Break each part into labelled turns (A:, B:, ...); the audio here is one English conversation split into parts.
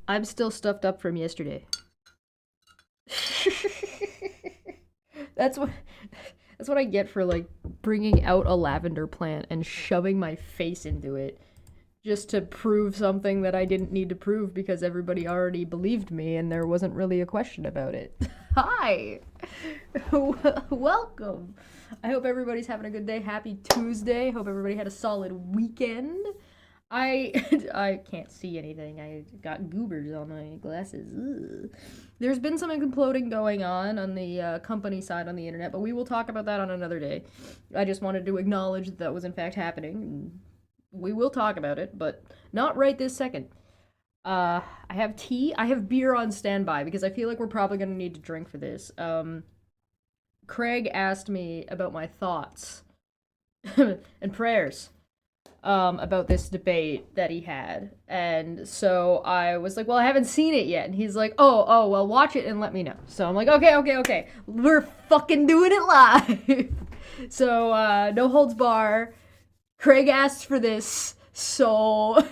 A: I'm still stuffed up from yesterday. That's what that's what I get for like bringing out a lavender plant and shoving my face into it just to prove something that I didn't need to prove because everybody already believed me and there wasn't really a question about it. Hi. Welcome. I hope everybody's having a good day. Happy Tuesday. Hope everybody had a solid weekend. I I can't see anything. I got goobers on my glasses. Ugh. There's been some imploding going on the company side on the internet, but we will talk about that on another day. I just wanted to acknowledge that that was in fact happening. And we will talk about it, but not right this second. I have tea. I have beer on standby because I feel like we're probably going to need to drink for this. Craig asked me about my thoughts and prayers about this debate that he had. And so I was like, well, I haven't seen it yet. And he's like, oh, well, watch it and let me know. So I'm like, okay. We're fucking doing it live. So, no holds bar. Craig asked for this, so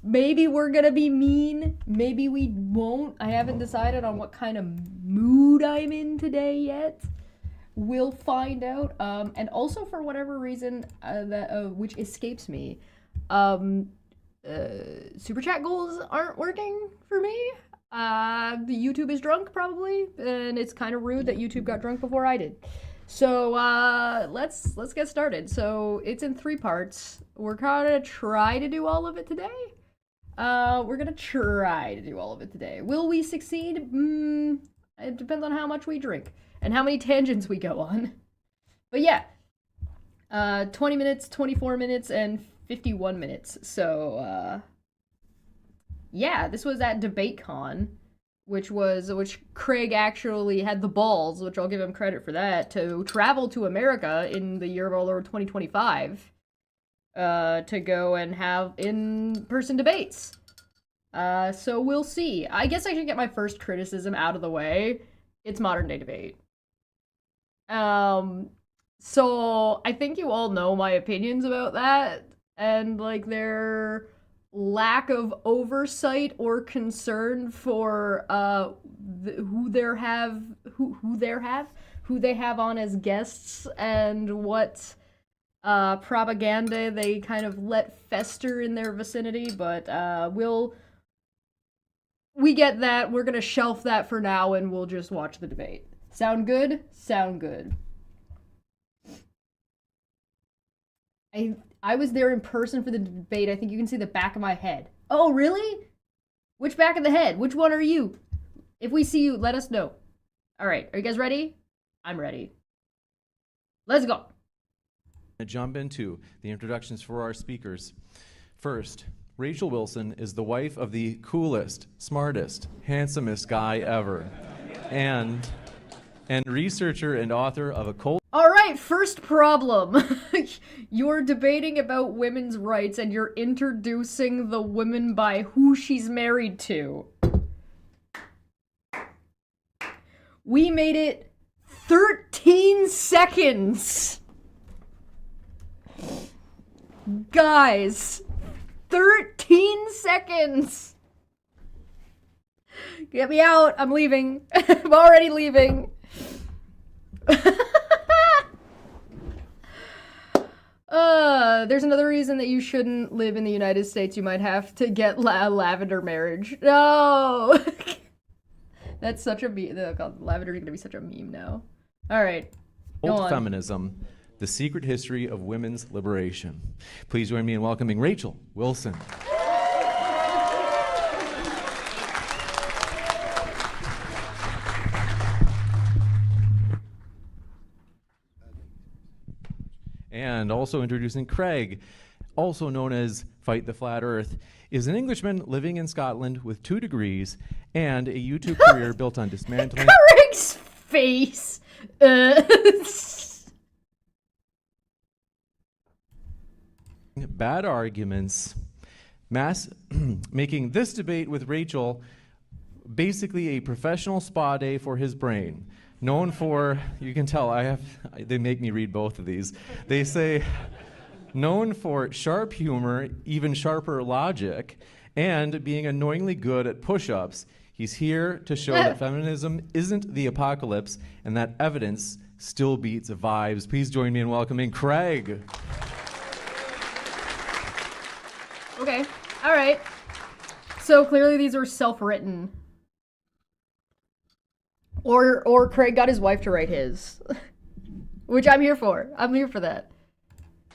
A: maybe we're gonna be mean, maybe we won't. I haven't decided on what kind of mood I'm in today yet. We'll find out. And also for whatever reason which escapes me, super chat goals aren't working for me. YouTube is drunk probably, and it's kind of rude that YouTube got drunk before I did. So let's get started. So it's in 3 parts. We're gonna try to do all of it today. Will we succeed? It depends on how much we drink and how many tangents we go on. But yeah, 20 minutes, 24 minutes, and 51 minutes. So yeah, this was at DebateCon. Which Craig actually had the balls, which I'll give him credit for that, to travel to America in the year of our Lord 2025, to go and have in-person debates. So we'll see. I guess I should get my first criticism out of the way. It's modern day debate. So I think you all know my opinions about that, and like their lack of oversight or concern for who they have on as guests and what propaganda they kind of let fester in their vicinity. But we get that. We're gonna shelf that for now and we'll just watch the debate. Sound good? Sound good. I was there in person for the debate. I think you can see the back of my head. Oh, really? Which back of the head? Which one are you? If we see you, let us know. All right, are you guys ready? I'm ready. Let's go.
B: Jump into the introductions for our speakers. First, Rachel Wilson is the wife of the coolest, smartest, handsomest guy ever, and researcher and author of a cult.
A: All right, first problem. You're debating about women's rights and you're introducing the woman by who she's married to. We made it 13 seconds. Guys, 13 seconds. Get me out. I'm leaving. I'm already leaving. There's another reason that you shouldn't live in the United States. You might have to get a lavender marriage. No! That's such a meme. Lavender is going to be such a meme now. All right. Go on.
B: Feminism, the secret history of women's liberation. Please join me in welcoming Rachel Wilson. And also introducing Craig, also known as Fight the Flat Earth, is an Englishman living in Scotland with 2 degrees and a YouTube career built on dismantling
A: Craig's face.
B: Bad arguments, making this debate with Rachel basically a professional spa day for his brain. Known for, you can tell, they make me read both of these. They say, known for sharp humor, even sharper logic, and being annoyingly good at push-ups. He's here to show that feminism isn't the apocalypse and that evidence still beats vibes. Please join me in welcoming Craig.
A: Okay, all right. So clearly these are self-written. Or Craig got his wife to write his. Which I'm here for. I'm here for that.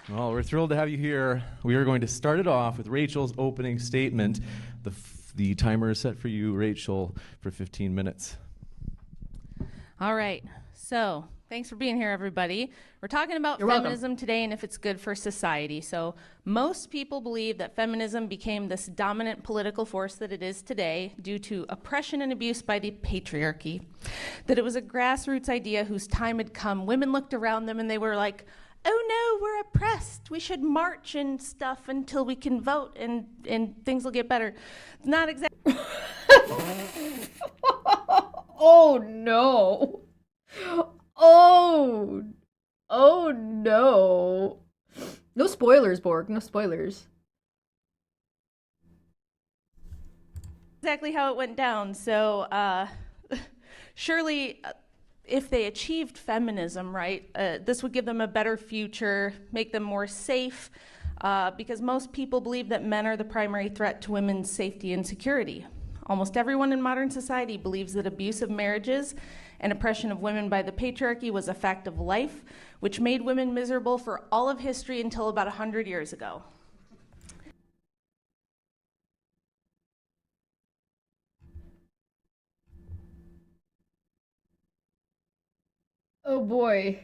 B: Well, we're thrilled to have you here. We are going to start it off with Rachel's opening statement. The timer is set for you, Rachel, for 15 minutes.
C: All right. So, thanks for being here, everybody. We're talking about feminism today and if it's good for society. So, most people believe that feminism became this dominant political force that it is today due to oppression and abuse by the patriarchy. That it was a grassroots idea whose time had come. Women looked around them and they were like, oh no, we're oppressed. We should march and stuff until we can vote and things will get better. Not exactly.
A: Oh no. Oh no. No spoilers, Borg. No spoilers.
C: Exactly how it went down. So surely if they achieved feminism, right, this would give them a better future, make them more safe, because most people believe that men are the primary threat to women's safety and security. Almost everyone in modern society believes that abusive marriages and oppression of women by the patriarchy was a fact of life, which made women miserable for all of history until about 100 years ago.
A: Oh boy.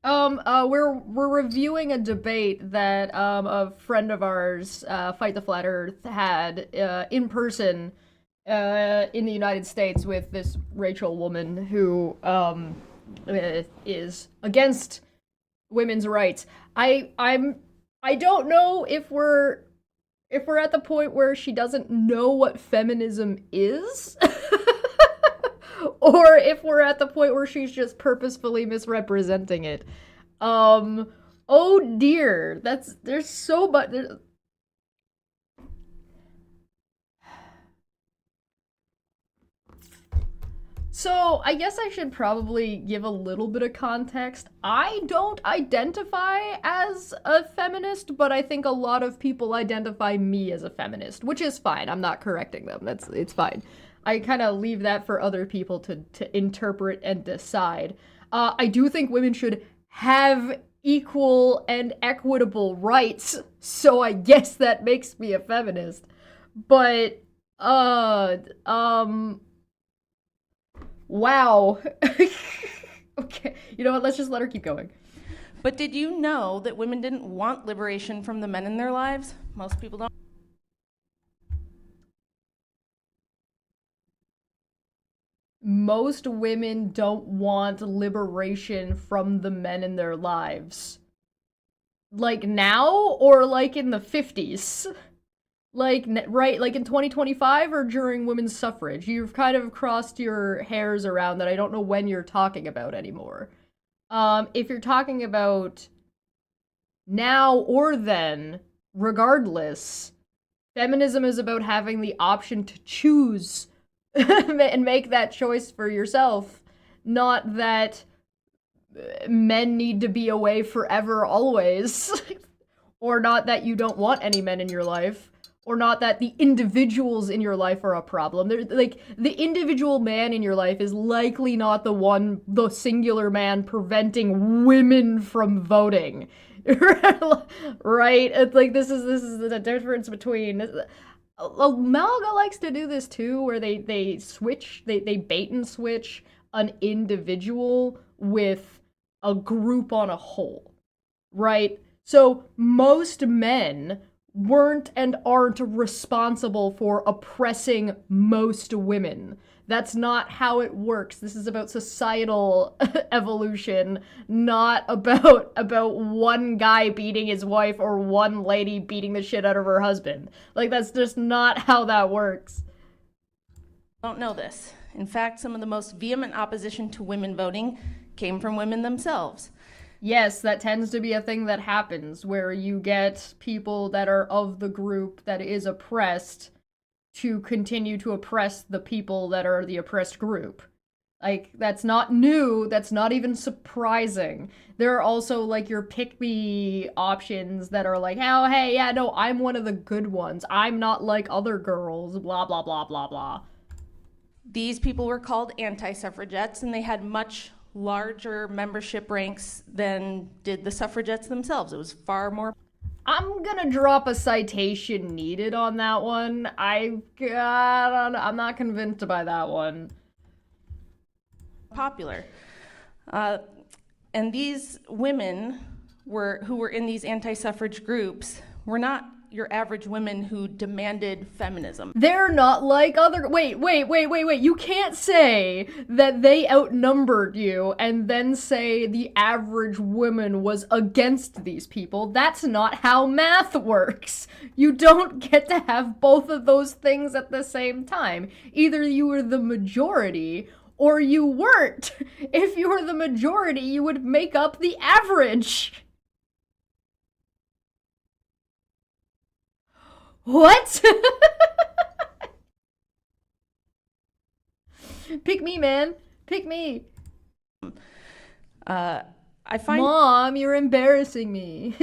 A: We're reviewing a debate that a friend of ours, Fight the Flat Earth, had in person in the United States with this Rachel woman who is against women's rights. I don't know if we're at the point where she doesn't know what feminism is. Or if we're at the point where she's just purposefully misrepresenting it. Oh dear, there's so much. So, I guess I should probably give a little bit of context. I don't identify as a feminist, but I think a lot of people identify me as a feminist, which is fine. I'm not correcting them. It's fine. I kind of leave that for other people to interpret and decide. I do think women should have equal and equitable rights, so I guess that makes me a feminist. But, wow. Okay, you know what, let's just let her keep going.
C: But did you know that women didn't want liberation from the men in their lives? Most people don't.
A: Most women don't want liberation from the men in their lives. Like now, or like in the 50s? Like, right, like in 2025 or during women's suffrage? You've kind of crossed your hairs around that I don't know when you're talking about anymore. If you're talking about now or then, regardless, feminism is about having the option to choose and make that choice for yourself, not that men need to be away forever always, or not that you don't want any men in your life, or not that the individuals in your life are a problem. Like, the individual man in your life is likely not the singular man preventing women from voting. Right? It's like, this is the difference between... Malga likes to do this too, where they bait and switch an individual with a group on a whole, right? So most men weren't and aren't responsible for oppressing most women. That's not how it works. This is about societal evolution, not about one guy beating his wife or one lady beating the shit out of her husband. Like, that's just not how that works.
C: Don't know this. In fact, some of the most vehement opposition to women voting came from women themselves.
A: Yes, that tends to be a thing that happens, where you get people that are of the group that is oppressed to continue to oppress the people that are the oppressed group. Like, that's not new, that's not even surprising. There are also, like, your pick-me options that are like, oh, hey, yeah, no, I'm one of the good ones. I'm not like other girls, blah, blah, blah, blah, blah.
C: These people were called anti-suffragettes, and they had much larger membership ranks than did the suffragettes themselves. It was far more.
A: I'm gonna drop a citation needed on that one. I'm not convinced by that one.
C: Popular. And these women who were in these anti-suffrage groups were not your average women who demanded feminism.
A: They're not like other— wait. You can't say that they outnumbered you and then say the average woman was against these people. That's not how math works. You don't get to have both of those things at the same time. Either you were the majority or you weren't. If you were the majority, you would make up the average. What? Pick me, man. Pick me.
C: I find
A: Mom, you're embarrassing me.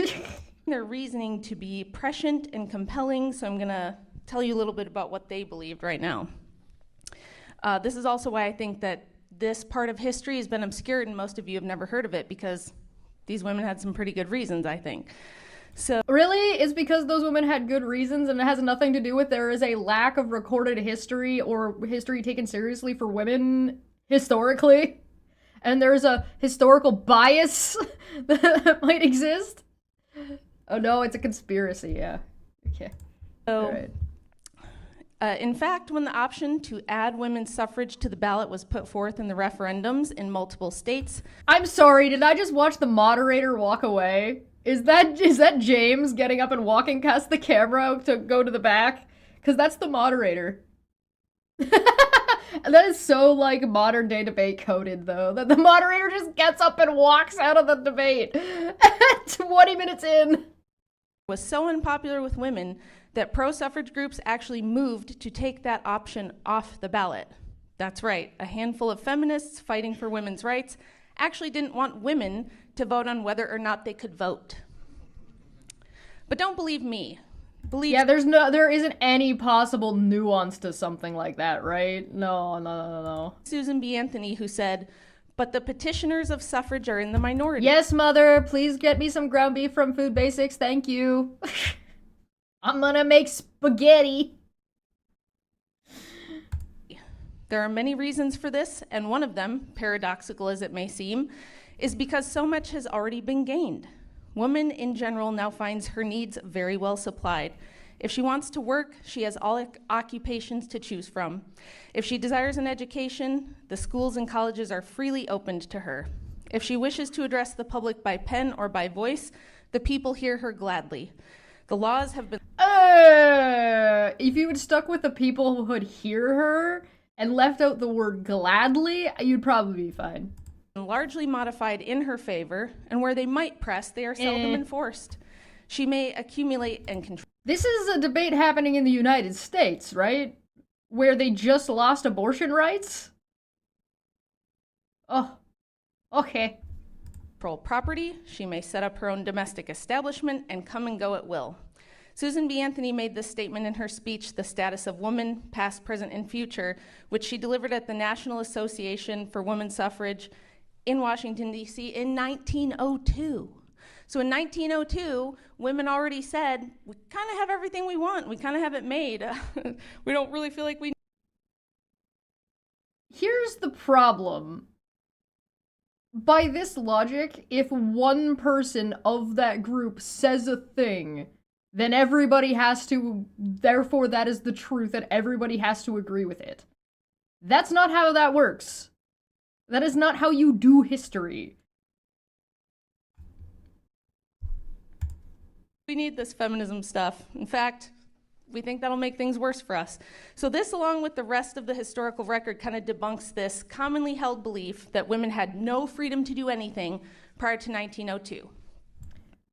C: their reasoning to be prescient and compelling, so I'm going to tell you a little bit about what they believed right now. This is also why I think that this part of history has been obscured and most of you have never heard of it, because these women had some pretty good reasons, I think. So
A: Really? It's because those women had good reasons and it has nothing to do with there is a lack of recorded history or history taken seriously for women historically? And there's a historical bias that might exist? Oh no, it's a conspiracy, yeah. Okay. All right.
C: In fact, when the option to add women's suffrage to the ballot was put forth in the referendums in multiple states.
A: I'm sorry, did I just watch the moderator walk away? Is that James getting up and walking past the camera to go to the back? Because that's the moderator. That is so, like, modern day debate coded, though. That the moderator just gets up and walks out of the debate 20 minutes in.
C: Was so unpopular with women that pro-suffrage groups actually moved to take that option off the ballot. That's right, a handful of feminists fighting for women's rights actually didn't want women to vote on whether or not they could vote. But don't believe me.
A: Yeah, there isn't any possible nuance to something like that, right? No.
C: Susan B. Anthony, who said, but the petitioners of suffrage are in the minority.
A: Yes, mother, please get me some ground beef from Food Basics, thank you. I'm gonna make spaghetti.
C: There are many reasons for this, and one of them, paradoxical as it may seem, is because so much has already been gained. Woman in general now finds her needs very well supplied. If she wants to work, she has all occupations to choose from. If she desires an education, the schools and colleges are freely opened to her. If she wishes to address the public by pen or by voice, the people hear her gladly. The laws have been—
A: if you had stuck with the people who would hear her and left out the word gladly, you'd probably be fine.
C: Largely modified in her favor, and where they might press, they are seldom enforced. She may accumulate and control.
A: This is a debate happening in the United States, right? Where they just lost abortion rights? Oh, okay.
C: Control property. She may set up her own domestic establishment and come and go at will. Susan B. Anthony made this statement in her speech, The Status of Woman, Past, Present, and Future, which she delivered at the National Association for Women's Suffrage in Washington, D.C. in 1902. So in 1902, women already said, we kind of have everything we want. We kind of have it made. We don't really feel like we—
A: Here's the problem. By this logic, if one person of that group says a thing, then everybody has to— therefore that is the truth and everybody has to agree with it. That's not how that works. That is not how you do history.
C: We need this feminism stuff. In fact, we think that'll make things worse for us. So this, along with the rest of the historical record, kind of debunks this commonly held belief that women had no freedom to do anything prior to 1902.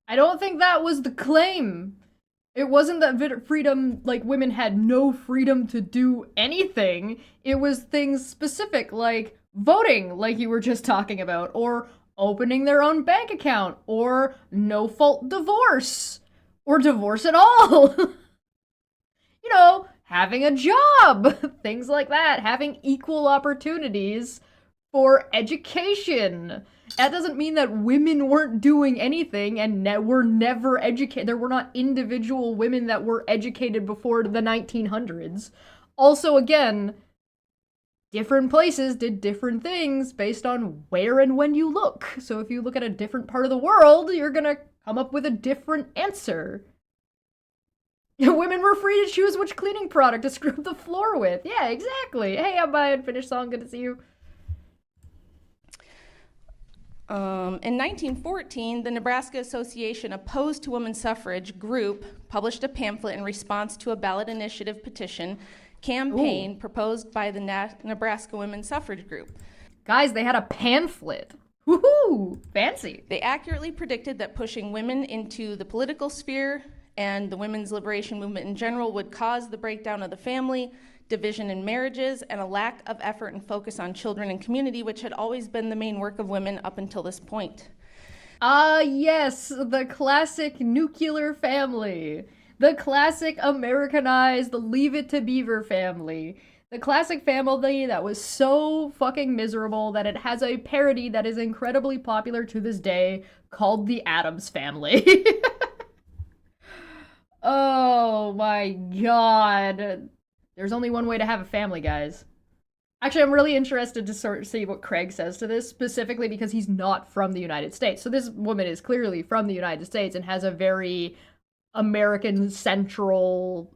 A: I don't think that was the claim. It wasn't that freedom, like women had no freedom to do anything. It was things specific, like voting, like you were just talking about, or opening their own bank account, or no-fault divorce, or divorce at all. You know, having a job, things like that, having equal opportunities for education. That doesn't mean that women weren't doing anything and were never educated. There were not individual women that were educated before the 1900s. Also, again, different places did different things based on where and when you look. So if you look at a different part of the world, you're gonna come up with a different answer. Women were free to choose which cleaning product to scrub the floor with. Yeah, exactly. Hey, I'm by Unfinished Song. Good to see you.
C: In 1914, the Nebraska Association Opposed to Women's Suffrage group published a pamphlet in response to a ballot initiative petition campaign proposed by the Nebraska Women's Suffrage Group.
A: Guys, they had a pamphlet. Woohoo! Fancy.
C: They accurately predicted that pushing women into the political sphere and the women's liberation movement in general would cause the breakdown of the family, division in marriages, and a lack of effort and focus on children and community, which had always been the main work of women up until this point.
A: Yes, the classic nuclear family. The classic Americanized Leave It to Beaver family. The classic family that was so fucking miserable that it has a parody that is incredibly popular to this day called The Addams Family. Oh my god. There's only one way to have a family, guys. Actually, I'm really interested to sort of see what Craig says to this, specifically because he's not from the United States. So this woman is clearly from the United States and has a very American central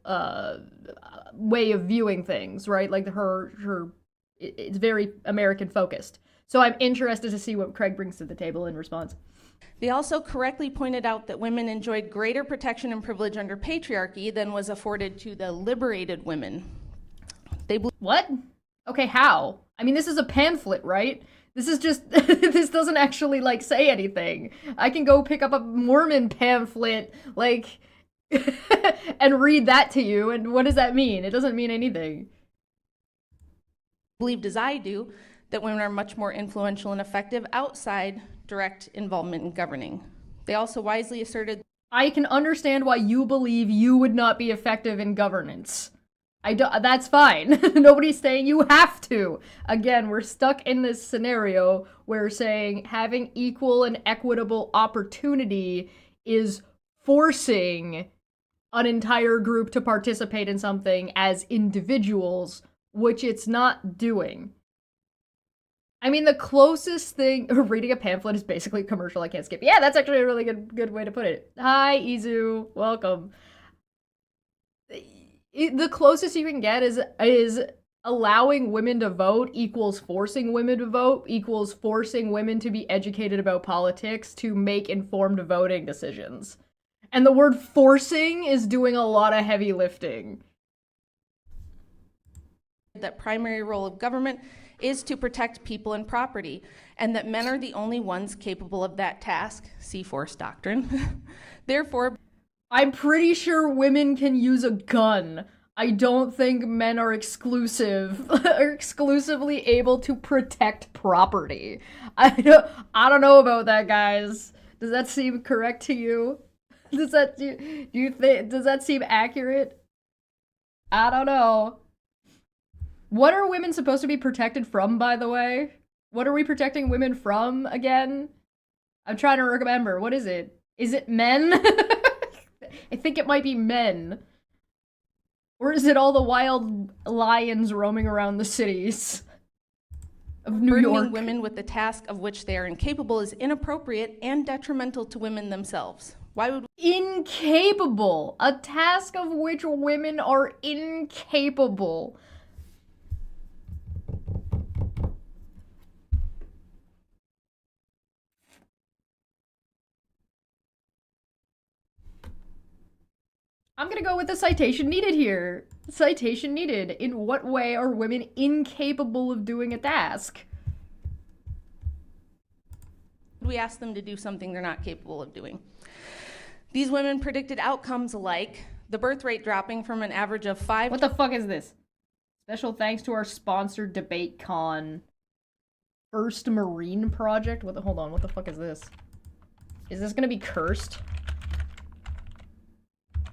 A: way of viewing things, right? Like it's very American focused. So I'm interested to see what Craig brings to the table in response.
C: They also correctly pointed out that women enjoyed greater protection and privilege under patriarchy than was afforded to the liberated women.
A: What? Okay, how? I mean, this is a pamphlet, right? This is just, this doesn't actually, like, say anything. I can go pick up a Mormon pamphlet, like, and read that to you, and what does that mean? It doesn't mean anything.
C: Believed as I do that women are much more influential and effective outside direct involvement in governing. They also wisely asserted,
A: I can understand why you believe you would not be effective in governance. That's fine. Nobody's saying you have to. Again, we're stuck in this scenario where saying having equal and equitable opportunity is forcing an entire group to participate in something as individuals, which it's not doing. I mean, the closest thing, reading a pamphlet is basically a commercial I can't skip. Yeah, that's actually a really good way to put it. Hi, Izu. Welcome. The closest you can get is allowing women to vote equals forcing women to vote equals forcing women to be educated about politics to make informed voting decisions. And the word forcing is doing a lot of heavy lifting.
C: that primary role of government is to protect people and property, and that men are the only ones capable of that task, see Force Doctrine. Therefore,
A: I'm pretty sure women can use a gun. I don't think men are exclusively able to protect property. I don't know about that, guys. Does that seem correct to you? Does that seem accurate? I don't know. What are women supposed to be protected from, by the way? What are we protecting women from again? I'm trying to remember. What is it? Is it men? I think it might be men. Or is it all the wild lions roaming around the cities of New York?
C: Women with the task of which they are incapable is inappropriate and detrimental to women themselves. Why would
A: incapable? A task of which women are incapable. I'm gonna go with the citation needed here. Citation needed. In what way are women incapable of doing a task?
C: We asked them to do something they're not capable of doing. These women predicted outcomes like the birth rate dropping from an average of 5.
A: What the fuck is this? Special thanks to our sponsored debate con. First Marine Project? Hold on, what the fuck is this? Is this gonna be cursed?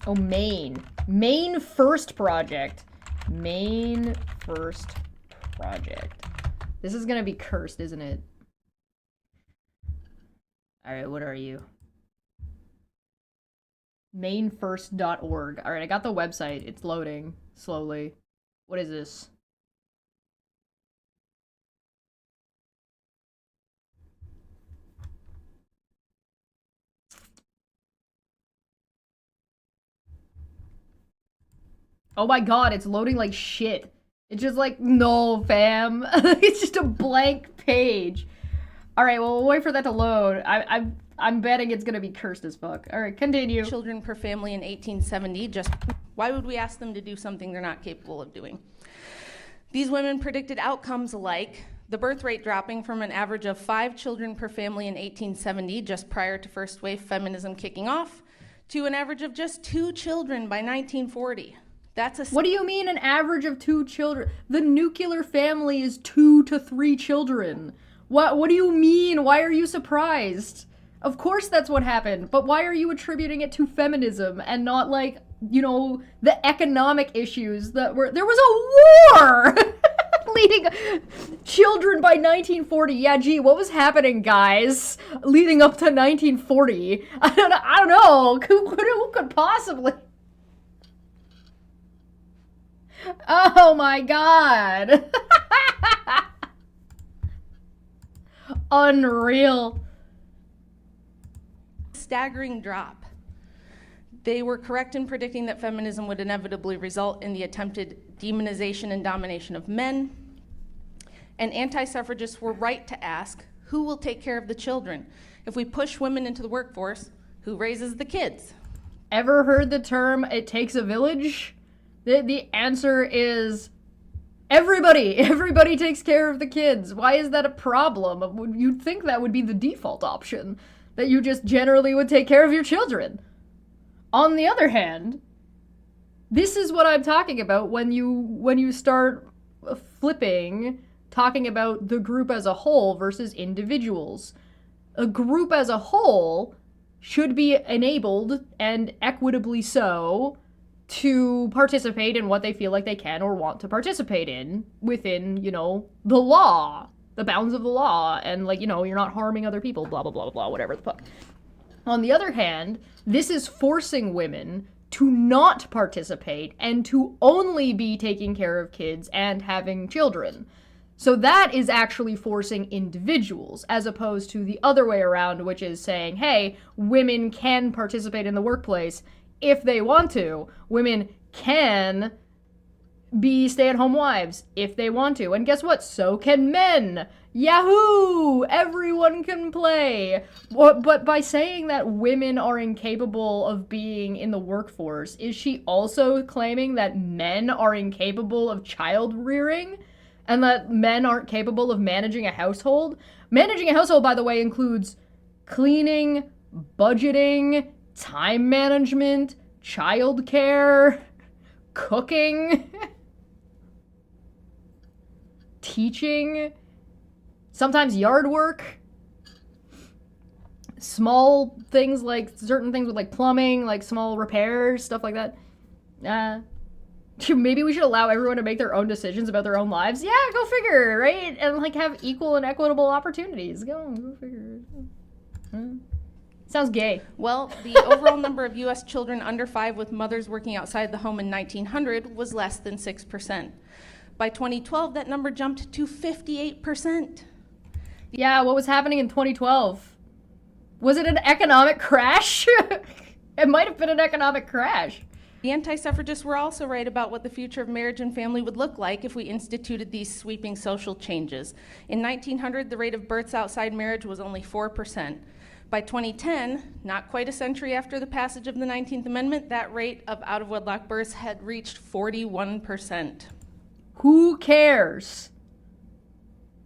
A: Oh, Maine. Maine First Project. Maine First Project. This is gonna be cursed, isn't it? Alright, what are you? mainefirst.org. Alright, I got the website. It's loading slowly. What is this? Oh my god, it's loading like shit. It's just like, no, fam. It's just a blank page. Alright, well, we'll wait for that to load. I'm betting it's gonna be cursed as fuck. Alright, continue.
C: Children per family in 1870. Why would we ask them to do something they're not capable of doing? These women predicted outcomes like the birth rate dropping from an average of 5 children per family in 1870, just prior to first wave feminism kicking off, to an average of just 2 children by 1940.
A: What do you mean an average of 2 children? The nuclear family is 2 to 3 children. What do you mean? Why are you surprised? Of course that's what happened, but why are you attributing it to feminism and not, like, you know, the economic issues that were... There was a war! Leading... Children by 1940. Yeah, gee, what was happening, guys? Leading up to 1940. I don't know. Who could possibly... Oh my god. Unreal.
C: Staggering drop. They were correct in predicting that feminism would inevitably result in the attempted demonization and domination of men. And anti-suffragists were right to ask, who will take care of the children? If we push women into the workforce, who raises the kids?
A: Ever heard the term, it takes a village? The answer is everybody. Everybody takes care of the kids. Why is that a problem? You'd think that would be the default option, that you just generally would take care of your children. On the other hand, this is what I'm talking about when you start flipping, talking about the group as a whole versus individuals. A group as a whole should be enabled, and equitably so, to participate in what they feel like they can or want to participate in within, you know, the law, the bounds of the law, and, like, you know, you're not harming other people, blah, blah, blah, blah, whatever the fuck. On the other hand, this is forcing women to not participate and to only be taking care of kids and having children. So that is actually forcing individuals, as opposed to the other way around, which is saying, hey, women can participate in the workplace if they want to. Women can be stay-at-home wives if they want to. And guess what? So can men. Yahoo! Everyone can play. But by saying that women are incapable of being in the workforce, is she also claiming that men are incapable of child rearing? And that men aren't capable of managing a household? Managing a household, by the way, includes cleaning, budgeting, time management, childcare, cooking, teaching, sometimes yard work, small things like certain things with like plumbing, like small repairs, stuff like that. Maybe we should allow everyone to make their own decisions about their own lives. Yeah, go figure, right? And like have equal and equitable opportunities. Go figure. Sounds gay.
C: Well, the overall number of U.S. children under 5 with mothers working outside the home in 1900 was less than 6%. By 2012, that number jumped to 58%.
A: Yeah, what was happening in 2012? Was it an economic crash? It might have been an economic crash.
C: The anti-suffragists were also right about what the future of marriage and family would look like if we instituted these sweeping social changes. In 1900, the rate of births outside marriage was only 4%. By 2010, not quite a century after the passage of the 19th Amendment, that rate of out-of-wedlock births had reached 41%.
A: Who cares?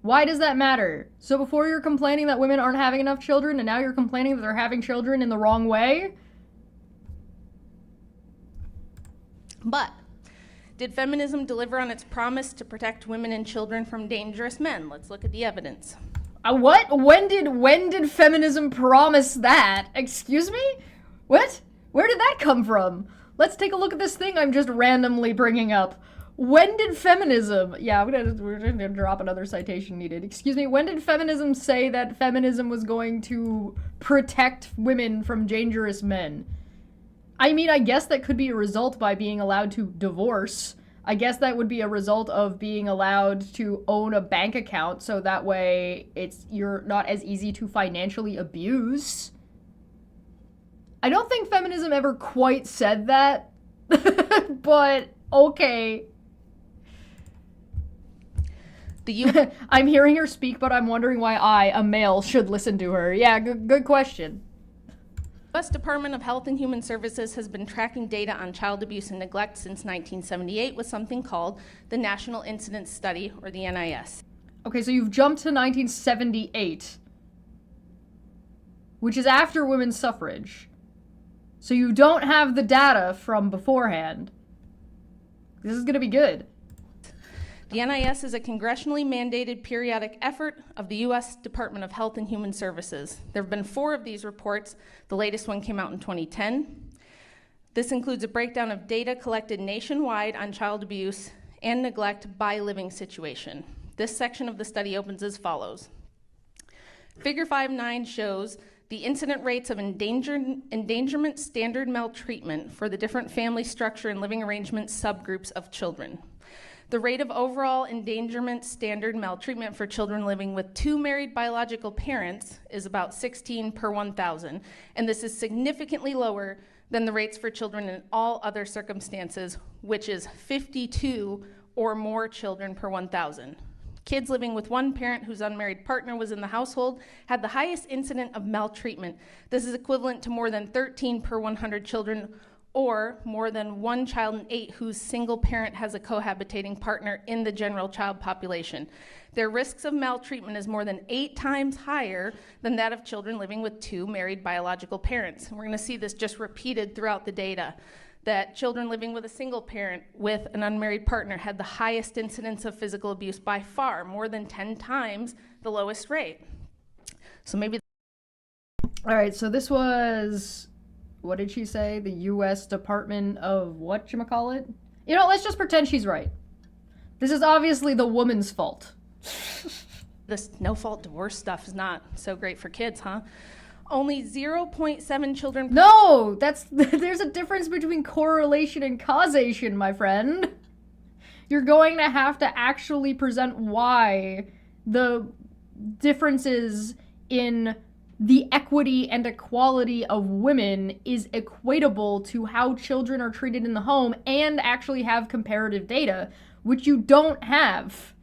A: Why does that matter? So before you're complaining that women aren't having enough children, and now you're complaining that they're having children in the wrong way?
C: But did feminism deliver on its promise to protect women and children from dangerous men? Let's look at the evidence.
A: What? When did feminism promise that? Excuse me? What? Where did that come from? Let's take a look at this thing I'm just randomly bringing up. When did feminism... Yeah, we're gonna drop another citation needed. Excuse me, when did feminism say that feminism was going to protect women from dangerous men? I mean, I guess that could be a result by being allowed to divorce. I guess that would be a result of being allowed to own a bank account, so that way you're not as easy to financially abuse. I don't think feminism ever quite said that, but okay. I'm hearing her speak, but I'm wondering why I, a male, should listen to her. Yeah, good question.
C: The U.S. Department of Health and Human Services has been tracking data on child abuse and neglect since 1978 with something called the National Incidence Study, or the NIS.
A: Okay, so you've jumped to 1978, which is after women's suffrage. So you don't have the data from beforehand. This is gonna be good.
C: The NIS is a congressionally mandated periodic effort of the U.S. Department of Health and Human Services. There have been 4 of these reports. The latest one came out in 2010. This includes a breakdown of data collected nationwide on child abuse and neglect by living situation. This section of the study opens as follows. Figure 5.9 shows the incident rates of endangerment standard maltreatment for the different family structure and living arrangement subgroups of children. The rate of overall endangerment standard maltreatment for children living with 2 married biological parents is about 16 per 1,000, and this is significantly lower than the rates for children in all other circumstances, which is 52 or more children per 1,000. Kids living with one parent whose unmarried partner was in the household had the highest incident of maltreatment. This is equivalent to more than 13 per 100 children, or more than 1 child in 8 whose single parent has a cohabitating partner in the general child population. Their risks of maltreatment is more than 8 times higher than that of children living with 2 married biological parents. And we're going to see this just repeated throughout the data, that children living with a single parent with an unmarried partner had the highest incidence of physical abuse by far, more than 10 times the lowest rate. So maybe...
A: All right, so this was... What did she say? The U.S. Department of whatchamacallit? You know, let's just pretend she's right. This is obviously the woman's fault.
C: This no-fault divorce stuff is not so great for kids, huh? Only 0.7 children...
A: No! There's a difference between correlation and causation, my friend. You're going to have to actually present why the differences in the equity and equality of women is equatable to how children are treated in the home and actually have comparative data, which you don't have.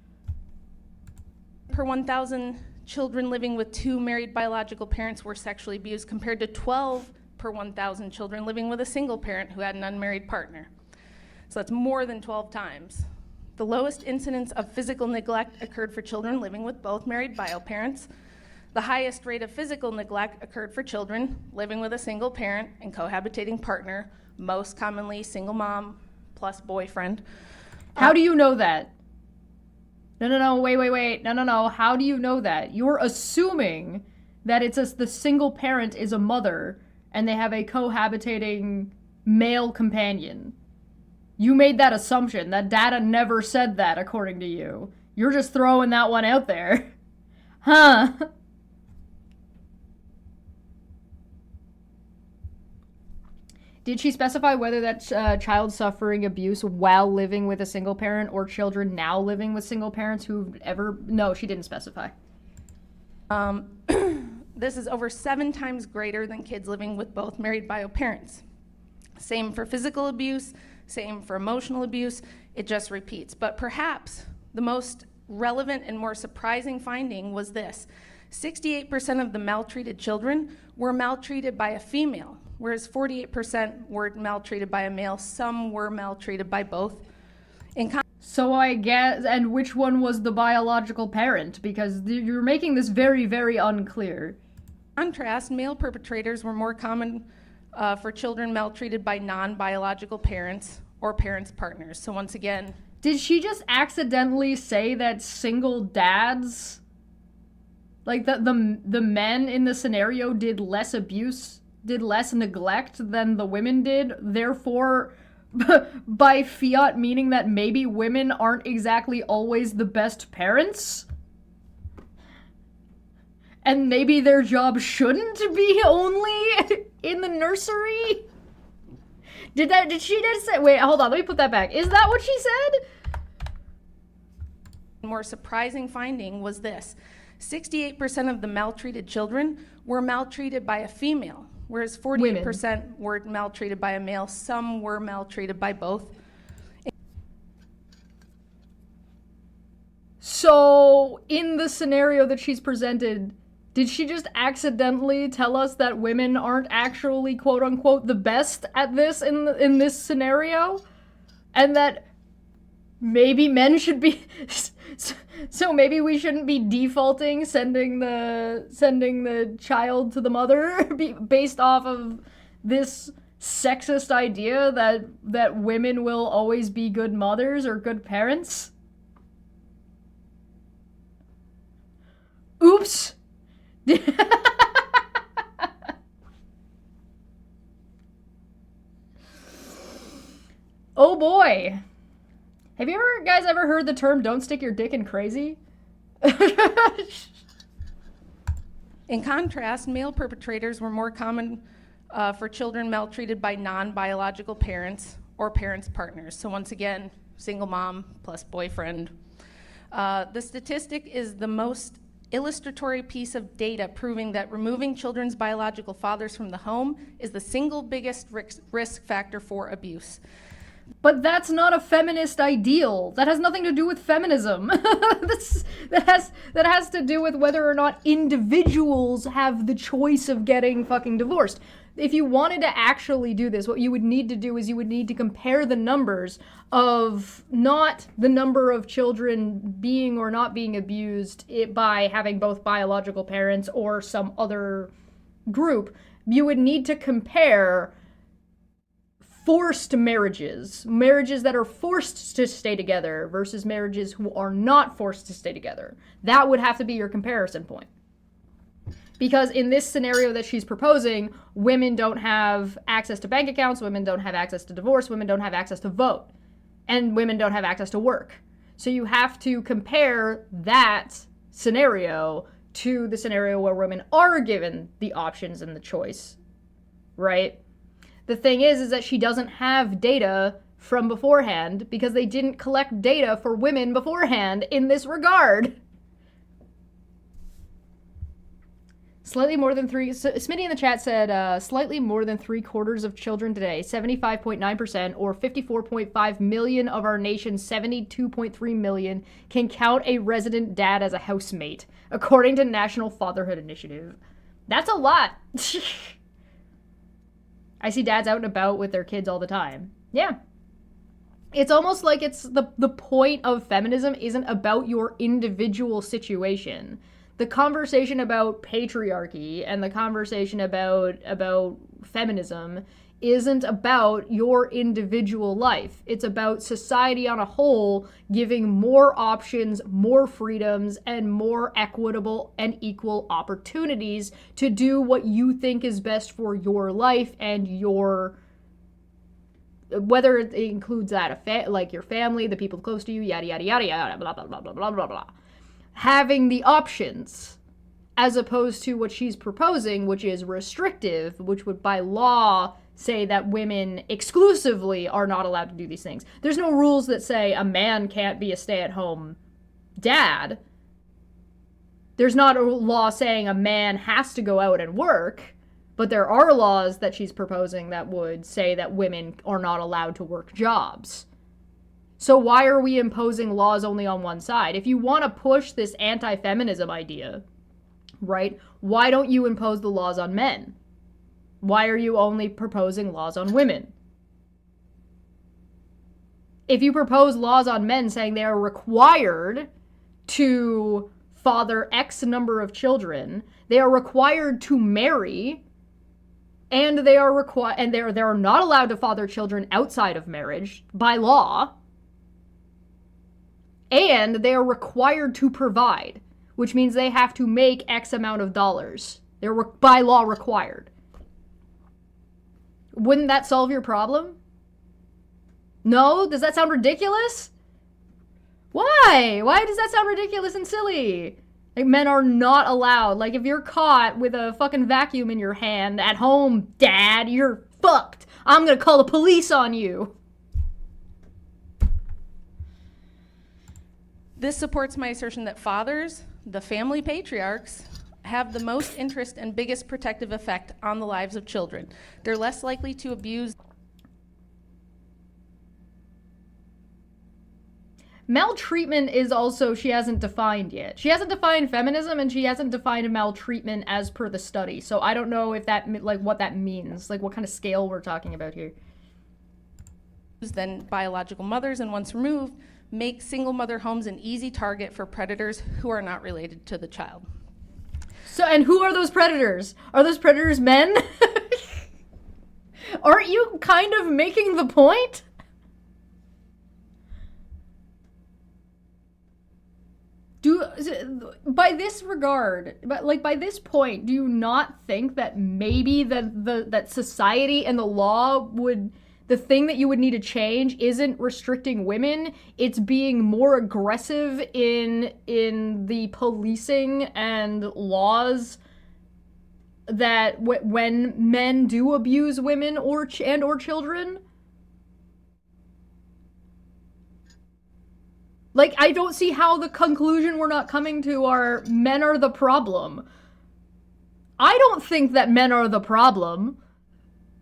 C: Per 1,000 children living with 2 married biological parents were sexually abused, compared to 12 per 1,000 children living with a single parent who had an unmarried partner. So that's more than 12 times. The lowest incidence of physical neglect occurred for children living with both married bio parents. The highest rate of physical neglect occurred for children living with a single parent and cohabitating partner, most commonly single mom plus boyfriend.
A: How do you know that? No, wait. No. How do you know that? You're assuming that the single parent is a mother and they have a cohabitating male companion. You made that assumption. That data never said that, according to you. You're just throwing that one out there. Huh? Did she specify whether that child suffering abuse while living with a single parent or children now living with single parents who've ever... No, she didn't specify.
C: This is over 7 times greater than kids living with both married bio parents. Same for physical abuse, same for emotional abuse, it just repeats. But perhaps the most relevant and more surprising finding was this. 68% of the maltreated children were maltreated by a female, whereas 48% were maltreated by a male. Some were maltreated by both.
A: So I guess, and which one was the biological parent? Because you're making this very, very unclear.
C: Contrast, male perpetrators were more common for children maltreated by non-biological parents or parents' partners. So once again,
A: did she just accidentally say that single dads, like the men in the scenario, did less abuse, did less neglect than the women did? Therefore, by fiat meaning that maybe women aren't exactly always the best parents? And maybe their job shouldn't be only in the nursery? Did she just say, wait, hold on, let me put that back. Is that what she said?
C: A more surprising finding was this: 68% of the maltreated children were maltreated by a female, whereas 48% were maltreated by a male. Some were maltreated by both.
A: So, in the scenario that she's presented, did she just accidentally tell us that women aren't actually, quote-unquote, the best at this in this scenario? And that maybe men should be... So maybe we shouldn't be defaulting sending the child to the mother based off of this sexist idea that women will always be good mothers or good parents? Oops. Oh boy. Have you guys ever heard the term "don't stick your dick in crazy"?
C: In contrast, male perpetrators were more common for children maltreated by non-biological parents or parents' partners. So once again, single mom plus boyfriend. The statistic is the most illustratory piece of data proving that removing children's biological fathers from the home is the single biggest risk factor for abuse.
A: But that's not a feminist ideal. That has nothing to do with feminism. that has to do with whether or not individuals have the choice of getting fucking divorced. If you wanted to actually do this, what you would need to do is you would need to compare the numbers of not the number of children being or not being abused by having both biological parents or some other group. You would need to compare forced marriages that are forced to stay together versus marriages who are not forced to stay together. That would have to be your comparison point. Because in this scenario that she's proposing, women don't have access to bank accounts, women don't have access to divorce, women don't have access to vote, and women don't have access to work. So you have to compare that scenario to the scenario where women are given the options and the choice, right? The thing is that she doesn't have data from beforehand because they didn't collect data for women beforehand in this regard. Slightly more than Smitty in the chat said, slightly more than 3/4 of children today, 75.9%, or 54.5 million of our nation's 72.3 million, can count a resident dad as a housemate, according to National Fatherhood Initiative. That's a lot. I see dads out and about with their kids all the time. Yeah. It's almost like it's the point of feminism isn't about your individual situation. The conversation about patriarchy and the conversation about feminism isn't about your individual life. It's about society on a whole giving more options, more freedoms, and more equitable and equal opportunities to do what you think is best for your life and your, whether it includes that, like your family, the people close to you, yada, yada, yada, yada, blah, blah, blah, blah, blah, blah, blah. Having the options, as opposed to what she's proposing, which is restrictive, which would by law say that women exclusively are not allowed to do these things. There's no rules that say a man can't be a stay-at-home dad. There's not a law saying a man has to go out and work, but there are laws that she's proposing that would say that women are not allowed to work jobs. So why are we imposing laws only on one side? If you want to push this anti-feminism idea, right, why don't you impose the laws on men? Why are you only proposing laws on women? if you propose laws on men saying they are required to father X number of children, they are required to marry, and they are not allowed to father children outside of marriage by law, and they are required to provide, which means they have to make X amount of dollars. They're by law required. Wouldn't that solve your problem? No? Does that sound ridiculous? Why? Why does that sound ridiculous and silly? Like, men are not allowed. Like, if you're caught with a fucking vacuum in your hand at home, Dad, you're fucked. I'm gonna call the police on you.
C: This supports my assertion that fathers, the family patriarchs, have the most interest and biggest protective effect on the lives of children. They're less likely to abuse.
A: Maltreatment is also, she hasn't defined yet. She hasn't defined feminism, and she hasn't defined maltreatment as per the study. So I don't know if that, like, what that means. Like, what kind of scale we're talking about here.
C: Than biological mothers, and once removed, make single mother homes an easy target for predators who are not related to the child.
A: So, and who are those predators? Are those predators men? Aren't you kind of making the point? By this regard, by this point, do you not think that maybe that society and the law would, the thing that you would need to change isn't restricting women, it's being more aggressive in the policing and laws that when men do abuse women or children? Like, I don't see how the conclusion we're not coming to are men are the problem. I don't think that men are the problem.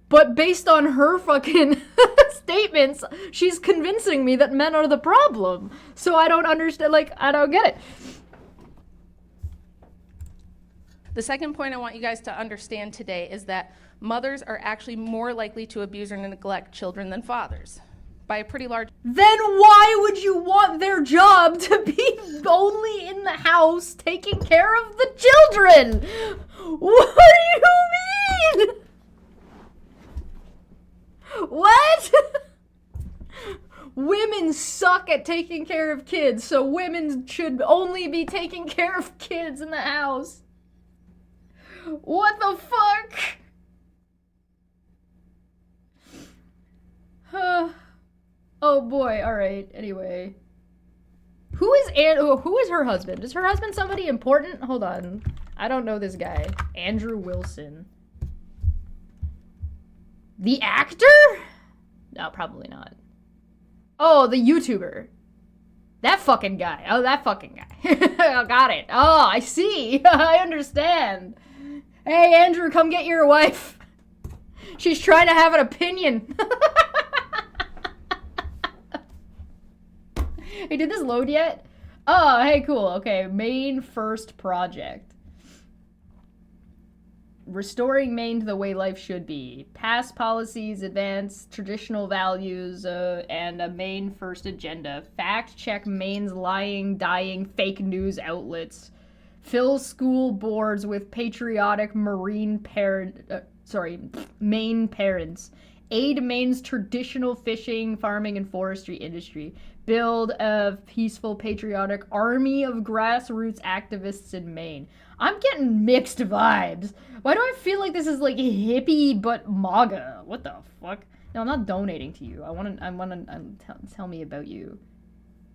A: But based on her fucking statements, she's convincing me that men are the problem. So I don't understand, like, I don't get it.
C: The second point I want you guys to understand today is that mothers are actually more likely to abuse or neglect children than fathers. By a pretty large...
A: Then why would you want their job to be only in the house taking care of the children? What do you mean? What? Women suck at taking care of kids, so women should only be taking care of kids in the house. What the fuck? Oh boy, alright, anyway. Who is her husband? Is her husband somebody important? Hold on. I don't know this guy. Andrew Wilson. The actor? No, probably not. Oh, the YouTuber. That fucking guy. Oh, that fucking guy. Oh, got it. Oh, I see. I understand. Hey, Andrew, come get your wife. She's trying to have an opinion. Hey, did this load yet? Oh, hey, cool. Okay, main first project. Restoring Maine to the way life should be. Past policies, advance traditional values, and a Maine first agenda. Fact check Maine's lying, dying fake news outlets. Fill school boards with patriotic Maine parents. Aid Maine's traditional fishing, farming, and forestry industry. Build a peaceful, patriotic army of grassroots activists in Maine. I'm getting mixed vibes. Why do I feel like this is like hippie but MAGA? What the fuck? No, I'm not donating to you. I want to tell me about you.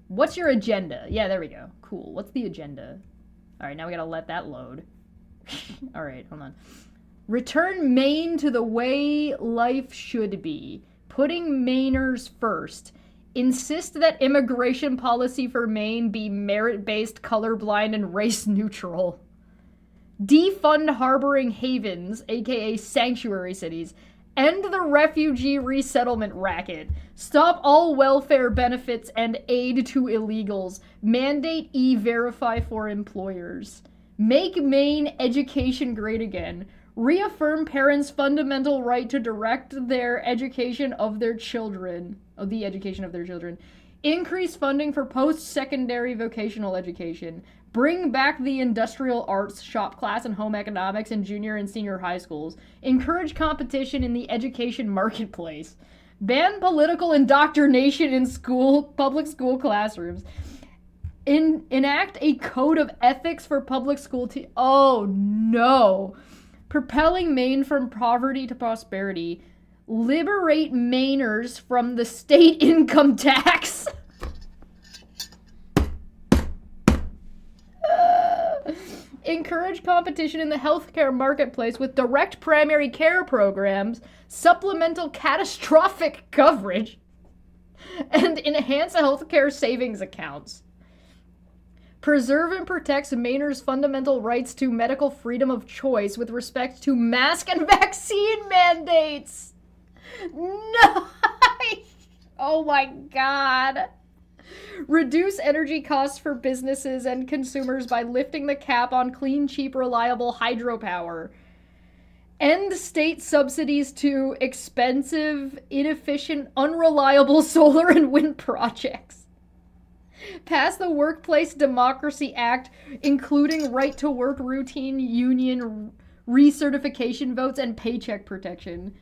A: What's your agenda? Yeah, there we go. Cool. What's the agenda? All right, now we gotta let that load. All right, hold on. Return Maine to the way life should be. Putting Mainers first. Insist that immigration policy for Maine be merit-based, colorblind, and race-neutral. Defund harboring havens, aka sanctuary cities. End the refugee resettlement racket. Stop all welfare benefits and aid to illegals. Mandate E-Verify for employers. Make Maine education great again. reaffirm parents' fundamental right to direct their education of their children, the education of their children, increase funding for post-secondary vocational education, bring back the industrial arts shop class and home economics in junior and senior high schools, encourage competition in the education marketplace, ban political indoctrination in public school classrooms, enact a code of ethics for public school oh no, propelling Maine from poverty to prosperity, liberate Mainers from the state income tax. Encourage competition in the healthcare marketplace with direct primary care programs, supplemental catastrophic coverage, and enhance healthcare savings accounts. Preserve and protects Mainers' fundamental rights to medical freedom of choice with respect to mask and vaccine mandates. No! Oh my god. Reduce energy costs for businesses and consumers by lifting the cap on clean, cheap, reliable hydropower. End state subsidies to expensive, inefficient, unreliable solar and wind projects. Pass the Workplace Democracy Act, including right-to-work routine union recertification votes and paycheck protection.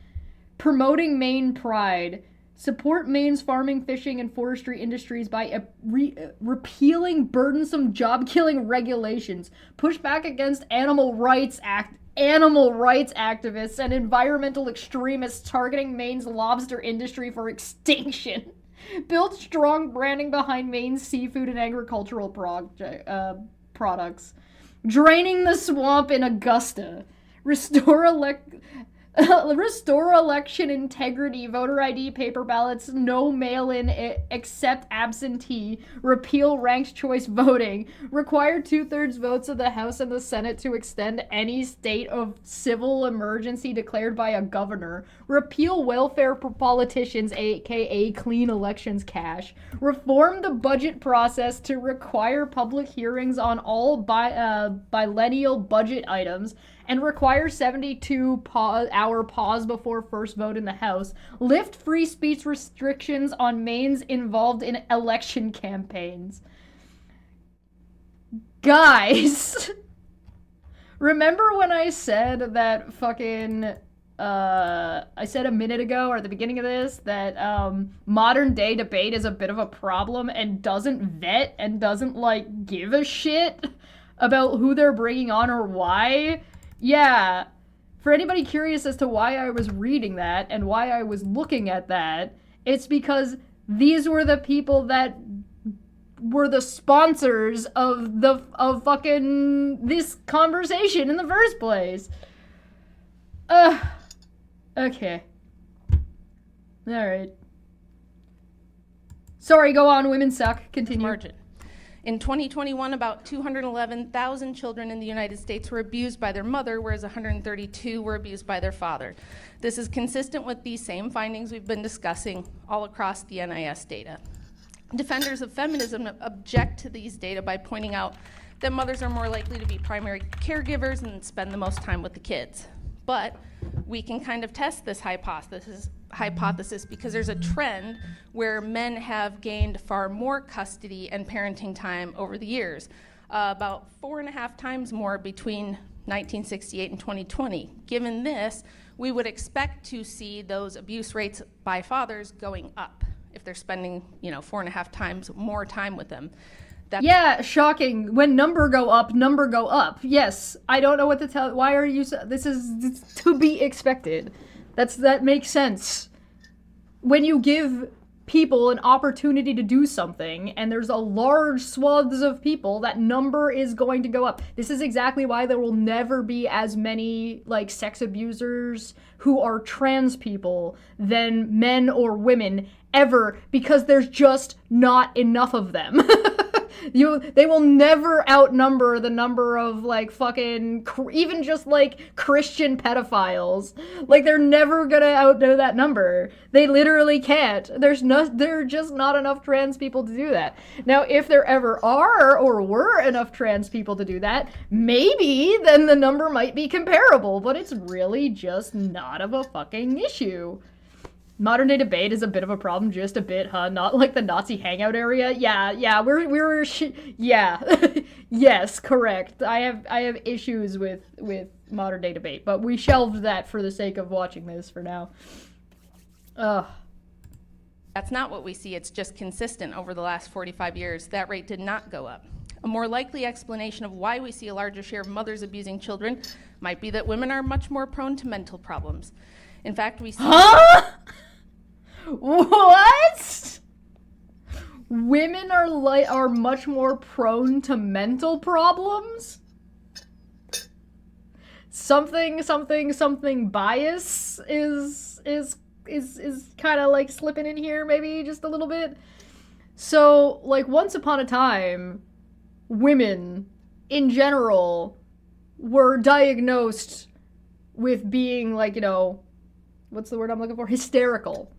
A: Promoting Maine pride. Support Maine's farming, fishing, and forestry industries by repealing burdensome job-killing regulations. Push back against animal rights activists and environmental extremists targeting Maine's lobster industry for extinction. Build strong branding behind Maine's seafood and agricultural products. Draining the swamp in Augusta. Restore election integrity, voter ID, paper ballots, no mail-in except absentee, repeal ranked choice voting, require 2/3 votes of the House and the Senate to extend any state of civil emergency declared by a governor, repeal welfare for politicians, aka clean elections cash, reform the budget process to require public hearings on all biennial budget items, and require 72-hour pause before first vote in the House, lift free speech restrictions on Maine's involved in election campaigns. Guys, remember when I said that I said a minute ago, or at the beginning of this, that modern day debate is a bit of a problem and doesn't vet and doesn't, give a shit about who they're bringing on or why? Yeah, for anybody curious as to why I was reading that and why I was looking at that, it's because these were the people that were the sponsors of this conversation in the first place. Okay. Alright. Sorry, go on, women suck. Continue.
C: Margin. In 2021, about 211,000 children in the United States were abused by their mother, whereas 132 were abused by their father. This is consistent with these same findings we've been discussing all across the NIS data. Defenders of feminism object to these data by pointing out that mothers are more likely to be primary caregivers and spend the most time with the kids. But we can kind of test this hypothesis because there's a trend where men have gained far more custody and parenting time over the years, about 4.5 times more between 1968 and 2020. Given this, we would expect to see those abuse rates by fathers going up if they're spending, 4.5 times more time with them.
A: Yeah, shocking. When number go up. Yes, I don't know what to tell. Why are you? This is to be expected. That makes sense. When you give people an opportunity to do something, and there's a large swaths of people, that number is going to go up. This is exactly why there will never be as many sex abusers who are trans people than men or women ever, because there's just not enough of them. They will never outnumber the number of like fucking even just like Christian pedophiles. Like they're never gonna outdo that number. They literally can't. There are just not enough trans people to do that. Now, if there ever are or were enough trans people to do that, maybe then the number might be comparable, but it's really just not of a fucking issue. Modern day debate is a bit of a problem, just a bit, huh? Not like the Nazi hangout area. Yeah, yeah. Yes, correct. I have issues with modern day debate, but we shelved that for the sake of watching this for now. Ugh.
C: That's not what we see. It's just consistent over the last 45 years. That rate did not go up. A more likely explanation of why we see a larger share of mothers abusing children might be that women are much more prone to mental problems. In fact, we see...
A: Huh? What? Women are much more prone to mental problems? Something bias is kind of like slipping in here, maybe just a little bit. So, like, once upon a time, women in general were diagnosed with being, like, you know, what's the word I'm looking for? Hysterical.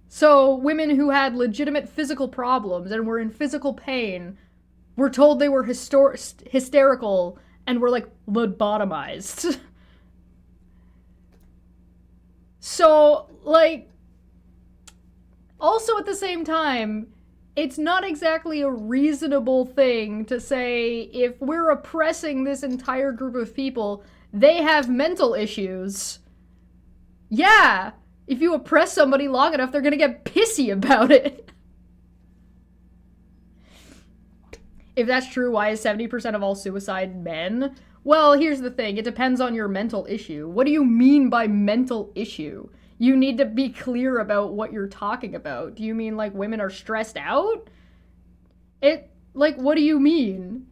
A: So women who had legitimate physical problems and were in physical pain were told they were hysterical and were, like, lobotomized. So, like, also at the same time, it's not exactly a reasonable thing to say if we're oppressing this entire group of people, they have mental issues. Yeah, if you oppress somebody long enough, they're gonna get pissy about it. If that's true, why is 70% of all suicide men? Well, here's the thing. It depends on your mental issue. What do you mean by mental issue? You need to be clear about what you're talking about. Do you mean, like, women are stressed out? Like, what do you mean?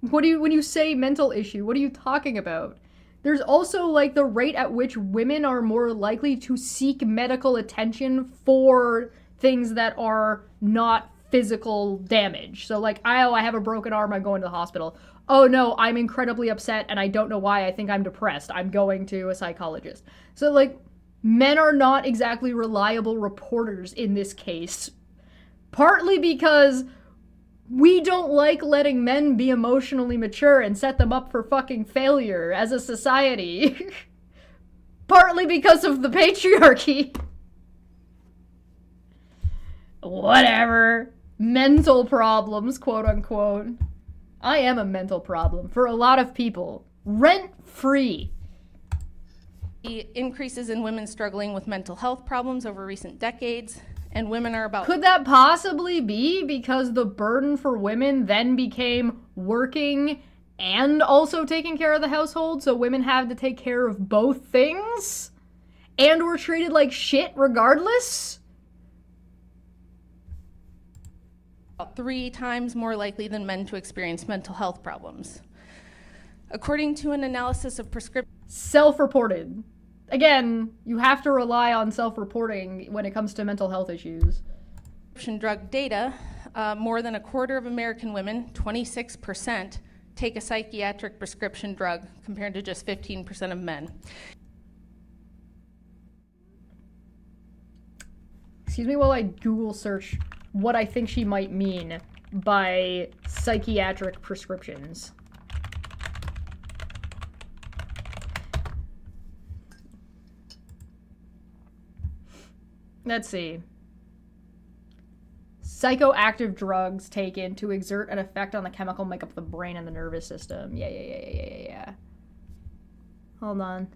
A: When you say mental issue, what are you talking about? There's also, like, the rate at which women are more likely to seek medical attention for things that are not physical damage. So, like, I have a broken arm, I'm going to the hospital. Oh no, I'm incredibly upset and I don't know why, I think I'm depressed. I'm going to a psychologist. So, like, men are not exactly reliable reporters in this case. Partly because we don't like letting men be emotionally mature and set them up for fucking failure as a society. Partly because of the patriarchy. Whatever. Mental problems, quote unquote. I am a mental problem for a lot of people. Rent-free.
C: Increases in women struggling with mental health problems over recent decades, and women are about...
A: Could that possibly be because the burden for women then became working and also taking care of the household, so women had to take care of both things? And were treated like shit regardless?
C: About 3 times more likely than men to experience mental health problems. According to an analysis of prescription...
A: Self-reported. Again, you have to rely on self-reporting when it comes to mental health issues.
C: Prescription drug data, more than a quarter of American women, 26%, take a psychiatric prescription drug compared to just 15% of men.
A: Excuse me while I Google search what I think she might mean by psychiatric prescriptions. Let's see. Psychoactive drugs taken to exert an effect on the chemical makeup of the brain and the nervous system. Yeah. Hold on.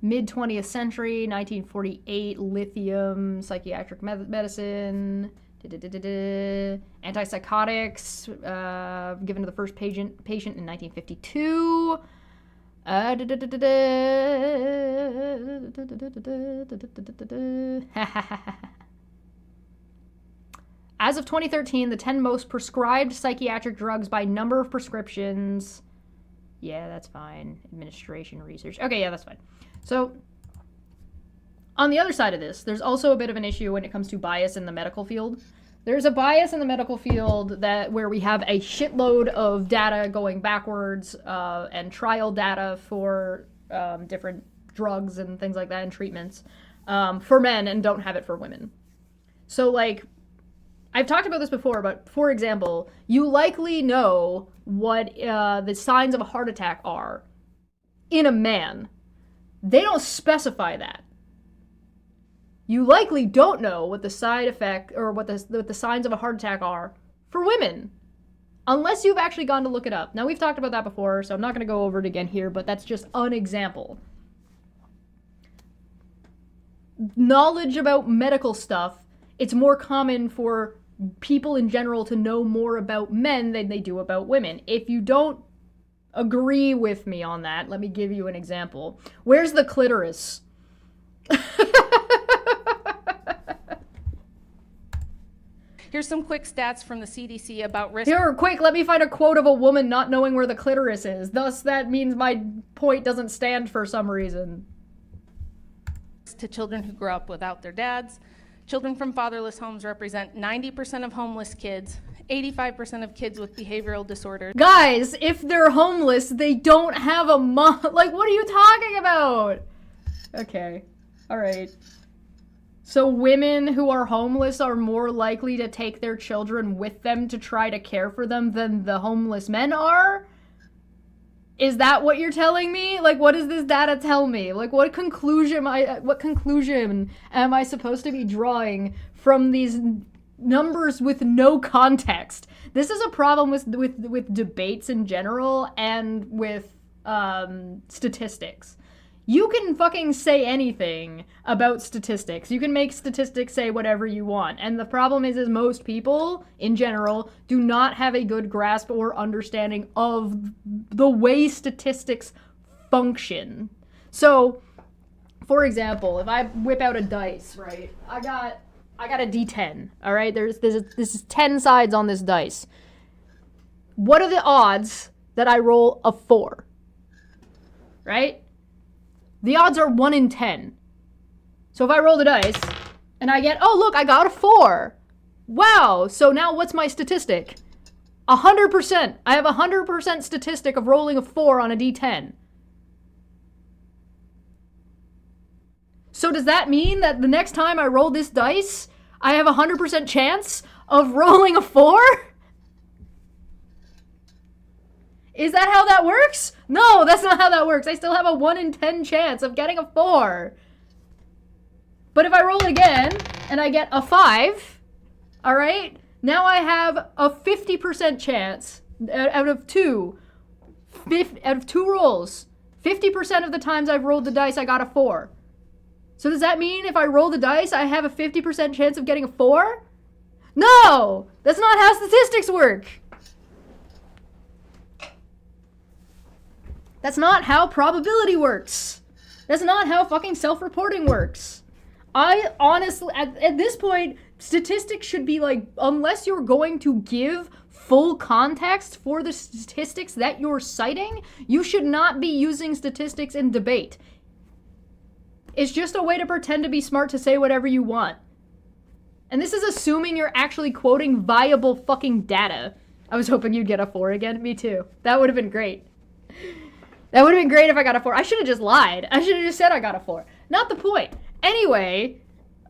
A: Mid-20th century, 1948, lithium, psychiatric medicine, antipsychotics, given to the first patient in 1952. As of 2013, the 10 most prescribed psychiatric drugs by number of prescriptions. Yeah, that's fine. Administration research. Okay, yeah, that's fine. So, on the other side of this, there's also a bit of an issue when it comes to bias in the medical field. There's a bias in the medical field where we have a shitload of data going backwards and trial data for different drugs and things like that and treatments for men and don't have it for women. So, like, I've talked about this before, but for example, you likely know what the signs of a heart attack are in a man. They don't specify that. You likely don't know what the side effect or what the signs of a heart attack are for women, unless you've actually gone to look it up. Now, we've talked about that before, so I'm not going to go over it again here, but that's just an example. Knowledge about medical stuff, it's more common for people in general to know more about men than they do about women. If you don't agree with me on that, let me give you an example. Where's the clitoris?
C: Here's some quick stats from the CDC about risk.
A: Here, quick, let me find a quote of a woman not knowing where the clitoris is. Thus, that means my point doesn't stand for some reason.
C: To children who grow up without their dads. Children from fatherless homes represent 90% of homeless kids, 85% of kids with behavioral disorders.
A: Guys, if they're homeless, they don't have a mom. Like, what are you talking about? Okay, all right. So women who are homeless are more likely to take their children with them to try to care for them than the homeless men are? Is that what you're telling me? Like, what does this data tell me? Like, what conclusion am I supposed to be drawing from these numbers with no context? This is a problem with debates in general and with statistics. You can fucking say anything about statistics. You can make statistics say whatever you want. And the problem is most people, in general, do not have a good grasp or understanding of the way statistics function. So, for example, if I whip out a dice, right? I got a D10, all right? This is 10 sides on this dice. What are the odds that I roll a 4? Right? The odds are 1 in 10. So if I roll the dice and I get, oh look, I got a 4. Wow, so now what's my statistic? 100%. I have a 100% statistic of rolling a 4 on a D10. So does that mean that the next time I roll this dice, I have a 100% chance of rolling a 4? Is that how that works? No, that's not how that works. I still have a 1 in 10 chance of getting a 4. But if I roll again and I get a 5, all right, now I have a 50% chance out of 2 rolls. 50% of the times I've rolled the dice, I got a 4. So does that mean if I roll the dice, I have a 50% chance of getting a 4? No, that's not how statistics work. That's not how probability works. That's not how fucking self-reporting works. I honestly, at this point, statistics should be like, unless you're going to give full context for the statistics that you're citing, you should not be using statistics in debate. It's just a way to pretend to be smart to say whatever you want. And this is assuming you're actually quoting viable fucking data. I was hoping you'd get a 4 again. Me too. That would have been great. That would have been great if I got a 4. I should have just lied. I should have just said I got a 4. Not the point. Anyway,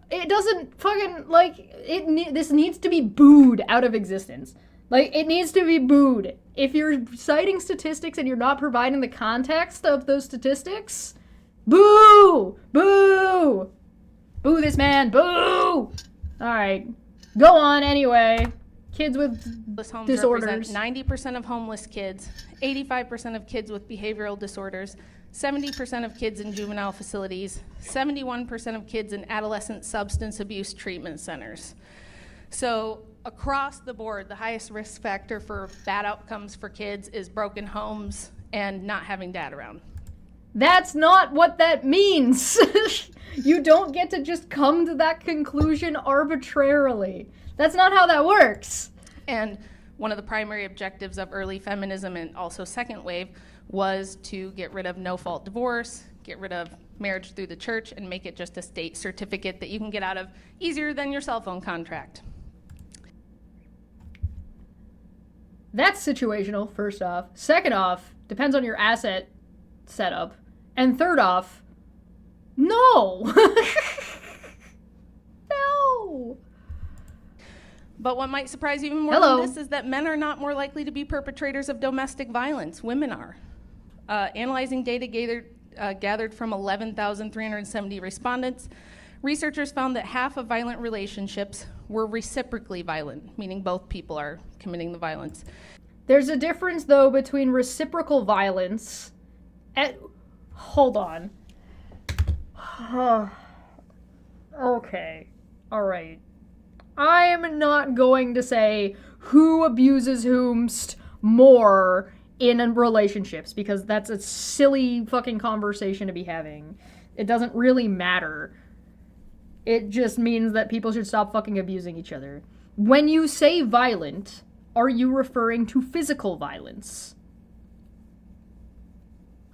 A: it doesn't fucking, like, this needs to be booed out of existence. Like, it needs to be booed. If you're citing statistics and you're not providing the context of those statistics, boo! Boo! Boo this man! Boo! Alright. Go on anyway. Kids with
C: homes
A: disorders.
C: Represent 90% of homeless kids, 85% of kids with behavioral disorders, 70% of kids in juvenile facilities, 71% of kids in adolescent substance abuse treatment centers. So across the board, the highest risk factor for bad outcomes for kids is broken homes and not having dad around.
A: That's not what that means. You don't get to just come to that conclusion arbitrarily. That's not how that works.
C: And one of the primary objectives of early feminism and also second wave was to get rid of no-fault divorce, get rid of marriage through the church, and make it just a state certificate that you can get out of easier than your cell phone contract.
A: That's situational, first off. Second off, depends on your asset setup. And third off, no! No!
C: But what might surprise you even more
A: Hello.
C: than this is that men are not more likely to be perpetrators of domestic violence. Women are. Analyzing data gathered from 11,370 respondents, researchers found that half of violent relationships were reciprocally violent, meaning both people are committing the violence.
A: There's a difference, though, between reciprocal violence and... Hold on. Okay. Alright. I'm not going to say who abuses whomst more in relationships, because that's a silly fucking conversation to be having. It doesn't really matter. It just means that people should stop fucking abusing each other. When you say violent, are you referring to physical violence?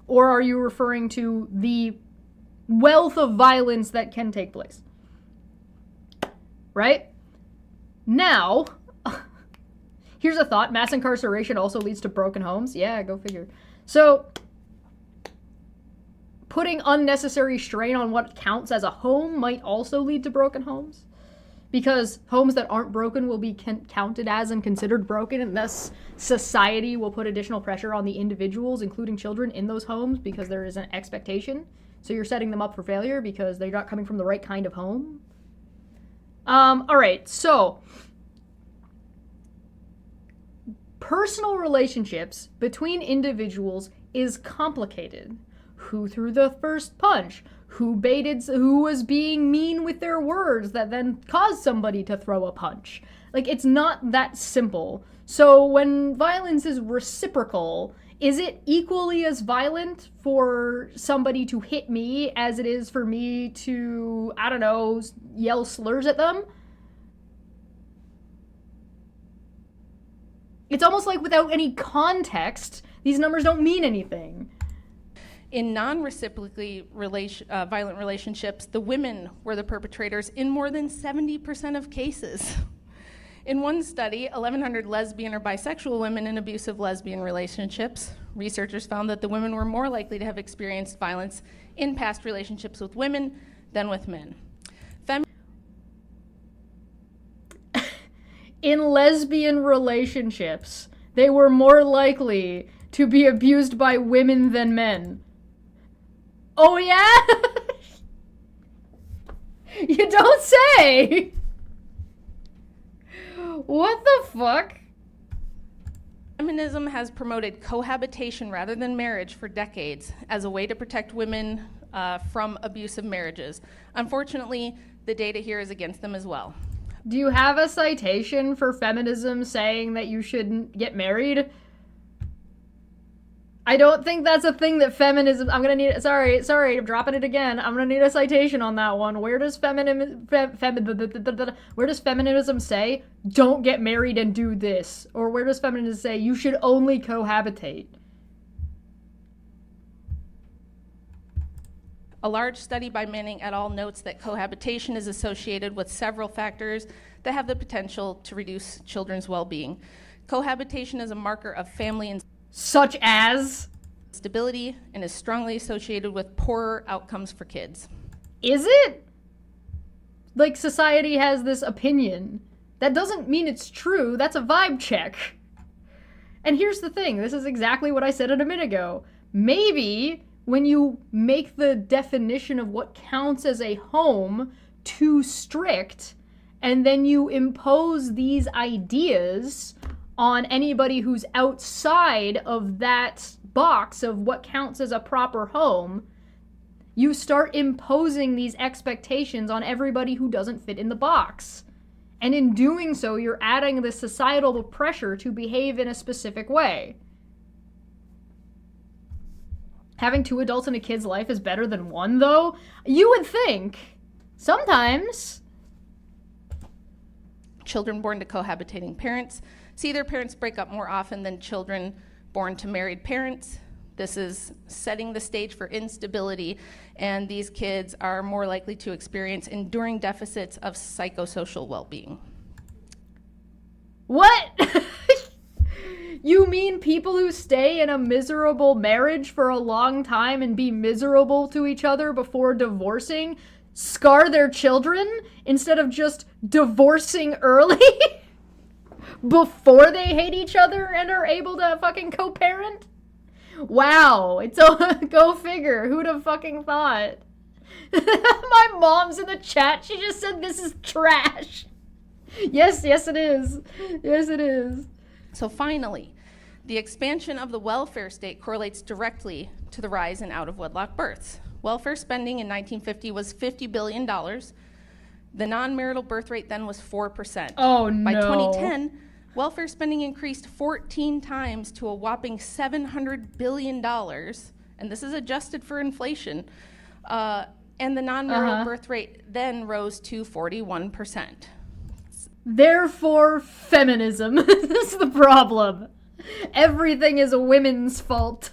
A: Or are you referring to the wealth of violence that can take place? Right? Now, here's a thought. Mass incarceration also leads to broken homes. Yeah, go figure. So, putting unnecessary strain on what counts as a home might also lead to broken homes. Because homes that aren't broken will be counted as and considered broken, and thus society will put additional pressure on the individuals, including children, in those homes because there is an expectation. So you're setting them up for failure because they're not coming from the right kind of home. Alright, so personal relationships between individuals is complicated. Who threw the first punch? Who was being mean with their words that then caused somebody to throw a punch? Like, it's not that simple. So when violence is reciprocal, is it equally as violent for somebody to hit me as it is for me to, I don't know, yell slurs at them? It's almost like without any context, these numbers don't mean anything.
C: In non-reciprocally violent relationships, the women were the perpetrators in more than 70% of cases. In one study, 1,100 lesbian or bisexual women in abusive lesbian relationships, researchers found that the women were more likely to have experienced violence in past relationships with women than with men.
A: In lesbian relationships, they were more likely to be abused by women than men. Oh yeah? You don't say! What the fuck?
C: Feminism has promoted cohabitation rather than marriage for decades as a way to protect women from abusive marriages. Unfortunately, the data here is against them as well.
A: Do you have a citation for feminism saying that you shouldn't get married? I don't think that's a thing that feminism... I'm gonna need... Sorry, I'm dropping it again. I'm gonna need a citation on that one. Where does where does feminism say, don't get married and do this? Or where does feminism say, you should only cohabitate?
C: A large study by Manning et al. Notes that cohabitation is associated with several factors that have the potential to reduce children's well-being. Cohabitation is a marker of family and
A: such as?
C: Stability, and is strongly associated with poorer outcomes for kids.
A: Is it? Like, society has this opinion. That doesn't mean it's true. That's a vibe check. And here's the thing. This is exactly what I said a minute ago. Maybe when you make the definition of what counts as a home too strict, and then you impose these ideas on anybody who's outside of that box of what counts as a proper home, you start imposing these expectations on everybody who doesn't fit in the box. And in doing so, you're adding the societal pressure to behave in a specific way. Having 2 adults in a kid's life is better than 1, though? You would think. Sometimes.
C: Children born to cohabitating parents see their parents break up more often than children born to married parents. This is setting the stage for instability, and these kids are more likely to experience enduring deficits of psychosocial well-being.
A: What? You mean people who stay in a miserable marriage for a long time and be miserable to each other before divorcing scar their children instead of just divorcing early before they hate each other and are able to fucking co-parent? Wow, it's a go figure. Who'd have fucking thought? My mom's in the chat. She just said this is trash. Yes, it is. Yes, it is.
C: So finally, the expansion of the welfare state correlates directly to the rise in out-of-wedlock births. Welfare spending in 1950 was $50 billion. The non-marital birth rate then was 4%.
A: Oh, no.
C: By 2010, welfare spending increased 14 times to a whopping $700 billion, and this is adjusted for inflation. And the non-marital birth rate then rose to 41%.
A: Therefore, feminism. This is the problem. Everything is women's fault.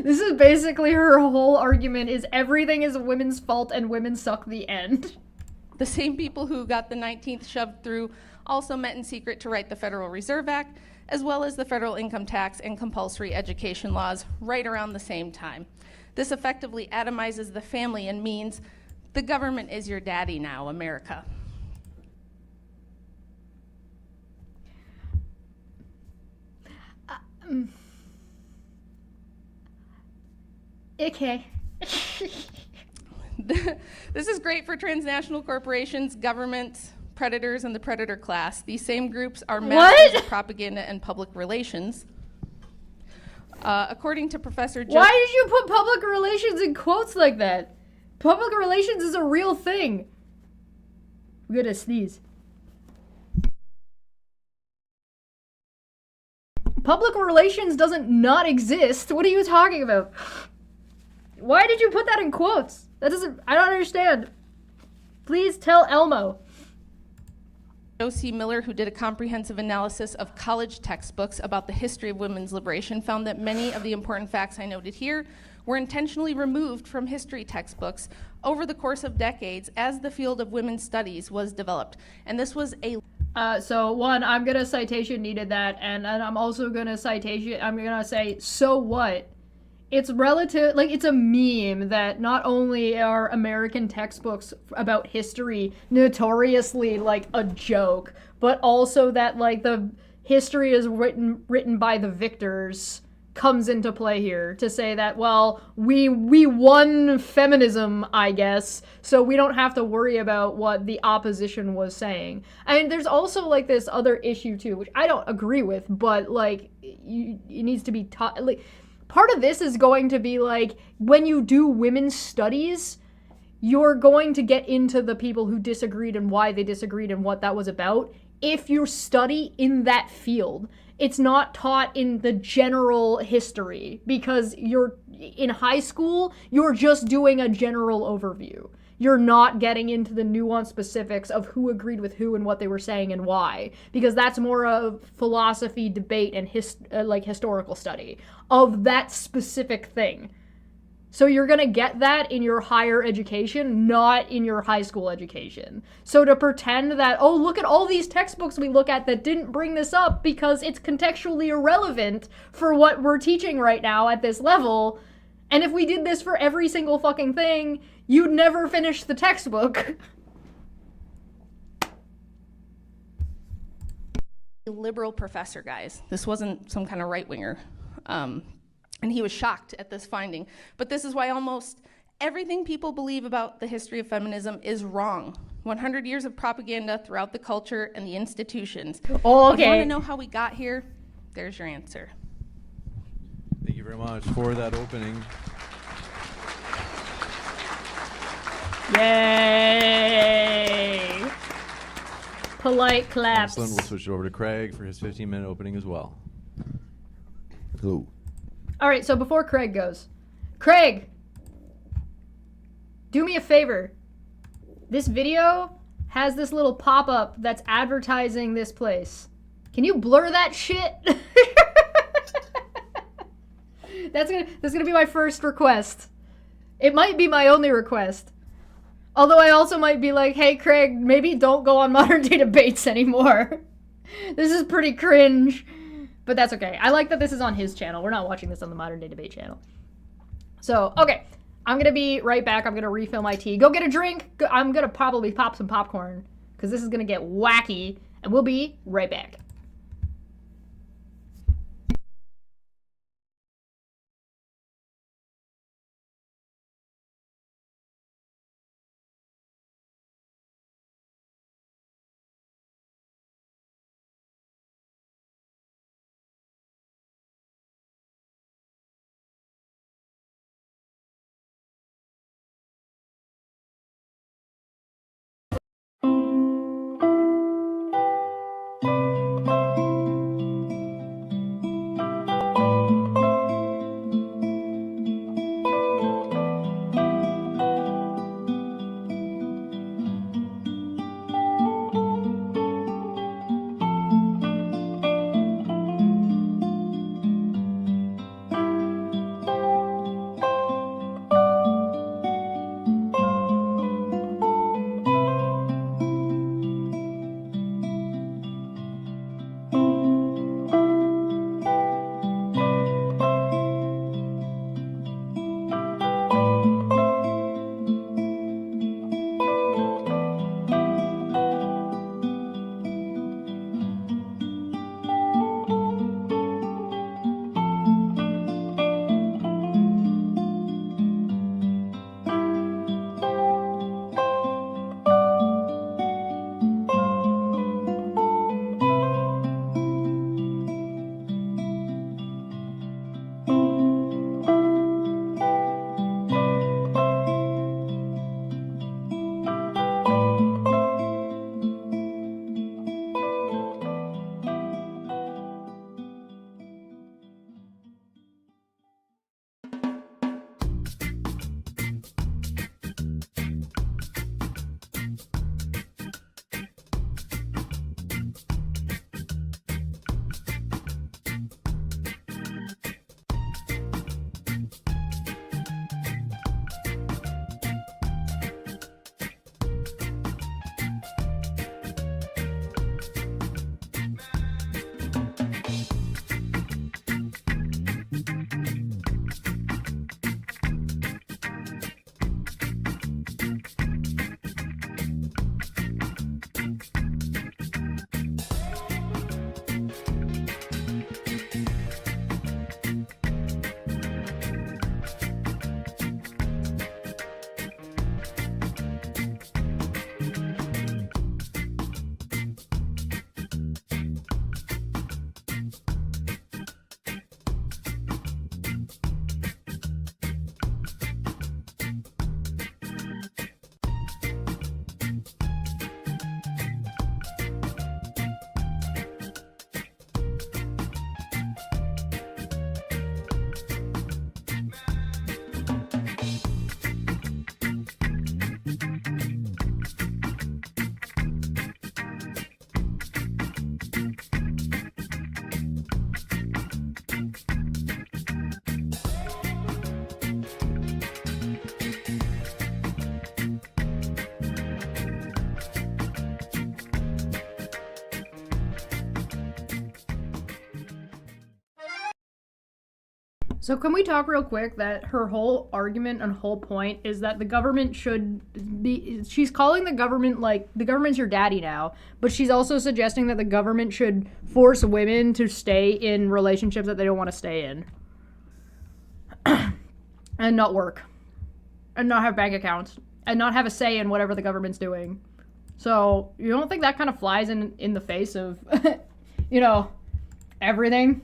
A: This is basically her whole argument is everything is women's fault and women suck the end.
C: The same people who got the 19th shoved through also met in secret to write the Federal Reserve Act, as well as the federal income tax and compulsory education laws right around the same time. This effectively atomizes the family and means the government is your daddy now, America.
A: Okay.
C: This is great for transnational corporations, governments, predators, and the predator class. These same groups are masters of propaganda and public relations. According to Professor
A: Why did you put public relations in quotes like that? Public relations is a real thing. I'm gonna sneeze. Public relations doesn't not exist. What are you talking about? Why did you put that in quotes? That doesn't, I don't understand. Please tell Elmo.
C: O.C. Miller, who did a comprehensive analysis of college textbooks about the history of women's liberation, found that many of the important facts I noted here were intentionally removed from history textbooks over the course of decades as the field of women's studies was developed. And this was a
A: so one, I'm gonna citation needed that, and I'm also gonna I'm gonna say, so what? It's relative, like, it's a meme that not only are American textbooks about history notoriously, like, a joke, but also that, like, the history is written by the victors comes into play here to say that, well, we won feminism, I guess, so we don't have to worry about what the opposition was saying. I mean, there's also, like, this other issue, too, which I don't agree with, but, like, it needs to be taught, like, part of this is going to be, like, when you do women's studies, you're going to get into the people who disagreed and why they disagreed and what that was about. If you study in that field, it's not taught in the general history because you're in high school, you're just doing a general overview. You're not getting into the nuanced specifics of who agreed with who and what they were saying and why, because that's more of philosophy, debate, and historical study of that specific thing. So you're gonna get that in your higher education, not in your high school education. So to pretend that, oh, look at all these textbooks we look at that didn't bring this up because it's contextually irrelevant for what we're teaching right now at this level, and if we did this for every single fucking thing, you'd never finish the textbook.
C: liberal professor, guys. This wasn't some kind of right-winger. And he was shocked at this finding. But this is why almost everything people believe about the history of feminism is wrong. 100 years of propaganda throughout the culture and the institutions.
A: Oh,
C: If you want
A: okay.
C: to know how we got here, there's your answer.
B: Thank you very much for that opening.
A: Yay! Polite claps.
B: Excellent. We'll switch it over to Craig for his 15-minute opening as well.
D: Hello.
A: All right, so before Craig goes, Craig, do me a favor. This video has this little pop-up that's advertising this place. Can you blur that shit? That's gonna be my first request. It might be my only request. Although I also might be like, hey Craig, maybe don't go on Modern Day Debates anymore. This is pretty cringe. But that's okay. I like that this is on his channel. We're not watching this on the Modern Day Debate channel. So, okay. I'm going to be right back. I'm going to refill my tea. Go get a drink. I'm going to probably pop some popcorn because this is going to get wacky. And we'll be right back. So can we talk real quick that her whole argument and whole point is that the government should be, she's calling the government like, the government's your daddy now, but she's also suggesting that the government should force women to stay in relationships that they don't want to stay in. And not work. And not have bank accounts. And not have a say in whatever the government's doing. So, you don't think that kind of flies in the face of, you know, everything?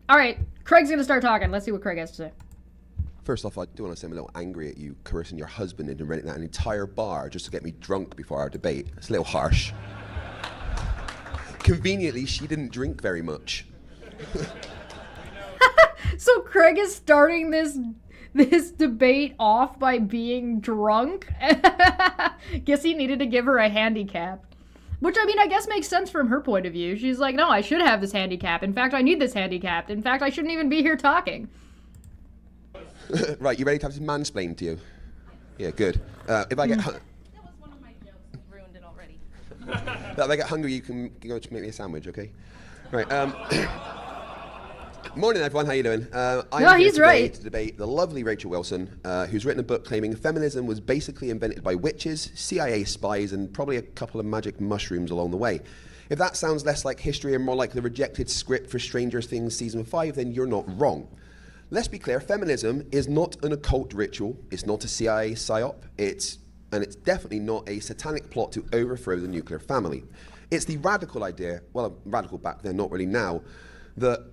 A: All right, Craig's gonna start talking. Let's see what Craig has to say.
D: First off, I do want to say I'm a little angry at you coercing your husband into renting out an entire bar just to get me drunk before our debate. It's a little harsh. Conveniently, she didn't drink very much.
A: So Craig is starting this debate off by being drunk. Guess he needed to give her a handicap. Which, I mean, I guess makes sense from her point of view. She's like, no, I should have this handicap. In fact, I need this handicap. In fact, I shouldn't even be here talking.
D: Right, you ready to have this mansplained to you? Yeah, good. If I get...
C: That was one of my jokes. You ruined it already.
D: But if I get hungry, you can go to make me a sandwich, okay? Right. Morning, everyone. How you doing? I'm
A: No,
D: here
A: he's
D: today
A: right.
D: to debate the lovely Rachel Wilson, who's written a book claiming feminism was basically invented by witches, CIA spies, and probably a couple of magic mushrooms along the way. If that sounds less like history and more like the rejected script for Stranger Things Season 5, then you're not wrong. Let's be clear, feminism is not an occult ritual, it's not a CIA psyop, and it's definitely not a satanic plot to overthrow the nuclear family. It's the radical idea, well, radical back then, not really now, that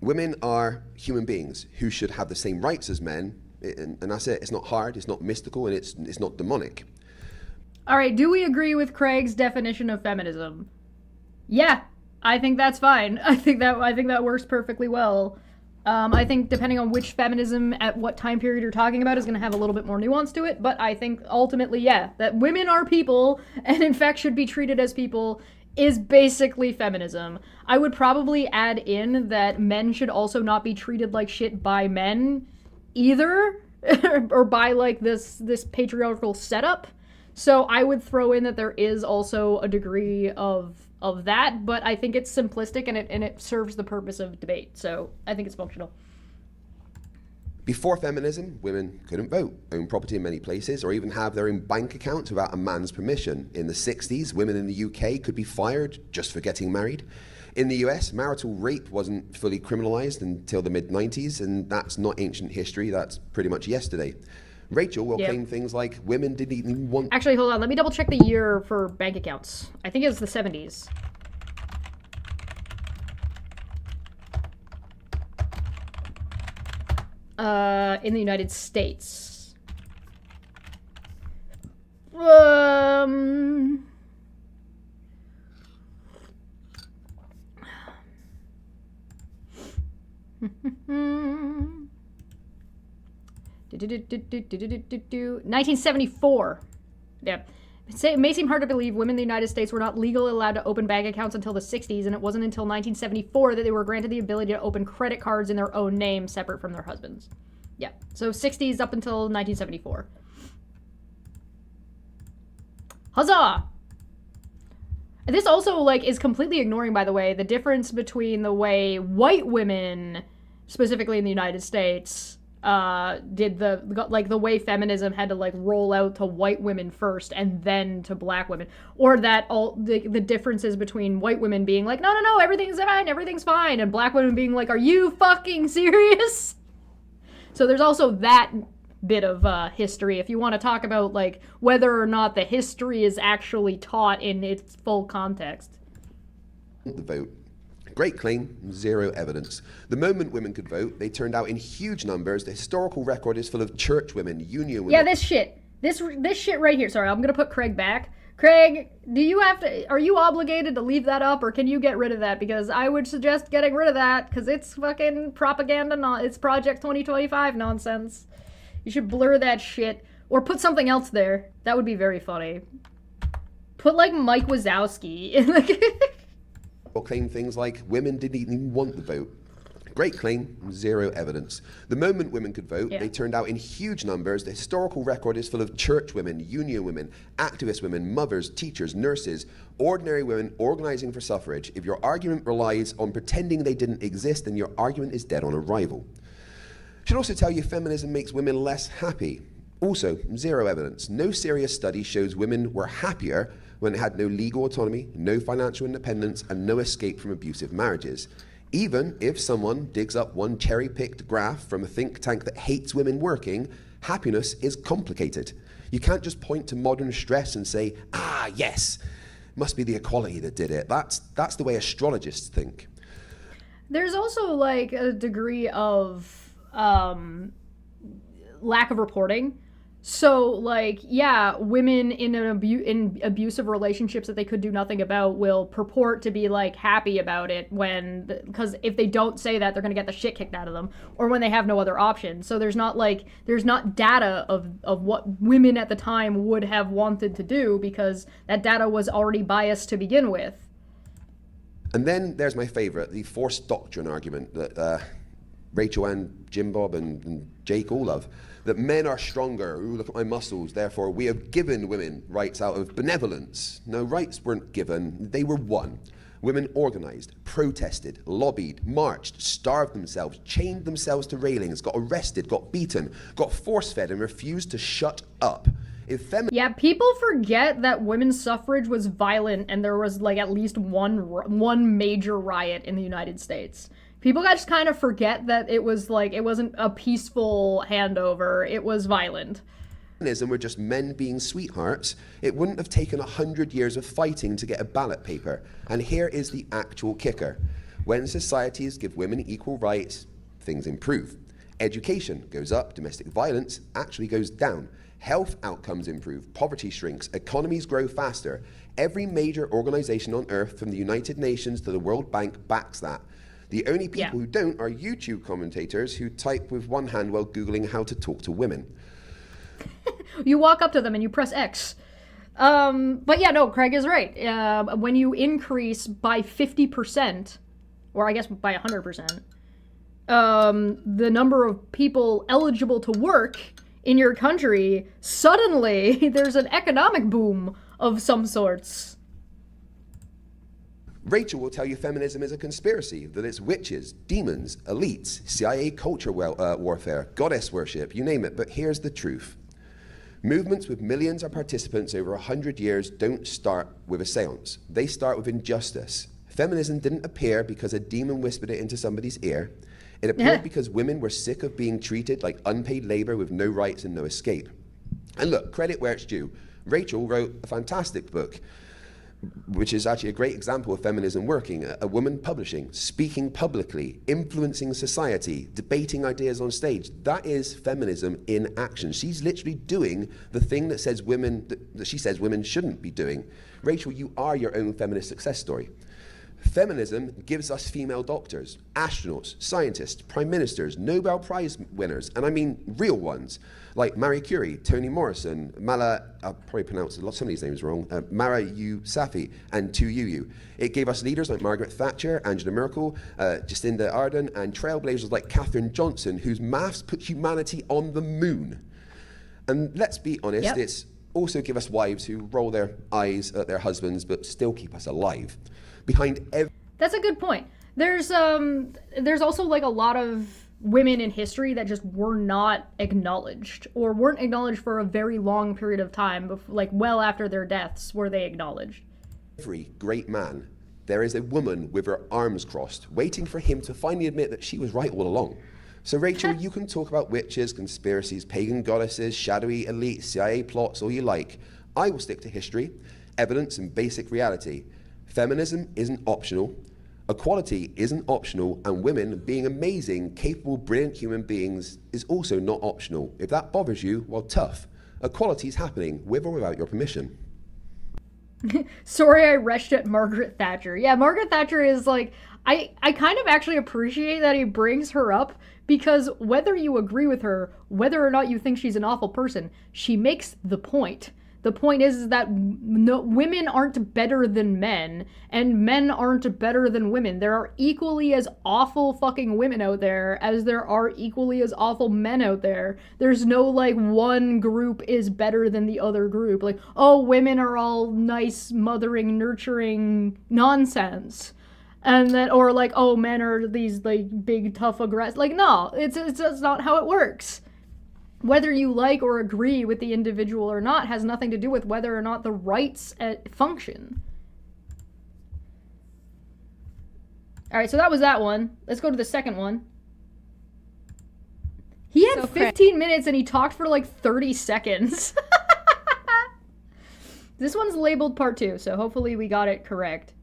D: women are human beings who should have the same rights as men, and that's it. It's not hard, it's not mystical, and it's not demonic.
A: All right, do we agree with Craig's definition of feminism? Yeah, I think that's fine. I think that works perfectly well. I think depending on which feminism at what time period you're talking about is going to have a little bit more nuance to it, but I think ultimately, yeah, that women are people and in fact should be treated as people is basically feminism. I would probably add in that men should also not be treated like shit by men either, or by like this patriarchal setup. So I would throw in that there is also a degree of that, but I think it's simplistic and it serves the purpose of debate. So I think it's functional.
D: Before feminism, women couldn't vote, own property in many places, or even have their own bank accounts without a man's permission. In the 60s, women in the UK could be fired just for getting married. In the US, marital rape wasn't fully criminalized until the mid-90s, and that's not ancient history, that's pretty much yesterday. Rachel will claim things like women didn't even want...
A: Actually, hold on. Let me double check the year for bank accounts. I think it was the 70s. In the United States. Do 1974. Yeah. It may seem hard to believe women in the United States were not legally allowed to open bank accounts until the 60s, and it wasn't until 1974 that they were granted the ability to open credit cards in their own name separate from their husbands. Yeah, so 60s up until 1974. Huzzah! This also, like, is completely ignoring, by the way, the difference between the way white women, specifically in the United States, did the way feminism had to, like, roll out to white women first and then to black women. Or that all the differences between white women being like, no, everything's fine, and black women being like, are you fucking serious? So there's also that bit of history if you want to talk about, like, whether or not the history is actually taught in its full context.
D: The vote. Great claim, zero evidence. The moment women could vote, they turned out in huge numbers. The historical record is full of church women, union women.
A: Yeah, this shit right here. Sorry, I'm gonna put Craig back. Craig, are you obligated to leave that up, or can you get rid of that? Because I would suggest getting rid of that, because it's fucking propaganda, it's Project 2025 nonsense. You should blur that shit, or put something else there. That would be very funny. Put, like, Mike Wazowski.
D: Or claim things like women didn't even want the vote. Great claim, zero evidence. The moment women could vote, they turned out in huge numbers. The historical record is full of church women, union women, activist women, mothers, teachers, nurses, ordinary women organizing for suffrage. If your argument relies on pretending they didn't exist, then your argument is dead on arrival. Should also tell you feminism makes women less happy. Also, zero evidence. No serious study shows women were happier when they had no legal autonomy, no financial independence, and no escape from abusive marriages. Even if someone digs up one cherry-picked graph from a think tank that hates women working, happiness is complicated. You can't just point to modern stress and say, yes, must be the equality that did it. That's the way astrologists think.
A: There's also, like, a degree of lack of reporting. So, like, yeah, women in abusive relationships that they could do nothing about will purport to be, like, happy about it because if they don't say that, they're going to get the shit kicked out of them, or when they have no other option. So there's not data of what women at the time would have wanted to do, because that data was already biased to begin with.
D: And then there's my favorite, the forced doctrine argument that Rachel and Jim Bob and Jake all love, that men are stronger. Ooh, look at my muscles. Therefore, we have given women rights out of benevolence. No, rights weren't given. They were won. Women organized, protested, lobbied, marched, starved themselves, chained themselves to railings, got arrested, got beaten, got force-fed, and refused to shut up.
A: Yeah, people forget that women's suffrage was violent and there was like at least one major riot in the United States. People just kind of forget that it was like, it wasn't a peaceful handover, it was violent.
D: Feminism were just men being sweethearts, it wouldn't have taken 100 years of fighting to get a ballot paper. And here is the actual kicker. When societies give women equal rights, things improve. Education goes up, domestic violence actually goes down. Health outcomes improve, poverty shrinks, economies grow faster. Every major organization on earth, from the United Nations to the World Bank, backs that. The only people who don't are YouTube commentators who type with one hand while Googling how to talk to women.
A: You walk up to them and you press X. But yeah, no, Craig is right. When you increase by 50%, or I guess by 100%, the number of people eligible to work in your country, suddenly there's an economic boom of some sorts.
D: Rachel will tell you feminism is a conspiracy, that it's witches, demons, elites, CIA culture warfare, goddess worship, you name it. But here's the truth. Movements with millions of participants over 100 years don't start with a seance. They start with injustice. Feminism didn't appear because a demon whispered it into somebody's ear. It appeared because women were sick of being treated like unpaid labor with no rights and no escape. And look, credit where it's due. Rachel wrote a fantastic book, which is actually a great example of feminism working. A woman publishing, speaking publicly, influencing society, debating ideas on stage. That is feminism in action. She's literally doing the thing that says women, that she says women shouldn't be doing. Rachel, you are your own feminist success story. Feminism gives us female doctors, astronauts, scientists, prime ministers, Nobel Prize winners, and I mean real ones, like Marie Curie, Toni Morrison, I'll probably pronounce some of these names wrong, Mara Yousafzai, and Tu Youyou. It gave us leaders like Margaret Thatcher, Angela Merkel, Jacinda Ardern, and trailblazers like Katherine Johnson, whose maths put humanity on the moon. And let's be honest, it's also give us wives who roll their eyes at their husbands, but still keep us alive.
A: That's a good point. There's also like a lot of women in history that just were not acknowledged, or weren't acknowledged for a very long period of time, like well after their deaths were they acknowledged.
D: Every great man, there is a woman with her arms crossed, waiting for him to finally admit that she was right all along. So Rachel, you can talk about witches, conspiracies, pagan goddesses, shadowy elites, CIA plots, all you like. I will stick to history, evidence, and basic reality. Feminism isn't optional, equality isn't optional, and women being amazing, capable, brilliant human beings is also not optional. If that bothers you, well, tough. Equality is happening with or without your permission.
A: Sorry I rushed at Margaret Thatcher. Yeah, Margaret Thatcher is like, I kind of actually appreciate that he brings her up, because whether you agree with her, whether or not you think she's an awful person, she makes the point. The point is that women aren't better than men, and men aren't better than women. There are equally as awful fucking women out there as there are equally as awful men out there. There's no, like, one group is better than the other group. Like, oh, women are all nice, mothering, nurturing nonsense. And then, or like, oh, men are these, like, big, tough, aggressive. Like, no, it's not how it works. Whether you like or agree with the individual or not has nothing to do with whether or not the rights function. All right, so that was that one. Let's go to the second one. He had 15 minutes and he talked for like 30 seconds. This one's labeled part 2, so hopefully we got it correct.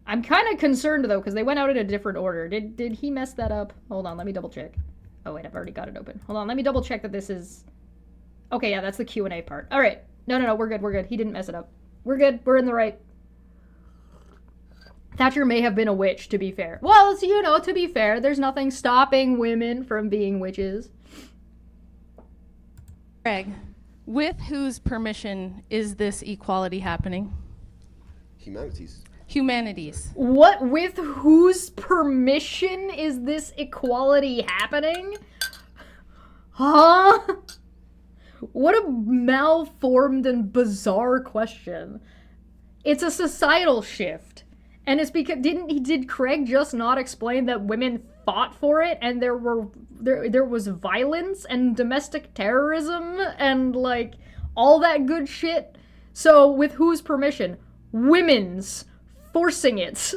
A: I'm kind of concerned though, because they went out in a different order. Did he mess that up? Hold on, let me double check. Oh wait, I've already got it open. Hold on, let me double check that this is... Okay, yeah, that's the Q&A part. All right. No, we're good. He didn't mess it up. We're good. We're in the right. Thatcher may have been a witch, to be fair. Well, so, you know, to be fair, there's nothing stopping women from being witches.
C: Greg, with whose permission is this equality happening?
D: Humanity's.
C: Humanities.
A: What, with whose permission is this equality happening? Huh? What a malformed and bizarre question. It's a societal shift. And it's because did Craig just not explain that women fought for it and there was violence and domestic terrorism and like all that good shit? So with whose permission? Women's forcing it.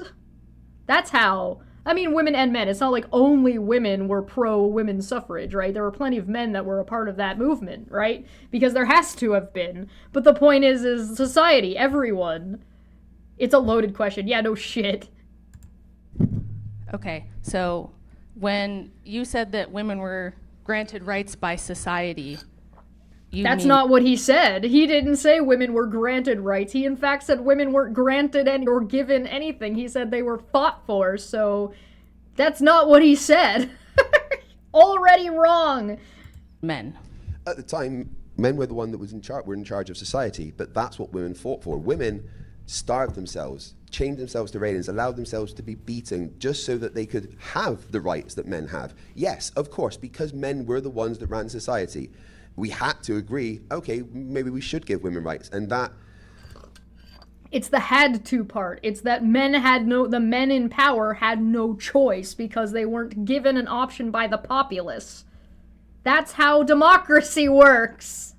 A: That's how. I mean, women and men. It's not like only women were pro-women's suffrage, right? There were plenty of men that were a part of that movement, right? Because there has to have been. But the point is society, everyone. It's a loaded question. Yeah, no shit.
C: Okay, so when you said that women were granted rights by society,
A: That's not what he said. He didn't say women were granted rights. He in fact said women weren't granted or given anything. He said they were fought for, so that's not what he said. Already wrong.
C: Men.
D: At the time, men were the one that was were in charge of society, but that's what women fought for. Women starved themselves, chained themselves to railings, allowed themselves to be beaten just so that they could have the rights that men have. Yes, of course, because men were the ones that ran society. We had to agree, okay, maybe we should give women rights, and that...
A: It's the had to part. It's that the men in power had no choice because they weren't given an option by the populace. That's how democracy works.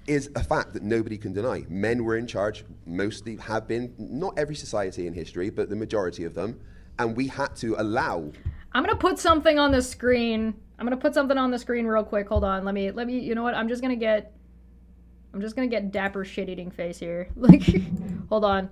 D: Is a fact that nobody can deny. Men were in charge, mostly have been, not every society in history, but the majority of them, and we had to allow...
A: I'm gonna put something on the screen. I'm gonna put something on the screen real quick. Hold on. Let me, you know what? I'm just gonna get dapper shit-eating face here. Like, hold on.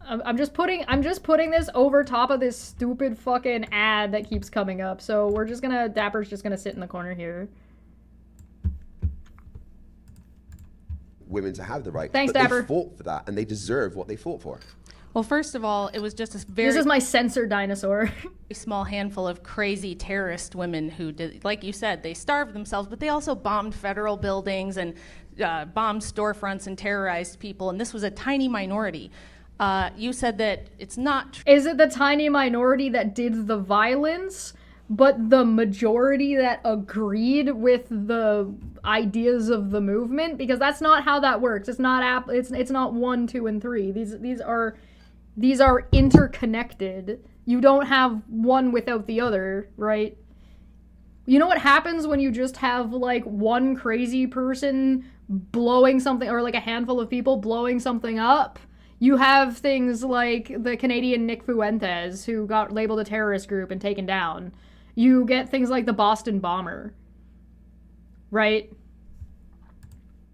A: I'm just putting this over top of this stupid fucking ad that keeps coming up. So we're just gonna, Dapper's just gonna sit in the corner here.
D: Women to have the right.
A: Thanks,
D: but
A: Dapper.
D: They fought for that, and they deserve what they fought for.
C: Well, first of all, it was just a very...
A: This is my censor dinosaur.
C: small handful of crazy terrorist women who did, like you said, they starved themselves, but they also bombed federal buildings and bombed storefronts and terrorized people, and this was a tiny minority. You said that it's not...
A: Is it the tiny minority that did the violence, but the majority that agreed with the ideas of the movement? Because that's not how that works. It's not it's not 1, 2, and 3. These are interconnected. You don't have one without the other, right? You know what happens when you just have like one crazy person blowing something, or like a handful of people blowing something up? You have things like the Canadian Nick Fuentes, who got labeled a terrorist group and taken down. You get things like the Boston bomber, right?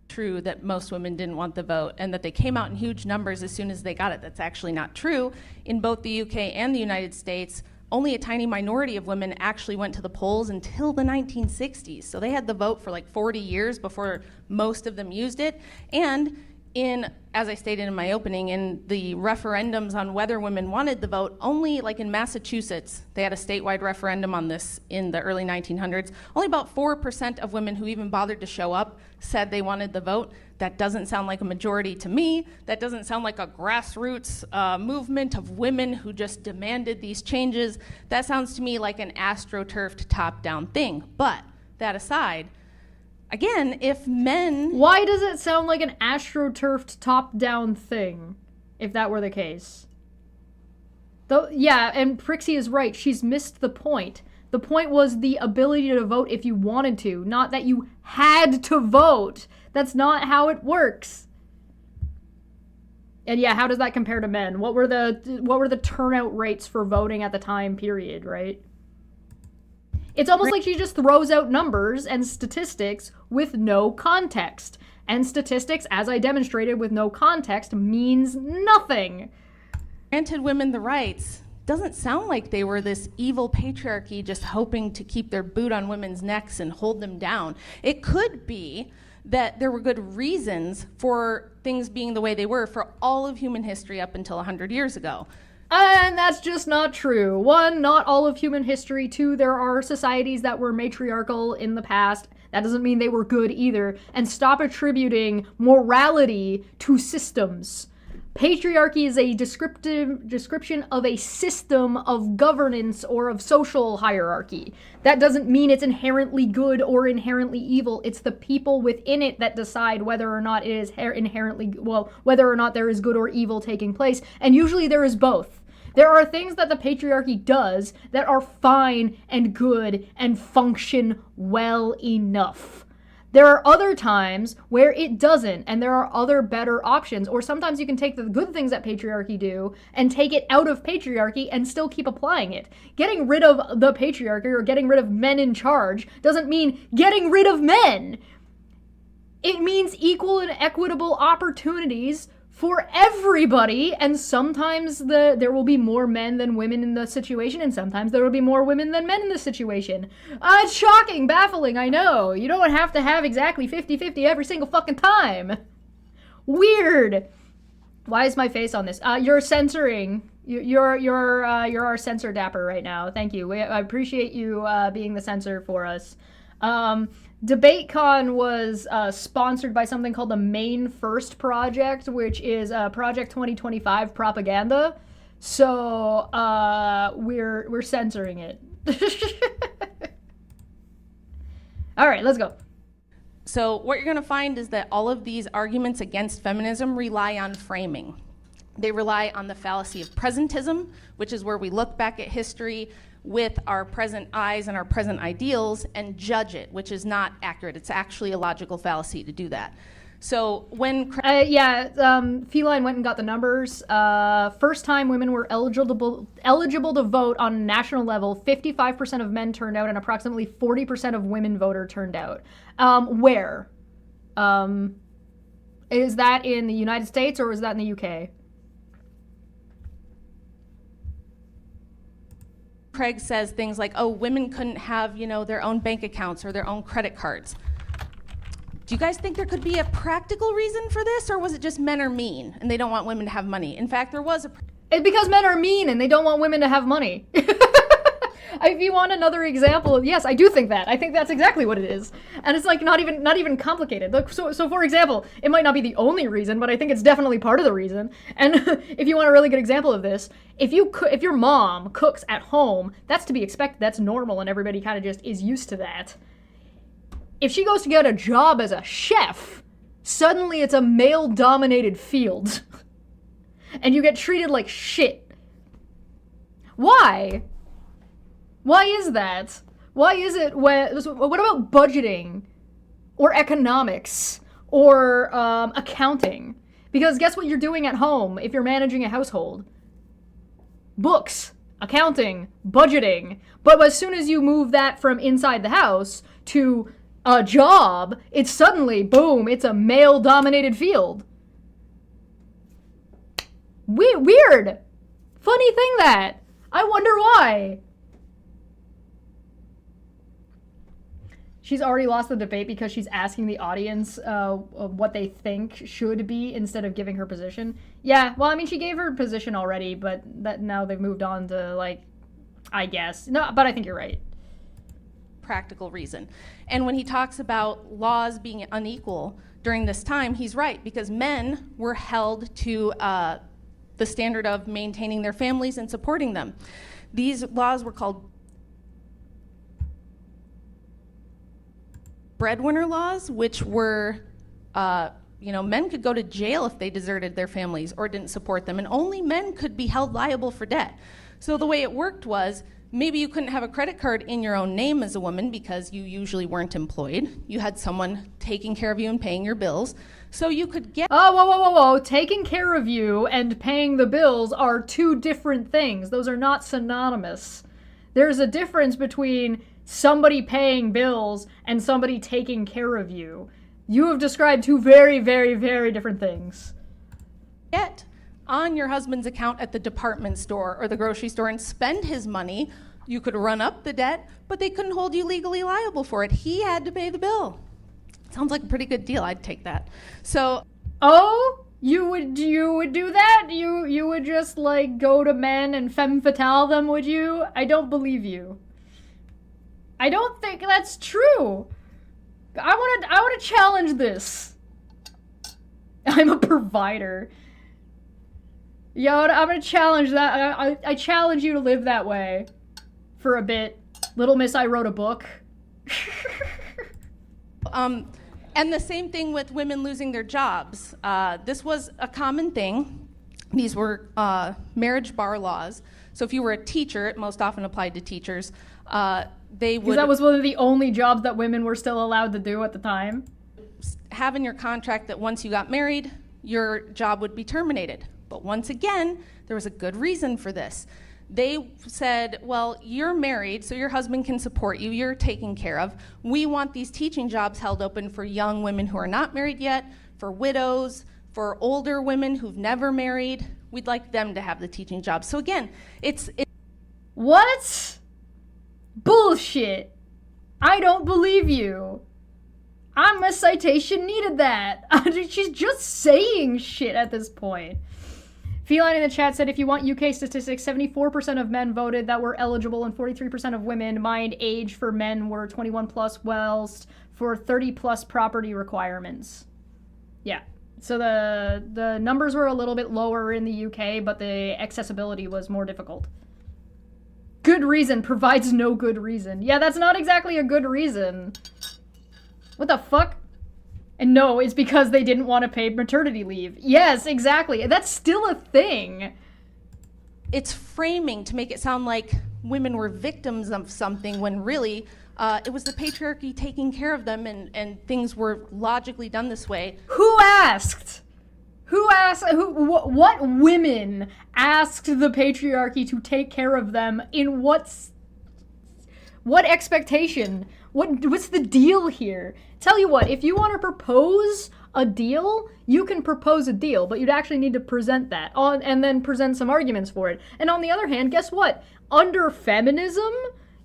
C: True that most women didn't want the vote and that they came out in huge numbers as soon as they got it. That's actually not true. In both the UK and the United States, only a tiny minority of women actually went to the polls until the 1960s. So they had the vote for like 40 years before most of them used it. And as I stated in my opening, in the referendums on whether women wanted the vote, only like in Massachusetts, they had a statewide referendum on this in the early 1900s. Only about 4% of women who even bothered to show up said they wanted the vote. That doesn't sound like a majority to me. That doesn't sound like a grassroots movement of women who just demanded these changes. That sounds to me like an astroturfed top-down thing. But that aside, again, if men...
A: Why does it sound like an astroturfed top-down thing, if that were the case? Though, yeah, and Prixie is right. She's missed the point. The point was the ability to vote if you wanted to, not that you had to vote. That's not how it works. And yeah, how does that compare to men? What were the turnout rates for voting at the time period, right? It's almost like she just throws out numbers and statistics with no context. And statistics, as I demonstrated with no context, means nothing.
C: Granted women the rights doesn't sound like they were this evil patriarchy just hoping to keep their boot on women's necks and hold them down. It could be that there were good reasons for things being the way they were for all of human history up until 100 years ago.
A: And that's just not true. 1, not all of human history. 2, there are societies that were matriarchal in the past That doesn't mean they were good either. And stop attributing morality to systems. Patriarchy is a description of a system of governance or of social hierarchy. That doesn't mean it's inherently good or inherently evil. It's the people within it that decide whether or not it is whether or not there is good or evil taking place. And usually there is both. There are things that the patriarchy does that are fine and good and function well enough. There are other times where it doesn't, and there are other better options. Or sometimes you can take the good things that patriarchy do and take it out of patriarchy and still keep applying it. Getting rid of the patriarchy or getting rid of men in charge doesn't mean getting rid of men. It means equal and equitable opportunities for everybody, and sometimes there will be more men than women in the situation, and sometimes there will be more women than men in the situation. It's shocking, baffling, I know. You don't have to have exactly 50-50 every single fucking time. Weird. Why is my face on this? You're censoring. You're our censor dapper right now. Thank you. I appreciate you being the censor for us. DebateCon was sponsored by something called the Maine First Project, which is Project 2025 propaganda. So we're censoring it. All right, let's go.
C: So what you're going to find is that all of these arguments against feminism rely on framing. They rely on the fallacy of presentism, which is where we look back at history with our present eyes and our present ideals and judge it, which is not accurate. It's actually a logical fallacy to do that. So when...
A: Feline went and got the numbers. First time women were eligible to vote on a national level, 55% of men turned out and approximately 40% of women voter turned out. Where? Is that in the United States or is that in the UK?
C: Craig says things like, oh, women couldn't have, their own bank accounts or their own credit cards. Do you guys think there could be a practical reason for this, or was it just men are mean and they don't want women to have money? In fact, there was a...
A: It's because men are mean and they don't want women to have money. If you want another example, yes, I do think that. I think that's exactly what it is. And it's like not even complicated. Look, so for example, it might not be the only reason, but I think it's definitely part of the reason. And if you want a really good example of this, if your mom cooks at home, that's to be expected. That's normal, and everybody kind of just is used to that. If she goes to get a job as a chef, suddenly it's a male-dominated field. And you get treated like shit. Why? Why is that? Why is it what about budgeting? Or economics? Or accounting? Because guess what you're doing at home if you're managing a household? Books, accounting, budgeting. But as soon as you move that from inside the house to a job, it's suddenly, boom, it's a male-dominated field. Weird. Funny thing that. I wonder why. She's already lost the debate because she's asking the audience what they think should be instead of giving her position. Yeah, well, I mean, she gave her position already, but now they've moved on to, I guess. No, but I think you're right.
C: Practical reason. And when he talks about laws being unequal during this time, he's right, because men were held to the standard of maintaining their families and supporting them. These laws were called breadwinner laws, which were, men could go to jail if they deserted their families or didn't support them, and only men could be held liable for debt. So the way it worked was, maybe you couldn't have a credit card in your own name as a woman because you usually weren't employed. You had someone taking care of you and paying your bills. So you could get...
A: Oh, whoa. Taking care of you and paying the bills are two different things. Those are not synonymous. There's a difference between somebody paying bills and somebody taking care of you. You have described two very, very, very different things.
C: Get on your husband's account at the department store or the grocery store and spend his money. You could run up the debt, but they couldn't hold you legally liable for it. He had to pay the bill. Sounds like a pretty good deal. I'd take that. So,
A: oh, you would do that? You would just go to men and femme fatale them, would you? I don't believe you. I don't think that's true. I want to challenge this. I'm a provider. Yo, I'm gonna challenge that. I challenge you to live that way for a bit. Little Miss, I wrote a book.
C: And the same thing with women losing their jobs. This was a common thing. These were marriage bar laws. So if you were a teacher, it most often applied to teachers, they would...
A: Because that was one of the only jobs that women were still allowed to do at the time.
C: Have in your contract that once you got married, your job would be terminated. But once again, there was a good reason for this. They said, well, you're married, so your husband can support you, you're taken care of. We want these teaching jobs held open for young women who are not married yet, for widows, for older women who've never married. We'd like them to have the teaching jobs. So again, it's
A: What? Bullshit. I don't believe you. I'm a citation needed that. She's just saying shit at this point. Feline in the chat said, if you want UK statistics, 74% of men voted that were eligible and 43% of women. Mind age for men were 21 plus, whilst for 30 plus property requirements. Yeah. So the numbers were a little bit lower in the UK, but the accessibility was more difficult. Good reason provides no good reason. Yeah, that's not exactly a good reason. What the fuck? And no, it's because they didn't want to pay maternity leave. Yes, exactly. That's still a thing.
C: It's framing to make it sound like women were victims of something when really it was the patriarchy taking care of them and things were logically done this way.
A: Who asked? Who asked? What women asked the patriarchy to take care of them? In what expectation? What's the deal here? Tell you what, if you want to propose a deal, you can propose a deal, but you'd actually need to present that and then present some arguments for it. And on the other hand, guess what? Under feminism,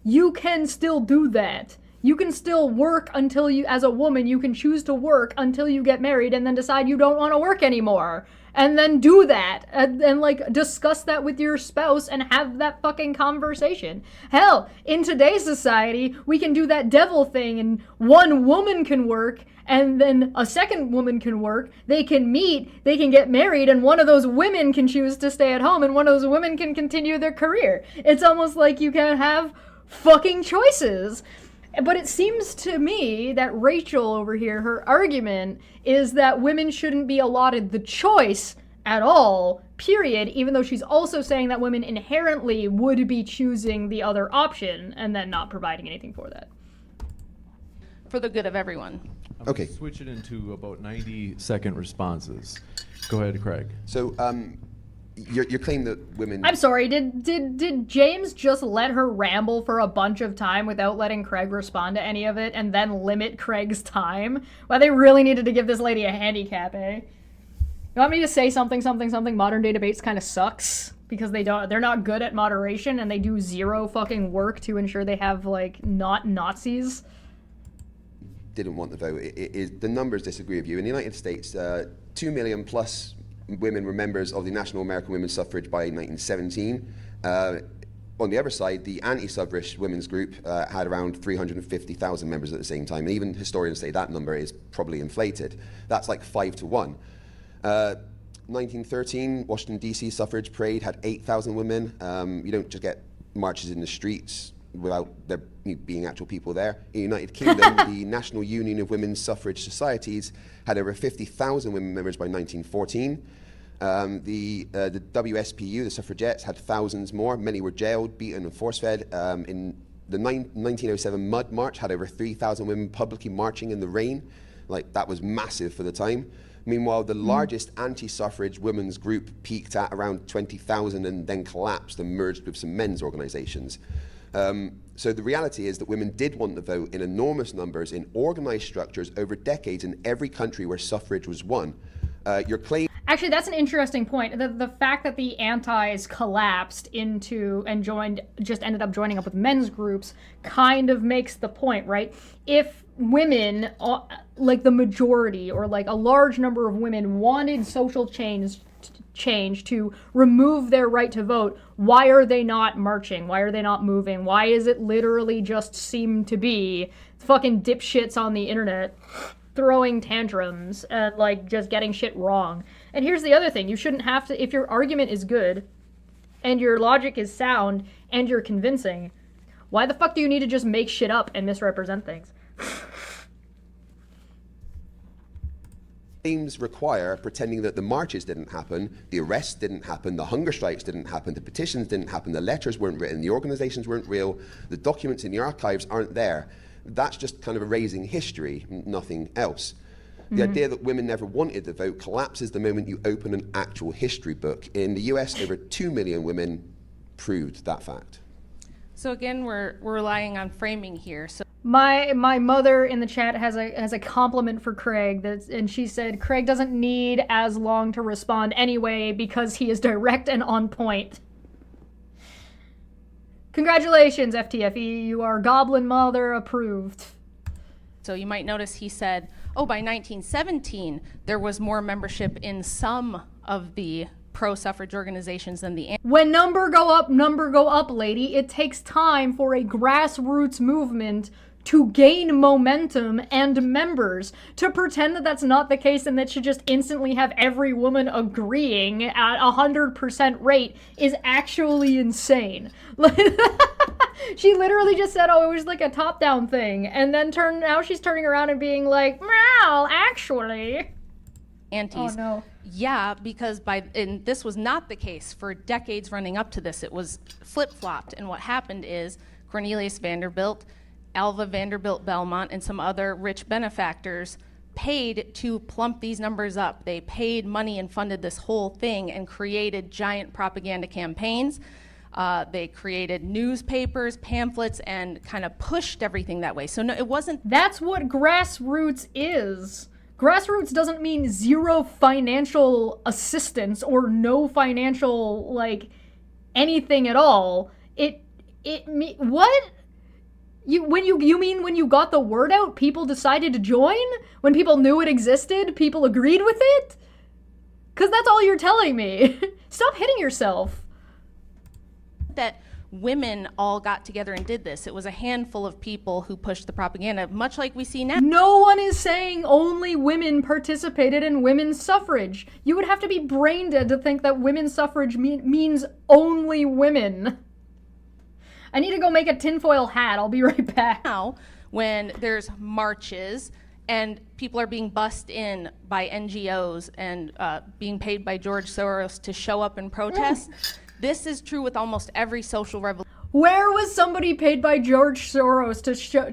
A: you can still do that. You can still work until you, as a woman, you can choose to work until you get married and then decide you don't want to work anymore. And then do that. And like, discuss that with your spouse and have that fucking conversation. Hell, in today's society, we can do that devil thing and one woman can work and then a second woman can work. They can meet, they can get married, and one of those women can choose to stay at home and one of those women can continue their career. It's almost like you can have fucking choices. But it seems to me that Rachel over here, her argument is that women shouldn't be allotted the choice at all, period, even though she's also saying that women inherently would be choosing the other option and then not providing anything for that.
C: For the good of everyone.
D: Okay.
B: Switch it into about 90-second responses. Go ahead, Craig.
D: So, your claim that women...
A: I'm sorry, did James just let her ramble for a bunch of time without letting Craig respond to any of it and then limit Craig's time? Well, they really needed to give this lady a handicap, eh? You want me to say something, modern day debates kind of sucks? Because they're not good at moderation and they do zero fucking work to ensure they have, like, not Nazis?
D: Didn't want the vote. The numbers disagree with you. In the United States, 2 million plus women were members of the National American Women's Suffrage by 1917. On the other side, the anti-suffrage women's group had around 350,000 members at the same time. And even historians say that number is probably inflated. That's like 5 to 1. 1913, Washington, D.C. suffrage parade had 8,000 women. You don't just get marches in the streets without there being actual people there. In the United Kingdom, the National Union of Women's Suffrage Societies had over 50,000 women members by 1914. The WSPU, the suffragettes, had thousands more. Many were jailed, beaten, and force-fed. In the 1907 Mud March had over 3,000 women publicly marching in the rain. Like, that was massive for the time. Meanwhile, the largest anti-suffrage women's group peaked at around 20,000 and then collapsed and merged with some men's organizations. So the reality is that women did want the vote in enormous numbers in organized structures over decades in every country where suffrage was won. Your claim...
A: Actually, that's an interesting point. The fact that the antis collapsed into and just ended up joining up with men's groups kind of makes the point, right? If women, like the majority or like a large number of women wanted social change to remove their right to vote, why are they not marching? Why are they not moving? Why is it literally just seem to be fucking dipshits on the internet throwing tantrums and, like, just getting shit wrong. And here's the other thing. You shouldn't have to... If your argument is good, and your logic is sound, and you're convincing, why the fuck do you need to just make shit up and misrepresent things?
D: Claims require pretending that the marches didn't happen, the arrests didn't happen, the hunger strikes didn't happen, the petitions didn't happen, the letters weren't written, the organizations weren't real, the documents in the archives aren't there. That's just kind of erasing history, nothing else. The idea that women never wanted the vote collapses the moment you open an actual history book. In the US, over 2 million women proved that fact.
C: So again, we're relying on framing here. So
A: My mother in the chat has a compliment for Craig, and she said Craig doesn't need as long to respond anyway because he is direct and on point. Congratulations, FTFE, you are Goblin Mother approved.
C: So you might notice he said, oh, by 1917, there was more membership in some of the pro-suffrage organizations than the...
A: When number go up, lady. It takes time for a grassroots movement to gain momentum and members. To pretend that that's not the case and that should just instantly have every woman agreeing at 100% rate is actually insane. She literally just said, oh, it was like a top-down thing, and then now she's turning around and being like, well, actually...
C: Antis.
A: Oh, no.
C: Yeah, because and this was not the case for decades running up to this. It was flip-flopped, and what happened is Cornelius Vanderbilt, Alva Vanderbilt Belmont, and some other rich benefactors paid to plump these numbers up. They paid money and funded this whole thing and created giant propaganda campaigns. They created newspapers, pamphlets, and kind of pushed everything that way. So no, it wasn't...
A: That's what grassroots is. Grassroots doesn't mean zero financial assistance or no financial, like, anything at all. What? You mean when you got the word out, people decided to join? When people knew it existed, people agreed with it? 'Cause that's all you're telling me. Stop hitting yourself.
C: That women all got together and did this. It was a handful of people who pushed the propaganda, much like we see now.
A: No one is saying only women participated in women's suffrage. You would have to be brain dead to think that women's suffrage means only women. I need to go make a tinfoil hat. I'll be right back.
C: Now, when there's marches and people are being bussed in by NGOs and being paid by George Soros to show up and protest, this is true with almost every social revolution.
A: Where was somebody paid by George Soros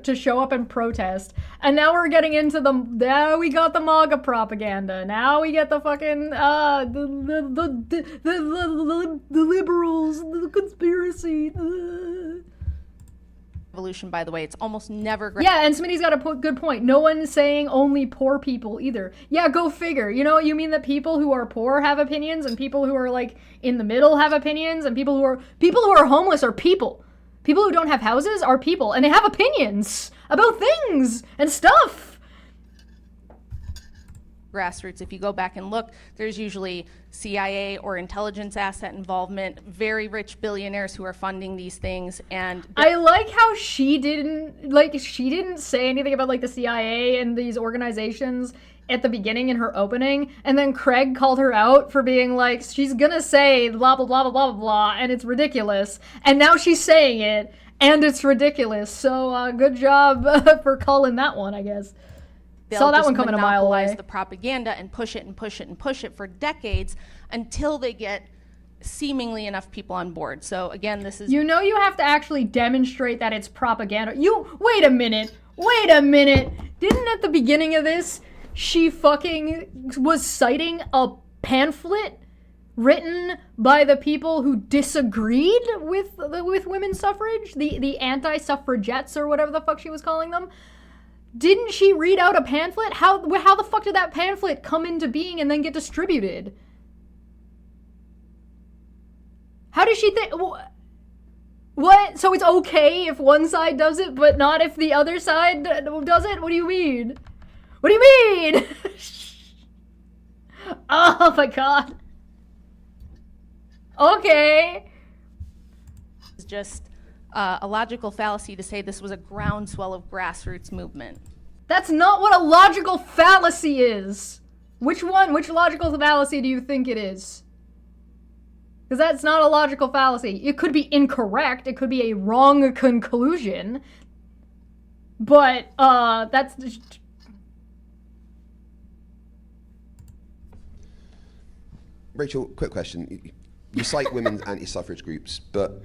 A: to show up and protest? And now we're getting into now we got the MAGA propaganda. Now we get the fucking the liberals, the conspiracy.
C: Revolution, by the way, it's almost never great.
A: Yeah, and Smitty's got a good point. No one's saying only poor people either. Yeah, go figure. You know what you mean, that people who are poor have opinions, and people who are like in the middle have opinions, and people who are homeless are people. People who don't have houses are people, and they have opinions about things and stuff.
C: Grassroots, if you go back and look, there's usually CIA or intelligence asset involvement, very rich billionaires who are funding these things. And
A: I like how she didn't say anything about like the CIA and these organizations at the beginning in her opening, and then Craig called her out for being like, she's gonna say blah blah blah blah blah blah, and it's ridiculous, and now she's saying it and it's ridiculous. So good job for calling that one, I guess. Saw that one coming a mile away.
C: The propaganda and push it and push it and push it for decades until they get seemingly enough people on board. So again, this is...
A: You know you have to actually demonstrate that it's propaganda. Wait a minute. Didn't at the beginning of this, she fucking was citing a pamphlet written by the people who disagreed with women's suffrage? The anti-suffragettes or whatever the fuck she was calling them? Didn't she read out a pamphlet? How the fuck did that pamphlet come into being and then get distributed? How does she think... What? So it's okay if one side does it, but not if the other side does it? What do you mean? What do you mean? Oh my god. Okay.
C: Just a logical fallacy to say this was a groundswell of grassroots movement.
A: That's not what a logical fallacy is. Which one? Which logical fallacy do you think it is? Because that's not a logical fallacy. It could be incorrect. It could be a wrong conclusion. But, that's...
D: Rachel, quick question. You cite women's anti-suffrage groups, but...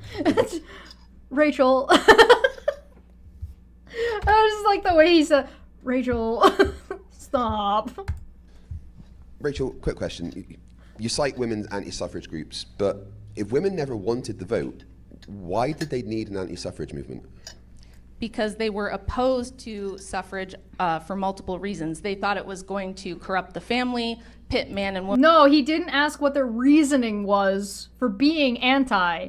A: Rachel... I just like the way he said, Rachel, stop.
D: Rachel, quick question. You cite women's anti-suffrage groups, but if women never wanted the vote, why did they need an anti-suffrage movement?
C: Because they were opposed to suffrage for multiple reasons. They thought it was going to corrupt the family, pit man and woman.
A: No, he didn't ask what their reasoning was for being anti.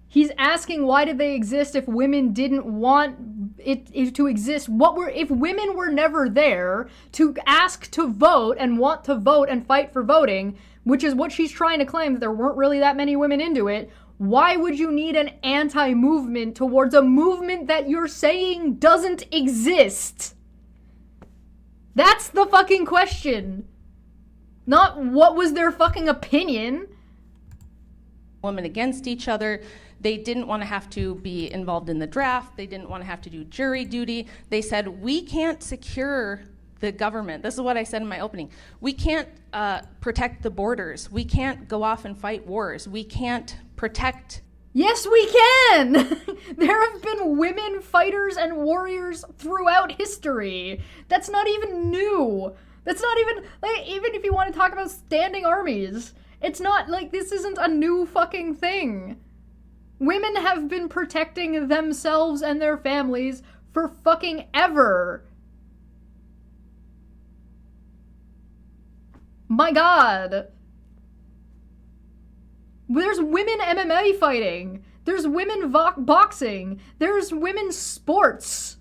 A: He's asking why did they exist if women didn't want it to exist. If women were never there to ask to vote and want to vote and fight for voting, which is what she's trying to claim, that there weren't really that many women into it, why would you need an anti-movement towards a movement that you're saying doesn't exist? That's the fucking question. Not what was their fucking opinion.
C: Women against each other. They didn't want to have to be involved in the draft. They didn't want to have to do jury duty. They said, we can't secure the government. This is what I said in my opening. We can't protect the borders. We can't go off and fight wars. We can't protect.
A: Yes, we can! There have been women fighters and warriors throughout history. That's not even new. That's not even, like, even if you want to talk about standing armies, it's not, like, this isn't a new fucking thing. Women have been protecting themselves and their families for fucking ever. My God. There's women MMA fighting. There's women boxing. There's women's sports.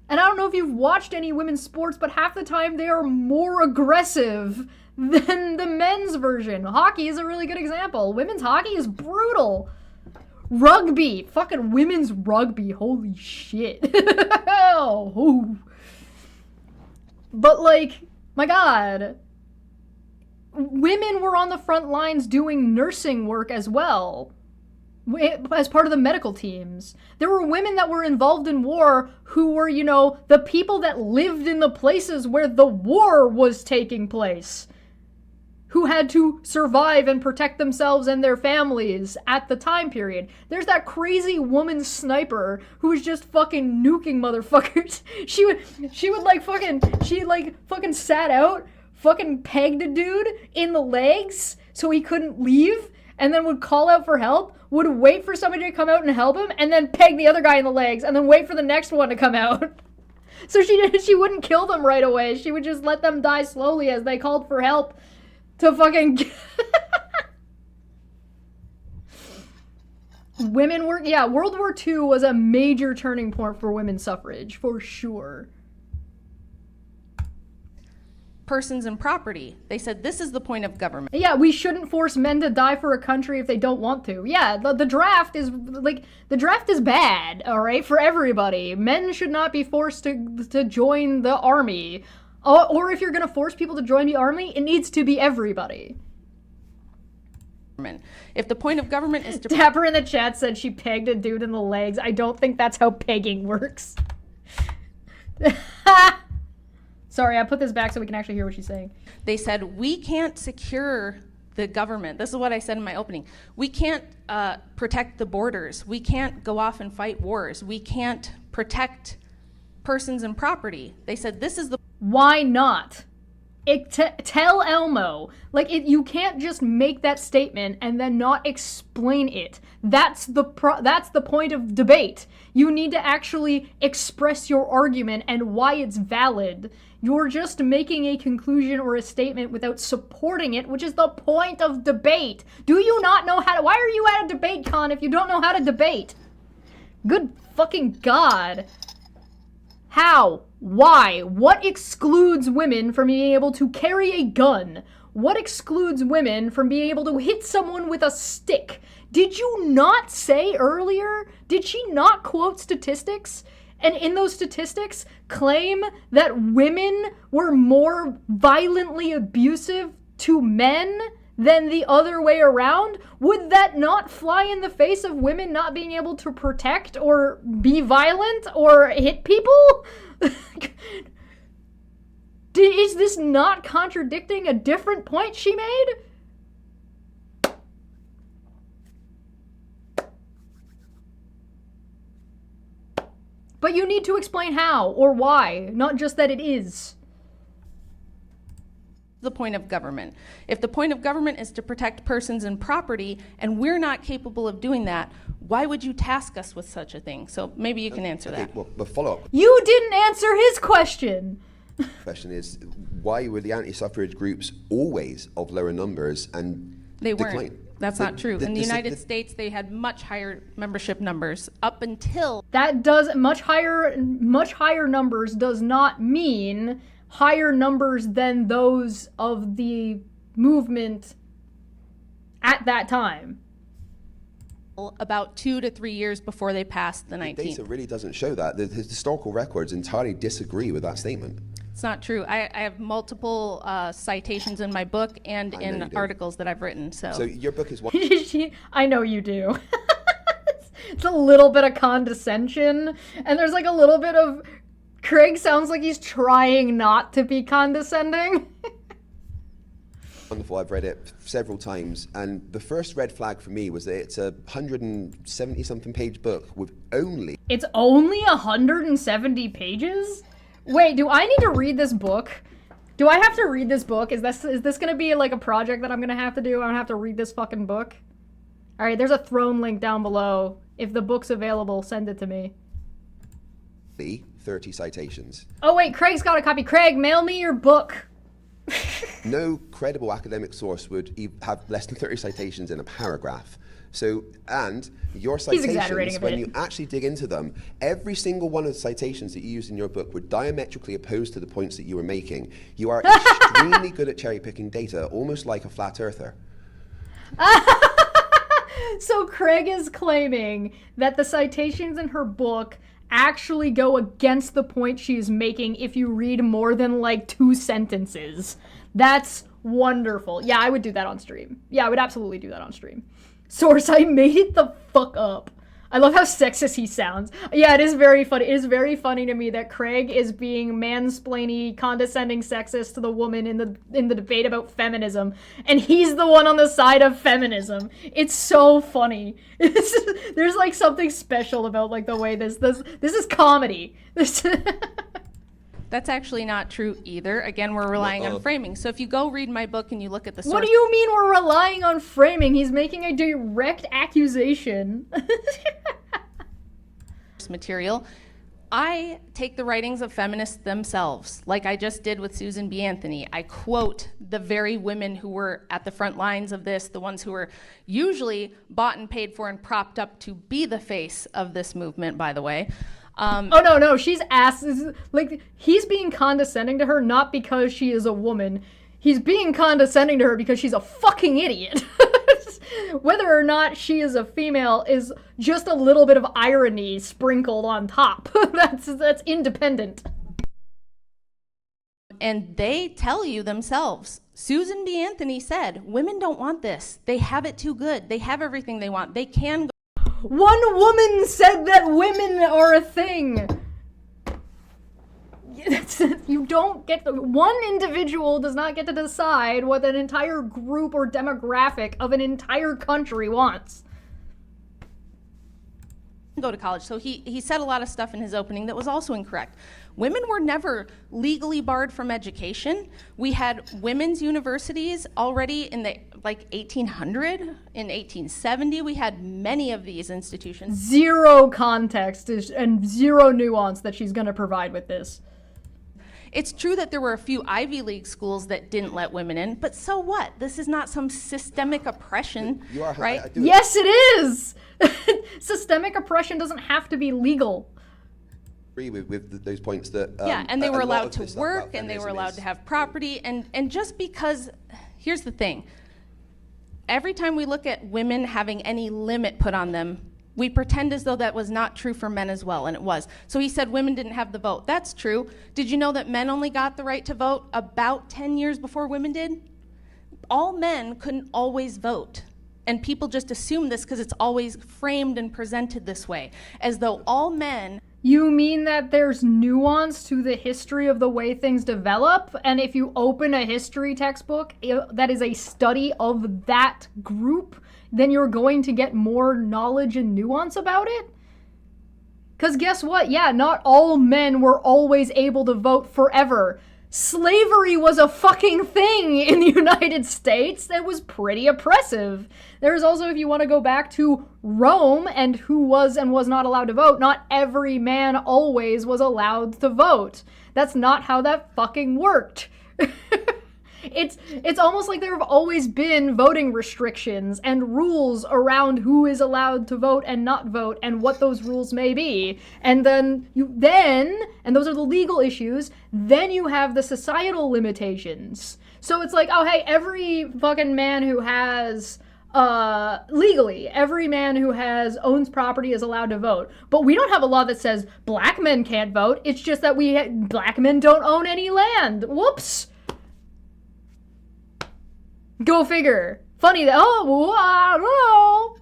A: And I don't know if you've watched any women's sports, but half the time they are more aggressive than the men's version. Hockey is a really good example. Women's hockey is brutal. Rugby. Fucking women's rugby. Holy shit. Oh. But, like, my God. Women were on the front lines doing nursing work as well, as part of the medical teams. There were women that were involved in war who were, you know, the people that lived in the places where the war was taking place, who had to survive and protect themselves and their families at the time period. There's that crazy woman sniper who was just fucking nuking motherfuckers. She fucking sat out, fucking pegged a dude in the legs so he couldn't leave, and then would call out for help, would wait for somebody to come out and help him, and then peg the other guy in the legs, and then wait for the next one to come out. So she wouldn't kill them right away. She would just let them die slowly as they called for help to fucking... Women were... Yeah, World War II was a major turning point for women's suffrage, for sure.
C: Persons and property. They said this is the point of government.
A: Yeah, we shouldn't force men to die for a country if they don't want to. Yeah, the draft is, like, the draft is bad, alright, for everybody. Men should not be forced to join the army. Or if you're gonna force people to join the army, it needs to be everybody.
C: If the point of government is to...
A: Dapper in the chat said she pegged a dude in the legs. I don't think that's how pegging works. Sorry, I put this back so we can actually hear what she's saying.
C: They said, we can't secure the government. This is what I said in my opening. We can't protect the borders. We can't go off and fight wars. We can't protect persons and property. They said, this is the...
A: Why not? Tell Elmo. Like, you can't just make that statement and then not explain it. That's the point of debate. You need to actually express your argument and why it's valid. You're just making a conclusion or a statement without supporting it, which is the point of debate. Do you not know how to... Why are you at a debate con if you don't know how to debate? Good fucking God. How? Why? What excludes women from being able to carry a gun? what excludes women from being able to hit someone with a stick? Did you not say earlier? Did she not quote statistics? And in those statistics, claim that women were more violently abusive to men than the other way around? Would that not fly in the face of women not being able to protect or be violent or hit people? Is this not contradicting a different point she made? But you need to explain how or why, not just that it is.
C: The point of government. If the point of government is to protect persons and property, and we're not capable of doing that, why would you task us with such a thing? So maybe you can answer that.
D: Well, the follow-up
A: You didn't answer his question.
D: question is, why were the anti-suffrage groups always of lower numbers and
C: They
D: decline?
C: weren't. That's not true. In the United States, they had much higher membership numbers up until...
A: That does much higher numbers does not mean higher numbers than those of the movement at that time.
C: About 2 to 3 years before they passed the 19th.
D: The data really doesn't show that. The historical records entirely disagree with that statement.
C: It's not true. I have multiple citations in my book and in articles that I've written. So
D: your book is one.
A: I know you do. It's a little bit of condescension, and there's like a little bit of... Craig sounds like he's trying not to be condescending.
D: Wonderful. I've read it several times, and the first red flag for me was that it's a 170-something page book with only...
A: It's only 170 pages? Wait, do I need to read this book? Do I have to read this book? Is this gonna be like a project that I'm gonna have to do? I'm gonna have to read this fucking book? Alright, there's a throne link down below. If the book's available, send it to me.
D: 30 citations.
A: Oh wait, Craig's got a copy. Craig, mail me your book.
D: No credible academic source would have less than 30 citations in a paragraph. So, and your citations, when you actually dig into them, every single one of the citations that you used in your book were diametrically opposed to the points that you were making. You are extremely good at cherry picking data, almost like a flat earther.
A: So Craig is claiming that the citations in her book actually go against the point she's making if you read more than like 2 sentences. That's wonderful. Yeah, I would do that on stream. Yeah, I would absolutely do that on stream. Source, I made it the fuck up. I love how sexist he sounds. Yeah, it is very funny. It is very funny to me that Craig is being mansplaining, condescending sexist to the woman in the debate about feminism, and he's the one on the side of feminism. It's so funny. There's like something special about like the way this is comedy.
C: that's actually not true either. Again, we're relying on framing. So if you go read my book and you look at the source...
A: What do you mean we're relying on framing? He's making a direct accusation.
C: material. I take the writings of feminists themselves, like I just did with Susan B. Anthony. I quote the very women who were at the front lines of this, the ones who were usually bought and paid for and propped up to be the face of this movement, by the way.
A: Oh, no, she's asked, like, he's being condescending to her not because she is a woman. He's being condescending to her because she's a fucking idiot. Whether or not she is a female is just a little bit of irony sprinkled on top. That's independent.
C: And they tell you themselves. Susan B. Anthony said, women don't want this. They have it too good. They have everything they want. They can go.
A: One woman said that women are a thing. You don't get one individual does not get to decide what an entire group or demographic of an entire country wants.
C: Go to college. So he said a lot of stuff in his opening that was also incorrect. Women were never legally barred from education. We had women's universities already in the 1800, in 1870. We had many of these institutions.
A: Zero context and zero nuance that she's going to provide with this.
C: It's true that there were a few Ivy League schools that didn't let women in, but so what? This is not some systemic oppression, right?
A: Yes, it is! Systemic oppression doesn't have to be legal.
D: Agree with those points that...
C: yeah, and they were allowed to work, and they were allowed to have property, and just because here's the thing. Every time we look at women having any limit put on them, we pretend as though that was not true for men as well, and it was. So he said women didn't have the vote. That's true. Did you know that men only got the right to vote about 10 years before women did? All men couldn't always vote. And people just assume this because it's always framed and presented this way, as though all men...
A: You mean that there's nuance to the history of the way things develop? And if you open a history textbook that is a study of that group, then you're going to get more knowledge and nuance about it? Because guess what? Yeah, not all men were always able to vote forever. Slavery was a fucking thing in the United States that was pretty oppressive. There's also, if you want to go back to Rome and who was and was not allowed to vote, not every man always was allowed to vote. That's not how that fucking worked. It's almost like there have always been voting restrictions and rules around who is allowed to vote and not vote and what those rules may be. And then and those are the legal issues, then you have the societal limitations. So it's like, oh hey, every fucking man who has legally, every man who owns property is allowed to vote. But we don't have a law that says black men can't vote. It's just that black men don't own any land. Whoops. Go figure. Funny that, I don't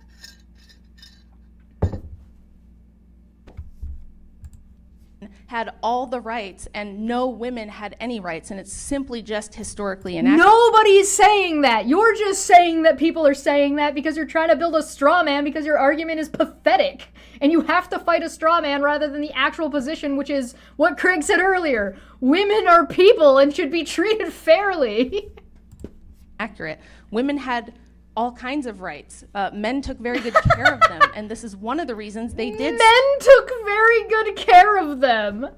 A: know.
C: Had all the rights and no women had any rights, and it's simply just historically inaccurate.
A: Nobody's saying that. You're just saying that people are saying that because you're trying to build a straw man because your argument is pathetic. And you have to fight a straw man rather than the actual position, which is what Craig said earlier. Women are people and should be treated fairly.
C: Accurate. Women had all kinds of rights. Men took very good care of them, and this is one of the reasons they did.
A: Men took very good care of them.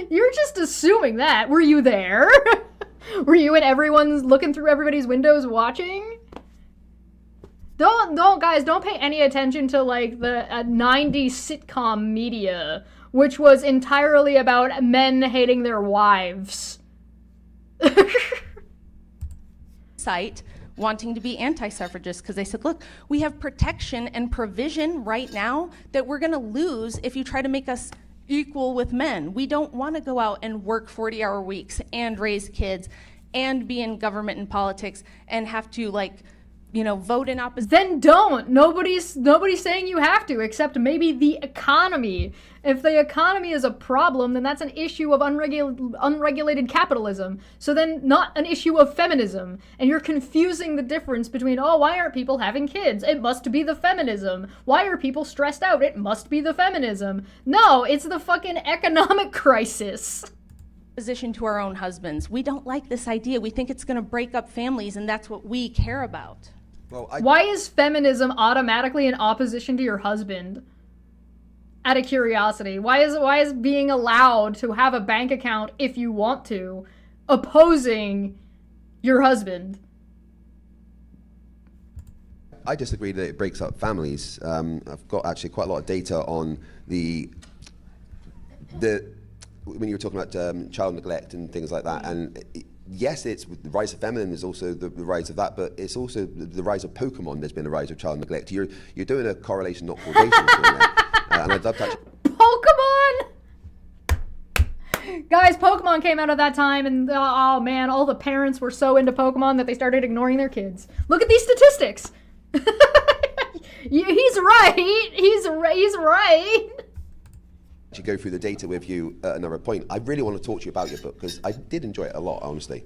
A: You're just assuming that. Were you there? Were you and everyone's looking through everybody's windows watching? Guys, don't pay any attention to like the 90s sitcom media, which was entirely about men hating their wives.
C: Site wanting to be anti-suffragists because they said, look, we have protection and provision right now that we're going to lose if you try to make us equal with men. We don't want to go out and work 40-hour weeks and raise kids and be in government and politics and have to vote in opposition.
A: Then don't. Nobody's saying you have to, except maybe the economy. If the economy is a problem, then that's an issue of unregulated capitalism. So then not an issue of feminism. And you're confusing the difference between, why aren't people having kids? It must be the feminism. Why are people stressed out? It must be the feminism. No, it's the fucking economic crisis.
C: Position to our own husbands. We don't like this idea. We think it's going to break up families, and that's what we care about.
D: Well,
A: why is feminism automatically in opposition to your husband? Out of curiosity, why is being allowed to have a bank account if you want to opposing your husband?
D: I disagree that it breaks up families. I've got actually quite a lot of data on the when you were talking about child neglect and things like that, and yes, it's the rise of feminine is also the rise of that, but it's also the rise of Pokemon. There's been a rise of child neglect. You're doing a correlation, not causation. And I'd love to actually...
A: Pokemon! Guys, Pokemon came out at that time, and oh man, all the parents were so into Pokemon that they started ignoring their kids. Look at these statistics! He's right! He's right!
D: To go through the data with you at another point. I really want to talk to you about your book because I did enjoy it a lot, honestly.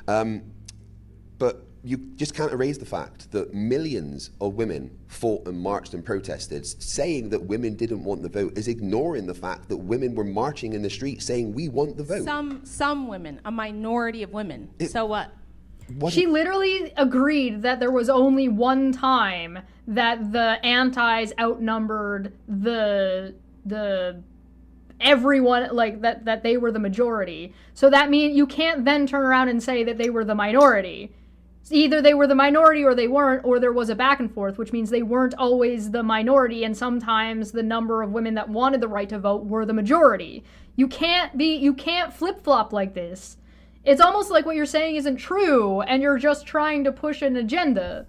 D: But you just can't erase the fact that millions of women fought and marched and protested. Saying that women didn't want the vote is ignoring the fact that women were marching in the streets saying we want the vote.
C: Some women, a minority of women. So what?
A: She literally agreed that there was only one time that the antis outnumbered the everyone, like that they were the majority. So that means you can't then turn around and say that they were the minority. Either they were the minority or they weren't, or there was a back and forth, which means they weren't always the minority, and sometimes the number of women that wanted the right to vote were the majority. You can't flip-flop like this. It's almost like what you're saying isn't true, and you're just trying to push an agenda.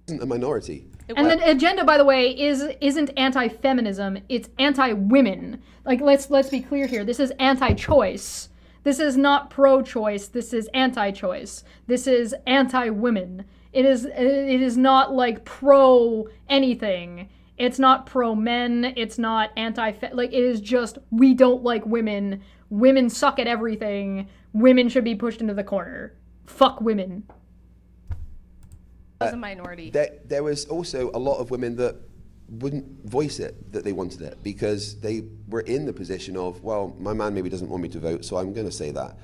D: Isn't a minority.
A: And the agenda, by the way, isn't anti-feminism, it's anti-women. Like, let's be clear here. This is anti-choice. This is not pro-choice, this is anti-choice. This is anti-women. It is not like pro-anything. It's not pro-men, it's not like, it is just, we don't like women. Women suck at everything. Women should be pushed into the corner. Fuck women.
C: As a minority.
D: There was also a lot of women that wouldn't voice it, that they wanted it, because they were in the position of, well, my man maybe doesn't want me to vote, so I'm going to say that.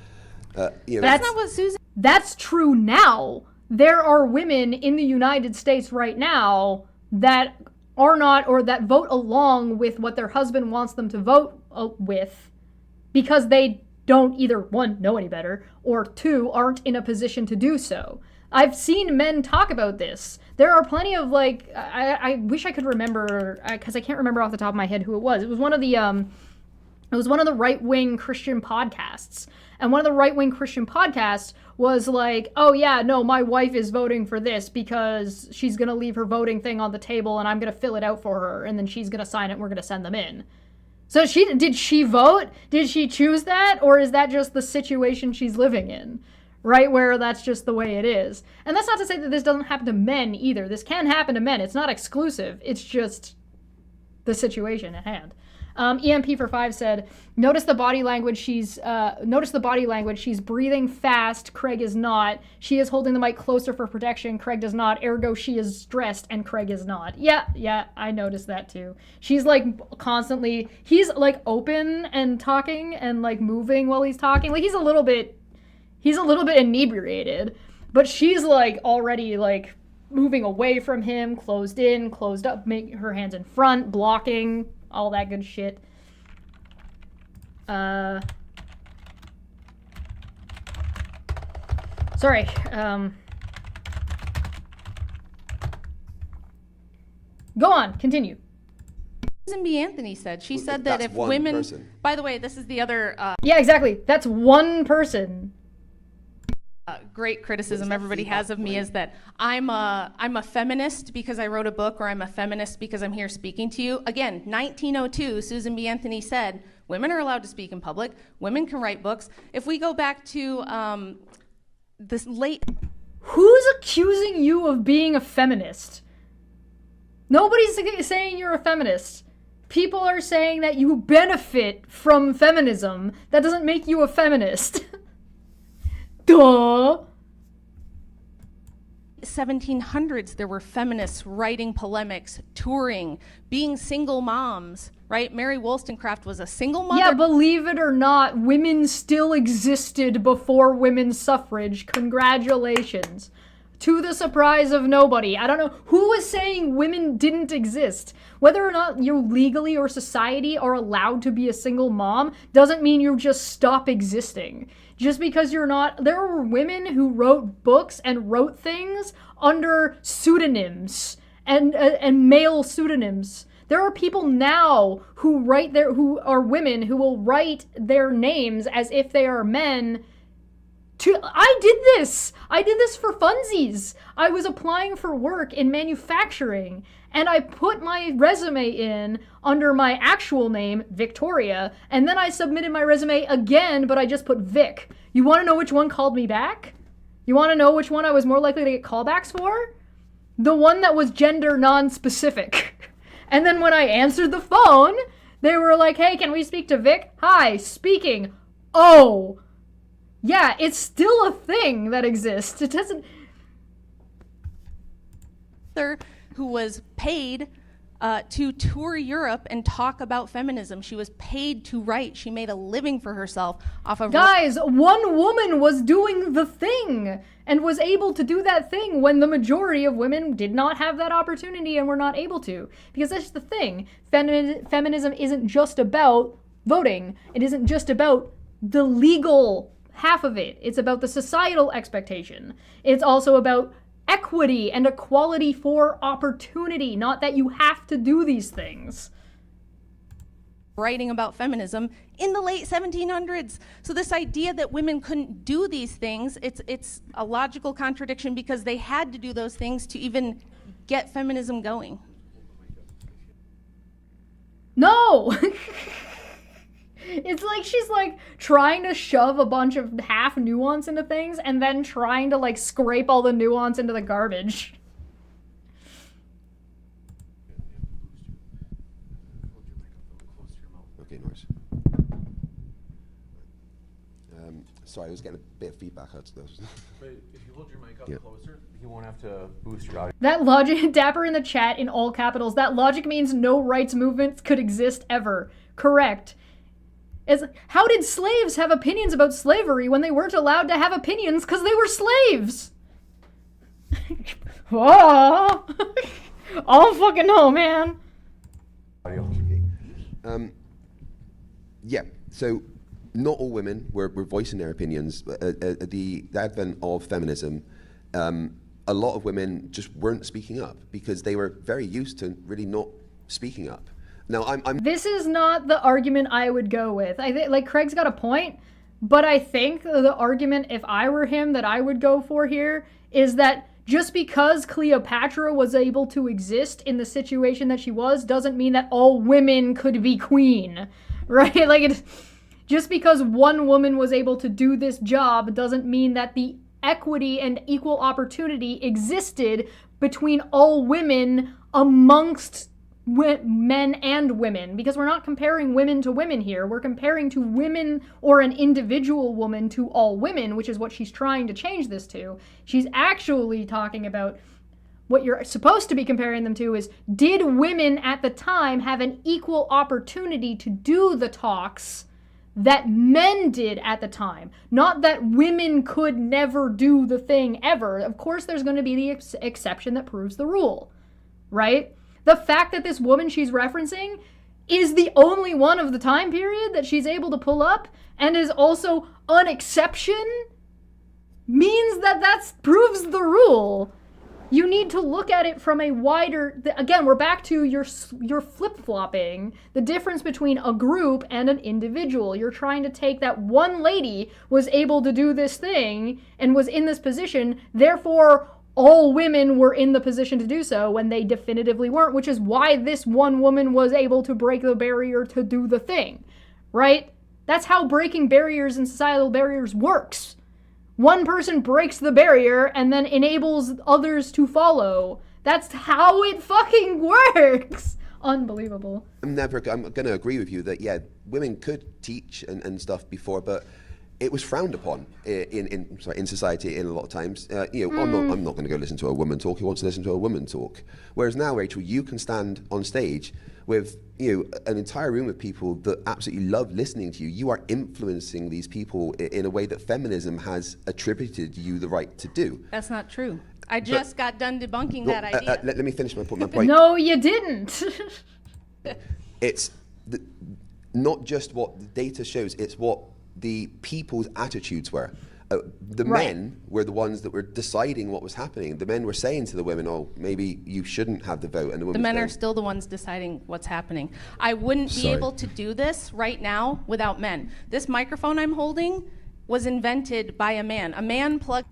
C: That's not what Susan...
A: That's true now. There are women in the United States right now that are not, or that vote along with what their husband wants them to vote with, because they don't either, one, know any better, or two, aren't in a position to do so. I've seen men talk about this. There are plenty of, like, I wish I could remember, because I can't remember off the top of my head who it was. It was one of the right-wing Christian podcasts. And one of the right-wing Christian podcasts was like, oh yeah, no, my wife is voting for this because she's going to leave her voting thing on the table and I'm going to fill it out for her and then she's going to sign it and we're going to send them in. So did she vote? Did she choose that? Or is that just the situation she's living in? Right, where that's just the way it is. And that's not to say that this doesn't happen to men either. This can happen to men. It's not exclusive. It's just the situation at hand. EMP for 5 said, notice the body language. She's breathing fast. Craig is not. She is holding the mic closer for protection. Craig does not. Ergo, she is stressed and Craig is not. Yeah, I noticed that too. She's like constantly, he's like open and talking and like moving while he's talking. Like he's a little bit inebriated, but she's like already like moving away from him, closed in, closed up, make her hands in front, blocking, all that good shit. Sorry. Go on, continue.
C: Susan B. Anthony said. She said that if
D: one
C: women...
D: person.
C: By the way, this is the other...
A: yeah, exactly. That's one person.
C: Great criticism everybody has of me is that I'm a feminist because I wrote a book, or I'm a feminist because I'm here speaking to you. Again, 1902, Susan B. Anthony said, women are allowed to speak in public, women can write books. If we go back to this late...
A: Who's accusing you of being a feminist? Nobody's saying you're a feminist. People are saying that you benefit from feminism. That doesn't make you a feminist. Duh.
C: 1700s, there were feminists writing polemics, touring, being single moms, right? Mary Wollstonecraft was a single mother.
A: Yeah, believe it or not, women still existed before women's suffrage. Congratulations. To the surprise of nobody. I don't know who was saying women didn't exist. Whether or not you legally or society are allowed to be a single mom doesn't mean you just stop existing. Just because you're not... There were women who wrote books and wrote things under pseudonyms and male pseudonyms. There are people now who are women who will write their names as if they are men. I did this for funsies. I was applying for work in manufacturing, and I put my resume in under my actual name, Victoria, and then I submitted my resume again, but I just put Vic. You want to know which one called me back? You want to know which one I was more likely to get callbacks for? The one that was gender non-specific. And then when I answered the phone, they were like, hey, can we speak to Vic? Hi, speaking. Oh, yeah, it's still a thing that exists. It doesn't...
C: Who was paid to tour Europe and talk about feminism. She was paid to write. She made a living for herself off of...
A: Guys, one woman was doing the thing and was able to do that thing when the majority of women did not have that opportunity and were not able to. Because that's the thing. Feminism isn't just about voting. It isn't just about the legal half of it. It's about the societal expectation. It's also about equity and equality for opportunity, not that you have to do these things.
C: writing about feminism in the late 1700s. So this idea that women couldn't do these things, it's a logical contradiction because they had to do those things to even get feminism going.
A: No! It's like she's like trying to shove a bunch of half nuance into things and then trying to like scrape all the nuance into the garbage.
D: Okay, nice. Sorry, I was getting a bit of feedback out of those.
B: But if you hold your mic up closer, he won't have to boost your audio.
A: That logic, Dapper in the chat in all capitals, that logic means no rights movements could exist ever. Correct. How did slaves have opinions about slavery when they weren't allowed to have opinions because they were slaves? Whoa. I don't fucking know, man.
D: Yeah, so not all women were voicing their opinions. The advent of feminism, a lot of women just weren't speaking up because they were very used to really not speaking up. Now,
A: This is not the argument I would go with. I think, like, Craig's got a point, but I think the argument, if I were him, that I would go for here is that just because Cleopatra was able to exist in the situation that she was doesn't mean that all women could be queen, right? Like, just because one woman was able to do this job doesn't mean that the equity and equal opportunity existed between all women amongst men and women, because we're not comparing women to women here. We're comparing to women or an individual woman to all women, which is what she's trying to change this to. She's actually talking about what you're supposed to be comparing them to is, did women at the time have an equal opportunity to do the talks that men did at the time? Not that women could never do the thing ever. Of course, there's going to be the exception that proves the rule, right? The fact that this woman she's referencing is the only one of the time period that she's able to pull up and is also an exception means that that proves the rule. You need to look at it from a wider... Again, we're back to your flip-flopping. The difference between a group and an individual. You're trying to take that one lady was able to do this thing and was in this position, therefore all women were in the position to do so when they definitively weren't, which is why this one woman was able to break the barrier to do the thing, right? That's how breaking barriers and societal barriers works. One person breaks the barrier and then enables others to follow. That's how it fucking works. Unbelievable.
D: I'm going to agree with you that, yeah, women could teach and stuff before, but it was frowned upon in society in a lot of times. I'm not going to go listen to a woman talk. Who wants to listen to a woman talk? Whereas now, Rachel, you can stand on stage with an entire room of people that absolutely love listening to you. You are influencing these people in a way that feminism has attributed you the right to do.
C: That's not true. I just got done debunking that idea.
D: Let me finish my point.
A: No, you didn't.
D: It's not just what the data shows, it's what the people's attitudes were. The men were the ones that were deciding what was happening. The men were saying to the women, oh, maybe you shouldn't have the vote. And the
C: men are still the ones deciding what's happening. I wouldn't be able to do this right now without men. This microphone I'm holding was invented by a man. A man plugged...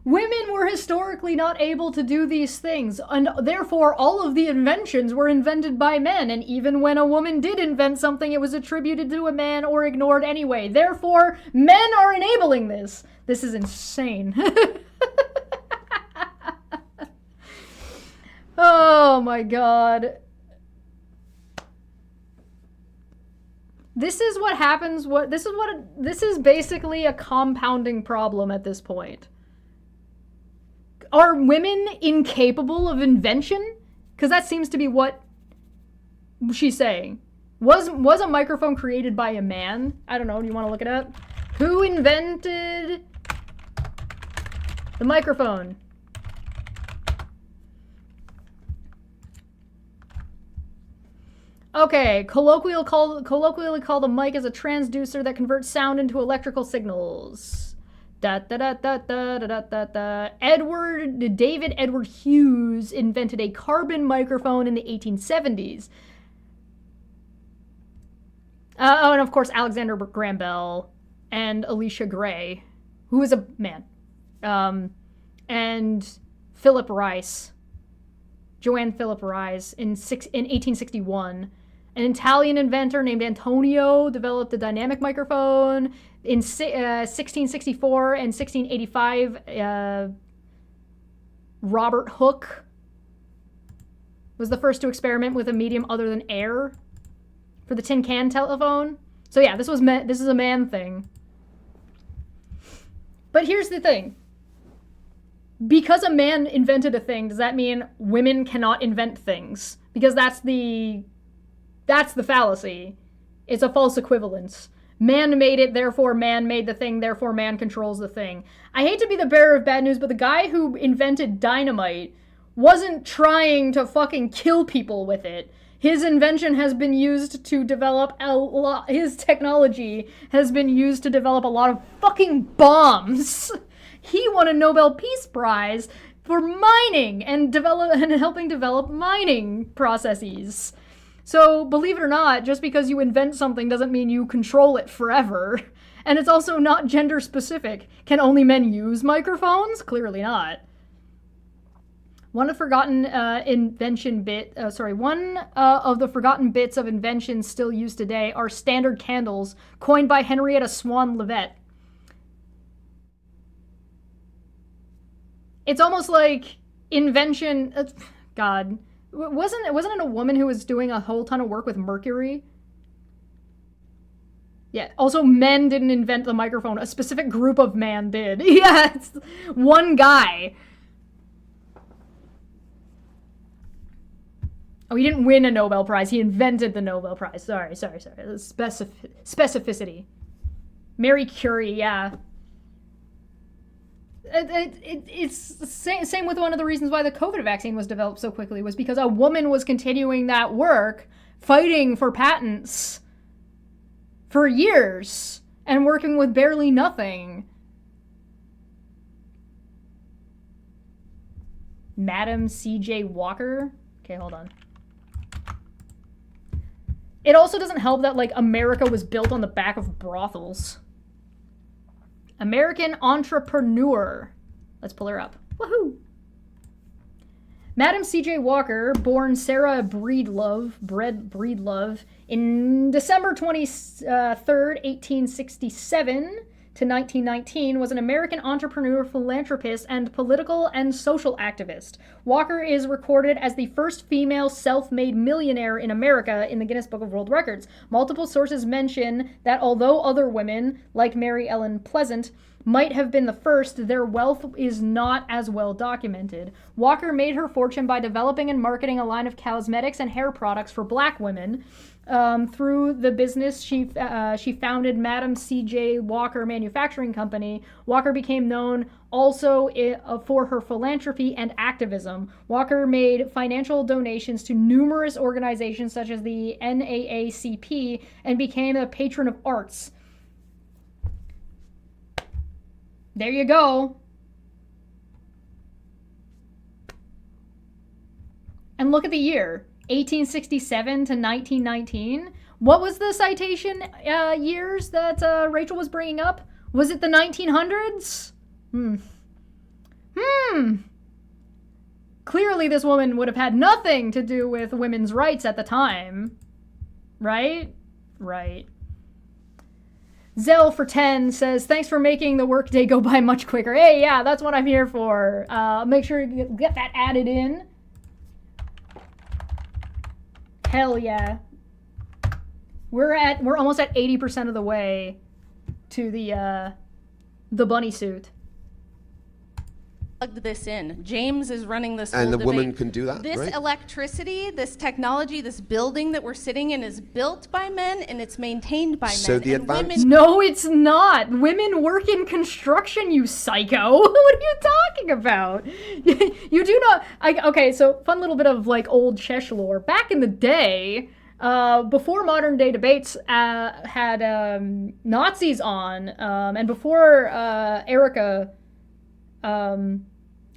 A: Women were historically not able to do these things, and therefore all of the inventions were invented by men, and even when a woman did invent something, it was attributed to a man or ignored anyway. Therefore, men are enabling this. This is insane. Oh my god. This is what happens, this is basically a compounding problem at this point. Are women incapable of invention? Because that seems to be what she's saying. Was a microphone created by a man? I don't know, do you want to look it up? Who invented the microphone? Okay, colloquially called a mic as a transducer that converts sound into electrical signals. David Edward Hughes invented a carbon microphone in the 1870s. Oh, and of course Alexander Graham Bell and Alicia Gray, who is a man, and Philip Rice, Johann Philip Rice in 1861. An Italian inventor named Antonio developed the dynamic microphone. In 1664 and 1685, Robert Hooke was the first to experiment with a medium other than air for the tin can telephone. So yeah, this is a man thing. But here's the thing. Because a man invented a thing, does that mean women cannot invent things? Because that's the fallacy. It's a false equivalence. Man made it, therefore man made the thing, therefore man controls the thing. I hate to be the bearer of bad news, but the guy who invented dynamite wasn't trying to fucking kill people with it. His invention has been used to develop his technology has been used to develop a lot of fucking bombs. He won a Nobel Peace Prize for mining and helping develop mining processes. So, believe it or not, just because you invent something doesn't mean you control it forever. And it's also not gender specific. Can only men use microphones? Clearly not. One of the forgotten bits of inventions still used today are standard candles, coined by Henrietta Swan Leavitt. It's almost like invention. God, wasn't it a woman who was doing a whole ton of work with mercury? Yeah. Also, men didn't invent the microphone. A specific group of men did. Yeah, it's one guy. Oh, he didn't win a Nobel Prize. He invented the Nobel Prize. Sorry. Specificity. Marie Curie, yeah. It's the same with one of the reasons why the COVID vaccine was developed so quickly was because a woman was continuing that work, fighting for patents for years and working with barely nothing. Madam C.J. Walker? Okay, hold on. It also doesn't help that, like, America was built on the back of brothels. American entrepreneur. Let's pull her up. Woohoo! Madam C.J. Walker, born Sarah Breedlove, in December 23rd, 1867 to 1919, was an American entrepreneur, philanthropist, and political and social activist. Walker is recorded as the first female self-made millionaire in America in the Guinness Book of World Records. Multiple sources mention that although other women, like Mary Ellen Pleasant, might have been the first, their wealth is not as well documented. Walker made her fortune by developing and marketing a line of cosmetics and hair products for black women. Through the business, she founded Madam C.J. Walker Manufacturing Company. Walker became known also for her philanthropy and activism. Walker made financial donations to numerous organizations such as the NAACP and became a patron of arts. There you go. And look at the year. 1867 to 1919. What was the citation years that Rachel was bringing up? Was it the 1900s? Clearly this woman would have had nothing to do with women's rights at the time. Right? Right. Zell for 10 says, thanks for making the workday go by much quicker. Hey, yeah, that's what I'm here for. Make sure you get that added in. Hell yeah. We're almost at 80% of the way to the bunny suit.
C: Plugged this in. James is running this
D: and
C: whole
D: the
C: debate.
D: woman can do that,
C: This
D: right?
C: electricity, this technology, this building that we're sitting in is built by men and it's maintained by
D: So
C: men.
D: the
C: And
D: advanced-
C: women
A: No, it's not. Women work in construction, you psycho. What are you talking about? You do not... okay, so fun little bit of, like, old Chesh lore. Back in the day, before modern day debates had Nazis on, and before Erica...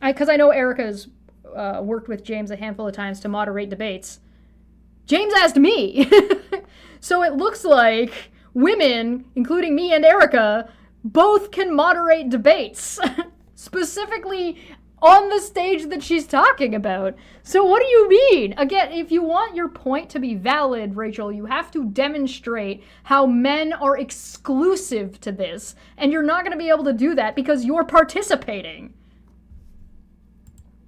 A: because I know Erica's worked with James a handful of times to moderate debates. James asked me. So it looks like women, including me and Erica, both can moderate debates. Specifically on the stage that she's talking about. So what do you mean? Again, if you want your point to be valid, Rachel, you have to demonstrate how men are exclusive to this. And you're not going to be able to do that because you're participating.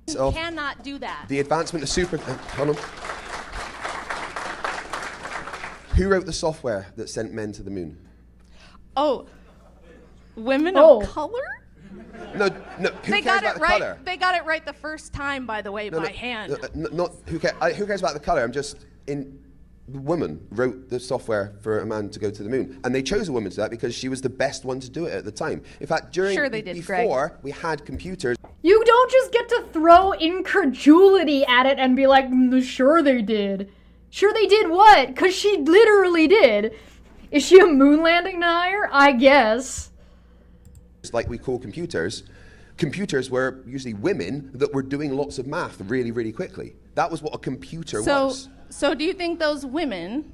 C: You cannot do that.
D: The advancement of hold on. Who wrote the software that sent men to the moon?
C: Oh, women of color?
D: No. Who cares about the color?
C: They got it right the first time, by the way, by hand.
D: Not who cares. Who cares about the color? I'm just in. The woman wrote the software for a man to go to the moon, and they chose a woman to do that because she was the best one to do it at the time. In fact, before we had computers.
A: You don't just get to throw incredulity at it and be like, sure they did. Sure they did what? Because she literally did. Is she a moon landing denier? I guess.
D: Like we call computers were usually women that were doing lots of math really, really quickly. That was what a computer was.
C: So do you think those women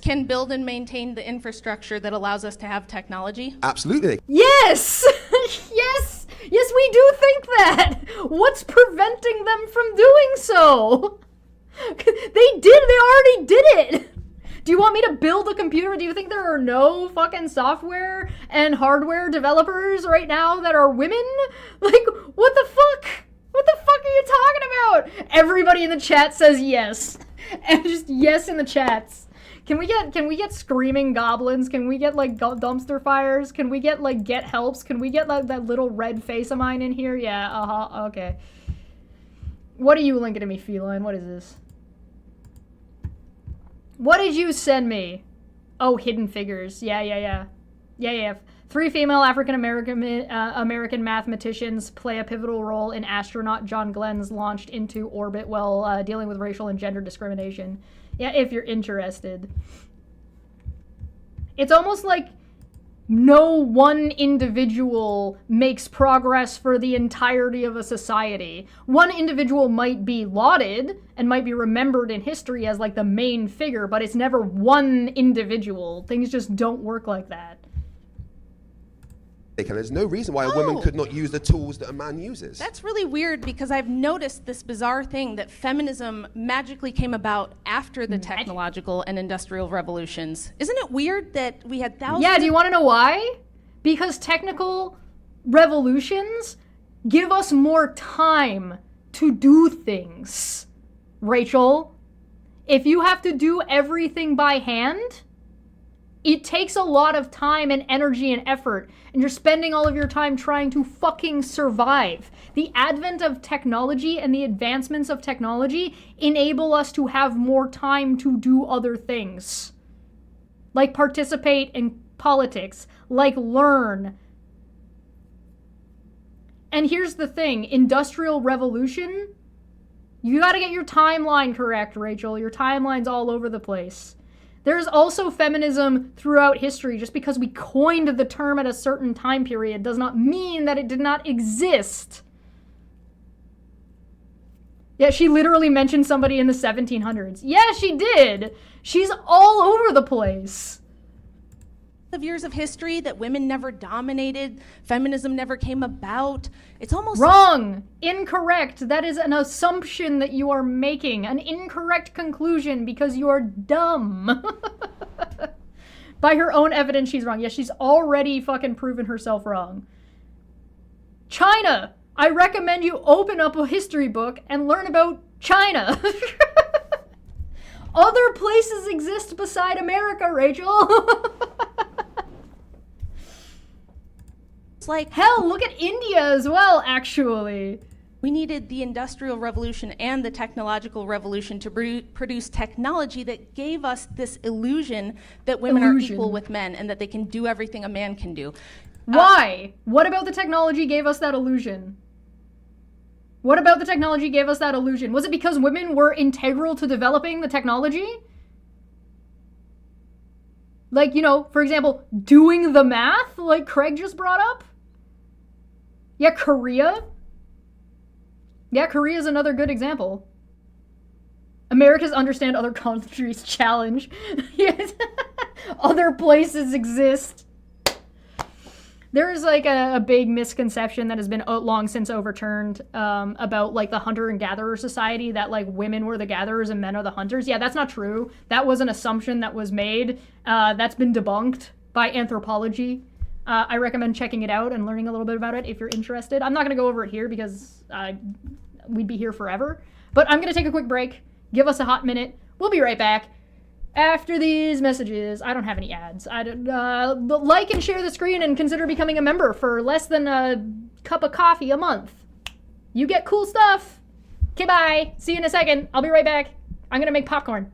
C: can build and maintain the infrastructure that allows us to have technology?
D: Absolutely.
A: Yes! Yes! Yes, we do think that! What's preventing them from doing so? They already did it! Do you want me to build a computer? Do you think there are no fucking software and hardware developers right now that are women? Like, what the fuck? What the fuck are you talking about? Everybody in the chat says yes. And just yes in the chats. Can we get screaming goblins? Can we get like dumpster fires? Can we get like get helps? Can we get like that little red face of mine in here? Yeah, okay. What are you linking to me, Feline? What is this? What did you send me? Oh, Hidden Figures. Yeah. 3 female African-American mathematicians play a pivotal role in astronaut John Glenn's launched into orbit while dealing with racial and gender discrimination. Yeah, if you're interested. It's almost like no one individual makes progress for the entirety of a society. One individual might be lauded and might be remembered in history as like the main figure, but it's never one individual. Things just don't work like that.
D: And there's no reason why a woman could not use the tools that a man uses.
C: That's really weird because I've noticed this bizarre thing that feminism magically came about after the technological and industrial revolutions. Isn't it weird that we had thousands?
A: Yeah, do you want to know why? Because technical revolutions give us more time to do things. Rachel, if you have to do everything by hand, it takes a lot of time and energy and effort, and you're spending all of your time trying to fucking survive. The advent of technology and the advancements of technology enable us to have more time to do other things. Like participate in politics, like learn. And here's the thing, Industrial Revolution, you gotta get your timeline correct, Rachel. Your timeline's all over the place. There's also feminism throughout history. Just because we coined the term at a certain time period does not mean that it did not exist. Yeah, she literally mentioned somebody in the 1700s. Yeah, she did. She's all over the place.
C: Of years of history that women never dominated, feminism never came about. It's almost
A: wrong, incorrect. That is an assumption that you are making, an incorrect conclusion because you are dumb. By her own evidence, she's wrong. Yes, she's already fucking proven herself wrong. China, I recommend you open up a history book and learn about China. Other places exist beside America, Rachel.
C: Like
A: hell, look at India as well, actually.
C: We needed the Industrial Revolution and the Technological Revolution to produce technology that gave us this illusion that women are equal with men and that they can do everything a man can do.
A: Why? What about the technology gave us that illusion? What about the technology gave us that illusion? Was it because women were integral to developing the technology? Like, you know, for example, doing the math, like Craig just brought up? Yeah, Korea. Yeah, Korea is another good example. America's understand other countries challenge. Yes. Other places exist. There is like a big misconception that has been long since overturned about like the hunter and gatherer society, that like women were the gatherers and men are the hunters. Yeah, that's not true. That was an assumption that was made. That's been debunked by anthropology. I recommend checking it out and learning a little bit about it if you're interested. I'm not going to go over it here because we'd be here forever. But I'm going to take a quick break. Give us a hot minute. We'll be right back. After these messages, I don't have any ads. But like and share the screen and consider becoming a member for less than a cup of coffee a month. You get cool stuff. Okay, bye. See you in a second. I'll be right back. I'm gonna make popcorn.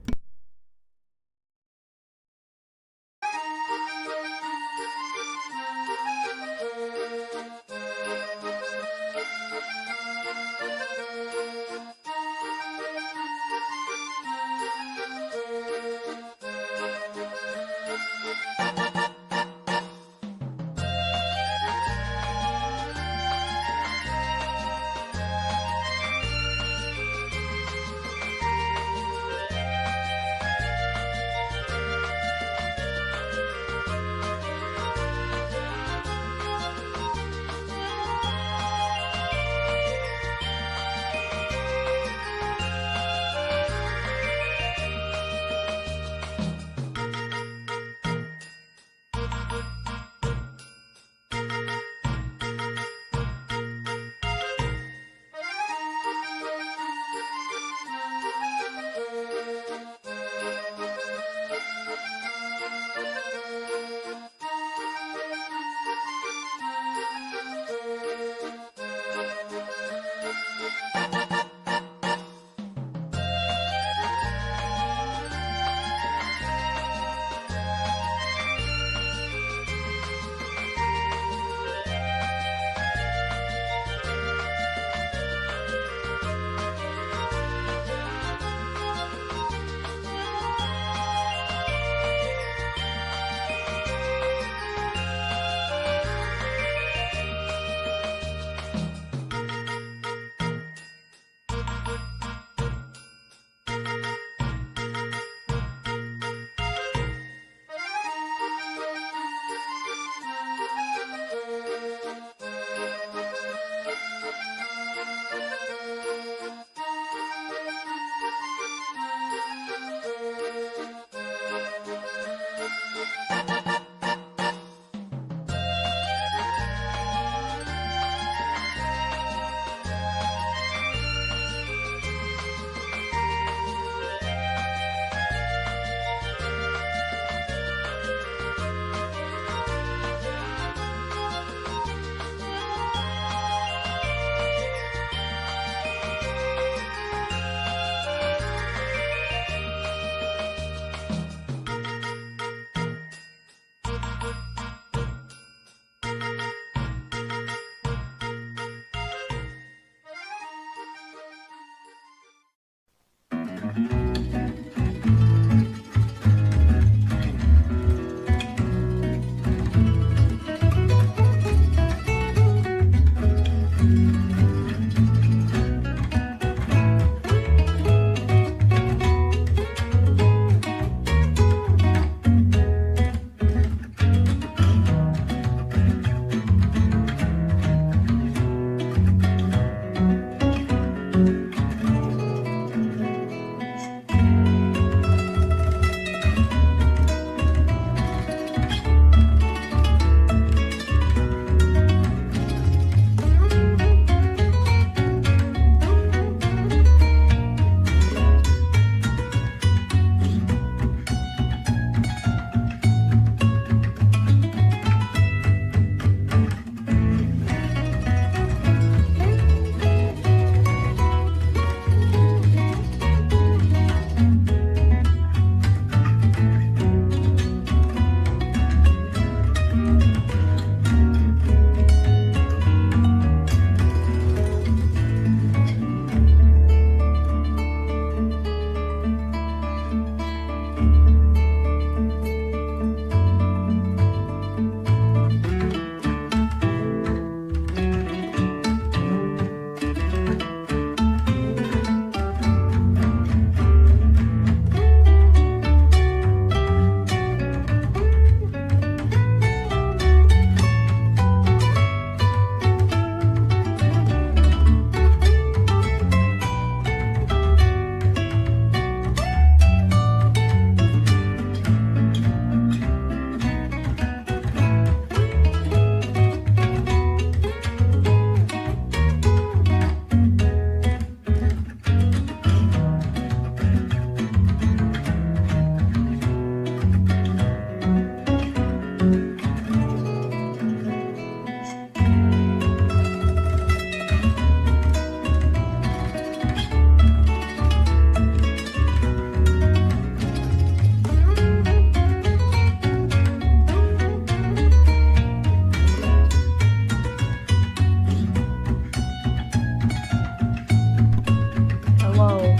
A: Hello.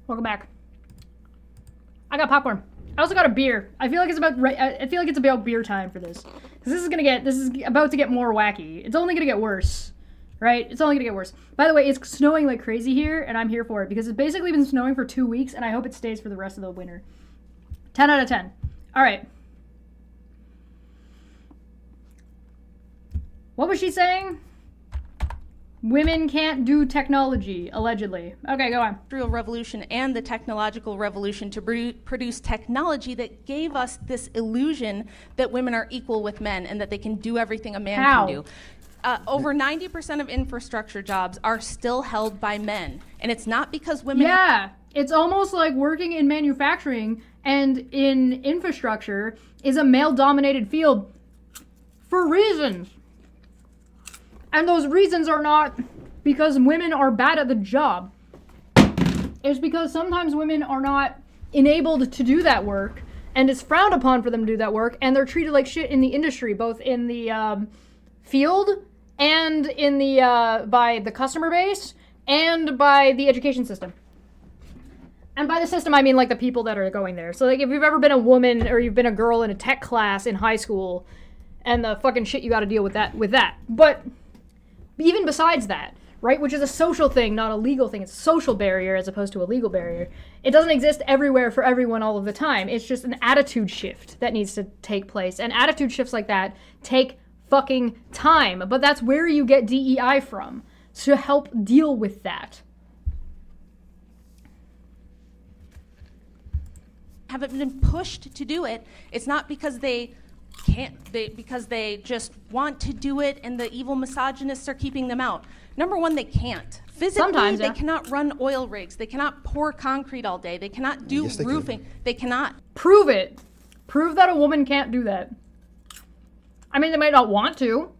A: Welcome back. I got popcorn. I also got a beer. I feel like it's about beer time for this. Because this is about to get more wacky. It's only gonna get worse. Right? It's only gonna get worse. By the way, it's snowing like crazy here, and I'm here for it because it's basically been snowing for 2 weeks, and I hope it stays for the rest of the winter. 10 out of 10. Alright. What was she saying? Women can't do technology, allegedly. Okay, go on.
C: Industrial revolution and the technological revolution to produce technology that gave us this illusion that women are equal with men and that they can do everything a man
A: How?
C: can do. Over 90% of infrastructure jobs are still held by men. And it's not because women...
A: Yeah, it's almost like working in manufacturing and in infrastructure is a male-dominated field for reasons. And those reasons are not because women are bad at the job. It's because sometimes women are not enabled to do that work, and it's frowned upon for them to do that work, and they're treated like shit in the industry, both in the field and in the by the customer base and by the education system. And by the system, I mean like the people that are going there. So like if you've ever been a woman or you've been a girl in a tech class in high school, and the fucking shit you got to deal with that. But even besides that, right, which is a social thing, not a legal thing. It's a social barrier as opposed to a legal barrier. It doesn't exist everywhere for everyone all of the time. It's just an attitude shift that needs to take place. And attitude shifts like that take fucking time. But that's where you get DEI from, to help deal with that.
C: Haven't been pushed to do it. It's not because they can't, because they just want to do it and the evil misogynists are keeping them out. Number one, they can't. Physically,
A: Sometimes, yeah.
C: They cannot run oil rigs. They cannot pour concrete all day. They cannot do roofing. They cannot.
A: Prove it. Prove that a woman can't do that. I mean, they might not want to,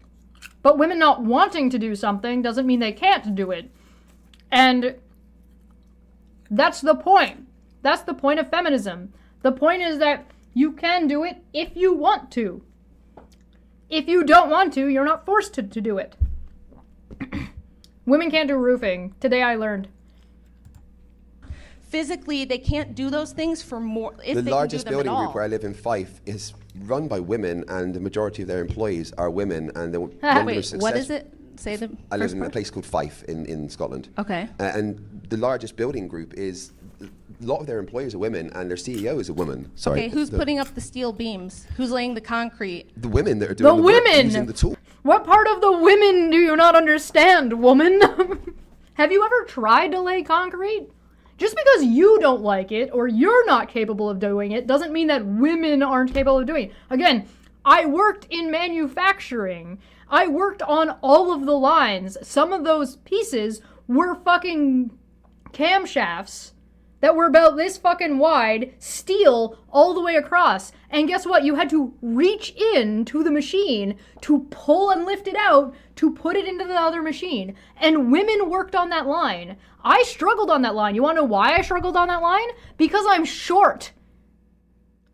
A: but women not wanting to do something doesn't mean they can't do it. And that's the point. That's the point of feminism. The point is that you can do it if you want to. If you don't want to, you're not forced to do it. Women can't do roofing. Today I learned.
C: Physically, they can't do those things for more, if
D: The
C: they
D: largest
C: can do them
D: building
C: at all.
D: group where I live in Fife is run by women, and the majority of their employees are women. And the
C: Wait, what is it? Say the
D: I live
C: first
D: in a
C: part.
D: place called Fife in Scotland.
C: Okay.
D: And the largest building group is, a lot of their employees are women, and their CEO is a woman. Sorry.
C: Okay, who's putting up the steel beams? Who's laying the concrete?
D: The women that are doing
A: The
D: work
A: women!
D: using the tool.
A: What part of the women do you not understand, woman? Have you ever tried to lay concrete? Just because you don't like it or you're not capable of doing it doesn't mean that women aren't capable of doing it. Again, I worked in manufacturing. I worked on all of the lines. Some of those pieces were fucking camshafts that were about this fucking wide, steel all the way across. And guess what? You had to reach in to the machine to pull and lift it out to put it into the other machine. And women worked on that line. I struggled on that line. You want to know why I struggled on that line? Because I'm short.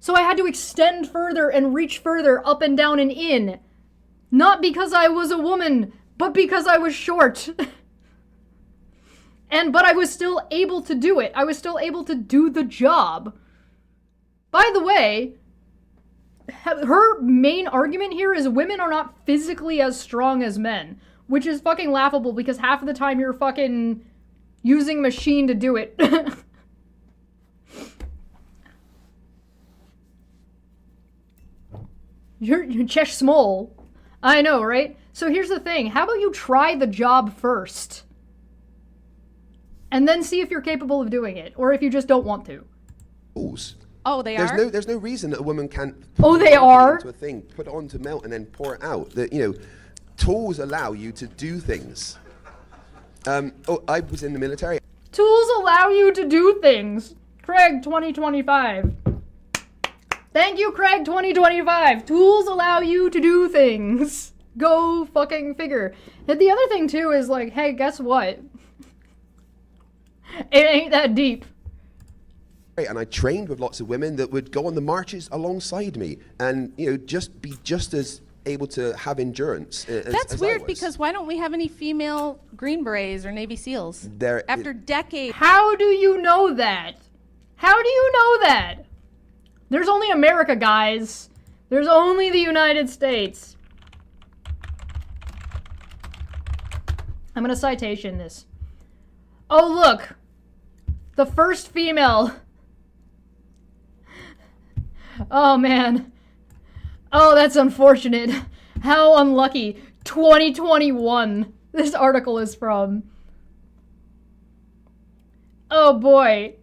A: So I had to extend further and reach further up and down and in. Not because I was a woman, but because I was short. But I was still able to do it. I was still able to do the job. By the way, her main argument here is women are not physically as strong as men, which is fucking laughable because half of the time you're fucking using machine to do it. You're Chesh small. I know, right? So here's the thing. How about you try the job first? And then see if you're capable of doing it, or if you just don't want to.
D: Tools.
C: Oh, they are?
D: There's no reason that a woman can't
A: Oh, they
D: put
A: are?
D: it into a thing, put it on to melt, and then pour it out. Tools allow you to do things. I was in the military.
A: Tools allow you to do things. Craig 2025. Thank you, Craig 2025. Tools allow you to do things. Go fucking figure. And the other thing too is like, hey, guess what? It ain't that deep.
D: And I trained with lots of women that would go on the marches alongside me and, just be just as able to have endurance.
C: That's weird, because why don't we have any female Green Berets or Navy SEALs? After decades.
A: How do you know that? How do you know that? There's only America, guys. There's only the United States. I'm gonna citation this. Oh, look. The first female. Oh, man. Oh, that's unfortunate. How unlucky. 2021. This article is from. Oh, boy.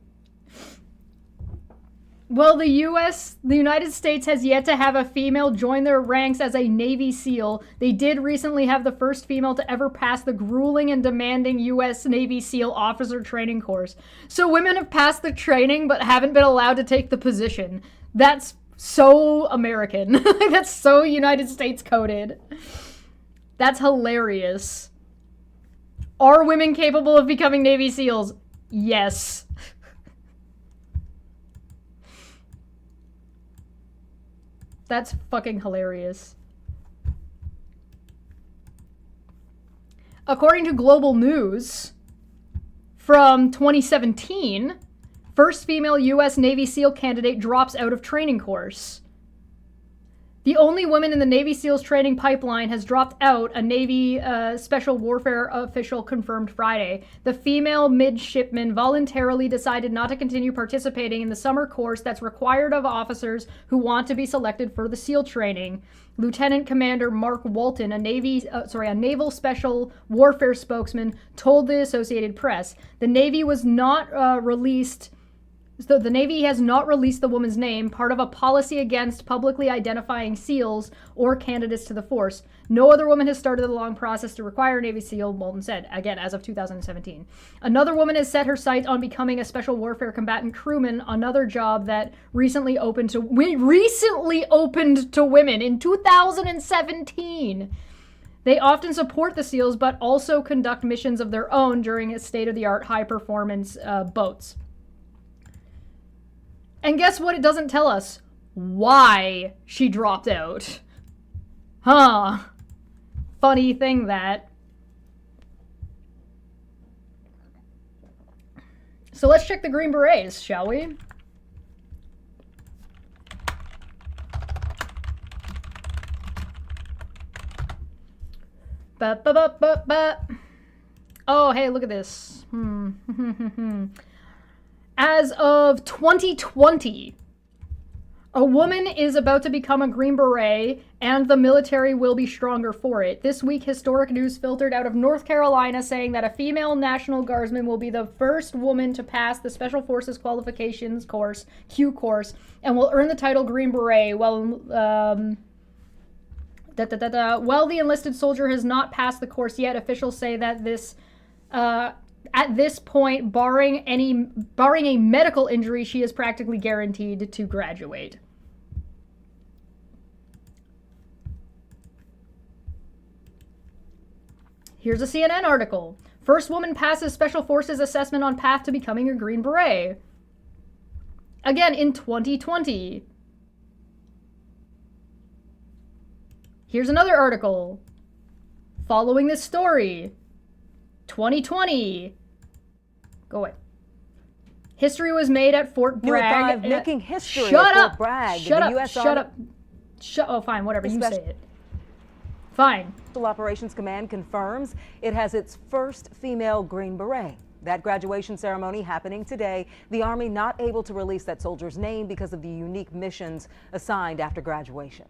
A: Well, the United States has yet to have a female join their ranks as a Navy SEAL. They did recently have the first female to ever pass the grueling and demanding U.S. Navy SEAL officer training course. So women have passed the training but haven't been allowed to take the position. That's so American. That's so United States coded. That's hilarious. Are women capable of becoming Navy SEALs? Yes. That's fucking hilarious. According to Global News, from 2017, first female U.S. Navy SEAL candidate drops out of training course. The only woman in the Navy SEALs training pipeline has dropped out, a Navy Special Warfare official confirmed Friday. The female midshipman voluntarily decided not to continue participating in the summer course that's required of officers who want to be selected for the SEAL training. Lieutenant Commander Mark Walton, a Naval Special Warfare spokesman, told the Associated Press. The Navy was not released. So the Navy has not released the woman's name, part of a policy against publicly identifying SEALs or candidates to the force. No other woman has started the long process to require a Navy SEAL, Walton said, again, as of 2017. Another woman has set her sights on becoming a special warfare combatant crewman, another job that recently opened to women in 2017. They often support the SEALs, but also conduct missions of their own during state-of-the-art high-performance boats. And guess what it doesn't tell us? Why she dropped out. Huh. Funny thing that. So let's check the Green Berets, shall we? Oh, hey, look at this. As of 2020, a woman is about to become a Green Beret, and the military will be stronger for it. This week, historic news filtered out of North Carolina saying that a female National Guardsman will be the first woman to pass the Special Forces Qualifications course, Q course, and will earn the title Green Beret. While the enlisted soldier has not passed the course yet, officials say that this... at this point, barring a medical injury, she is practically guaranteed to graduate. Here's a CNN article. First woman passes Special Forces assessment on path to becoming a Green Beret. Again, in 2020. Here's another article. Following this story. 2020. Go away. History was made at Fort Bragg.
E: Making history
A: Shut
E: at
A: up.
E: Fort Bragg.
A: Shut
E: The
A: up.
E: US
A: Shut up. Oh, fine. Whatever. You say it. Fine.
E: Special Operations Command confirms it has its first female Green Beret. That graduation ceremony happening today. The Army not able to release that soldier's name because of the unique missions assigned after graduation.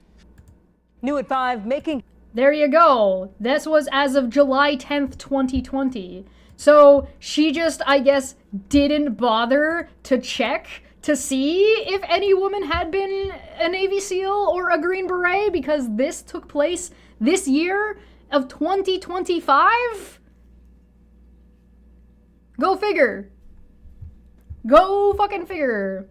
E: New at 5, making...
A: There you go. This was as of July 10th, 2020. So she just, I guess, didn't bother to check to see if any woman had been a Navy SEAL or a Green Beret because this took place this year of 2025? Go figure. Go fucking figure.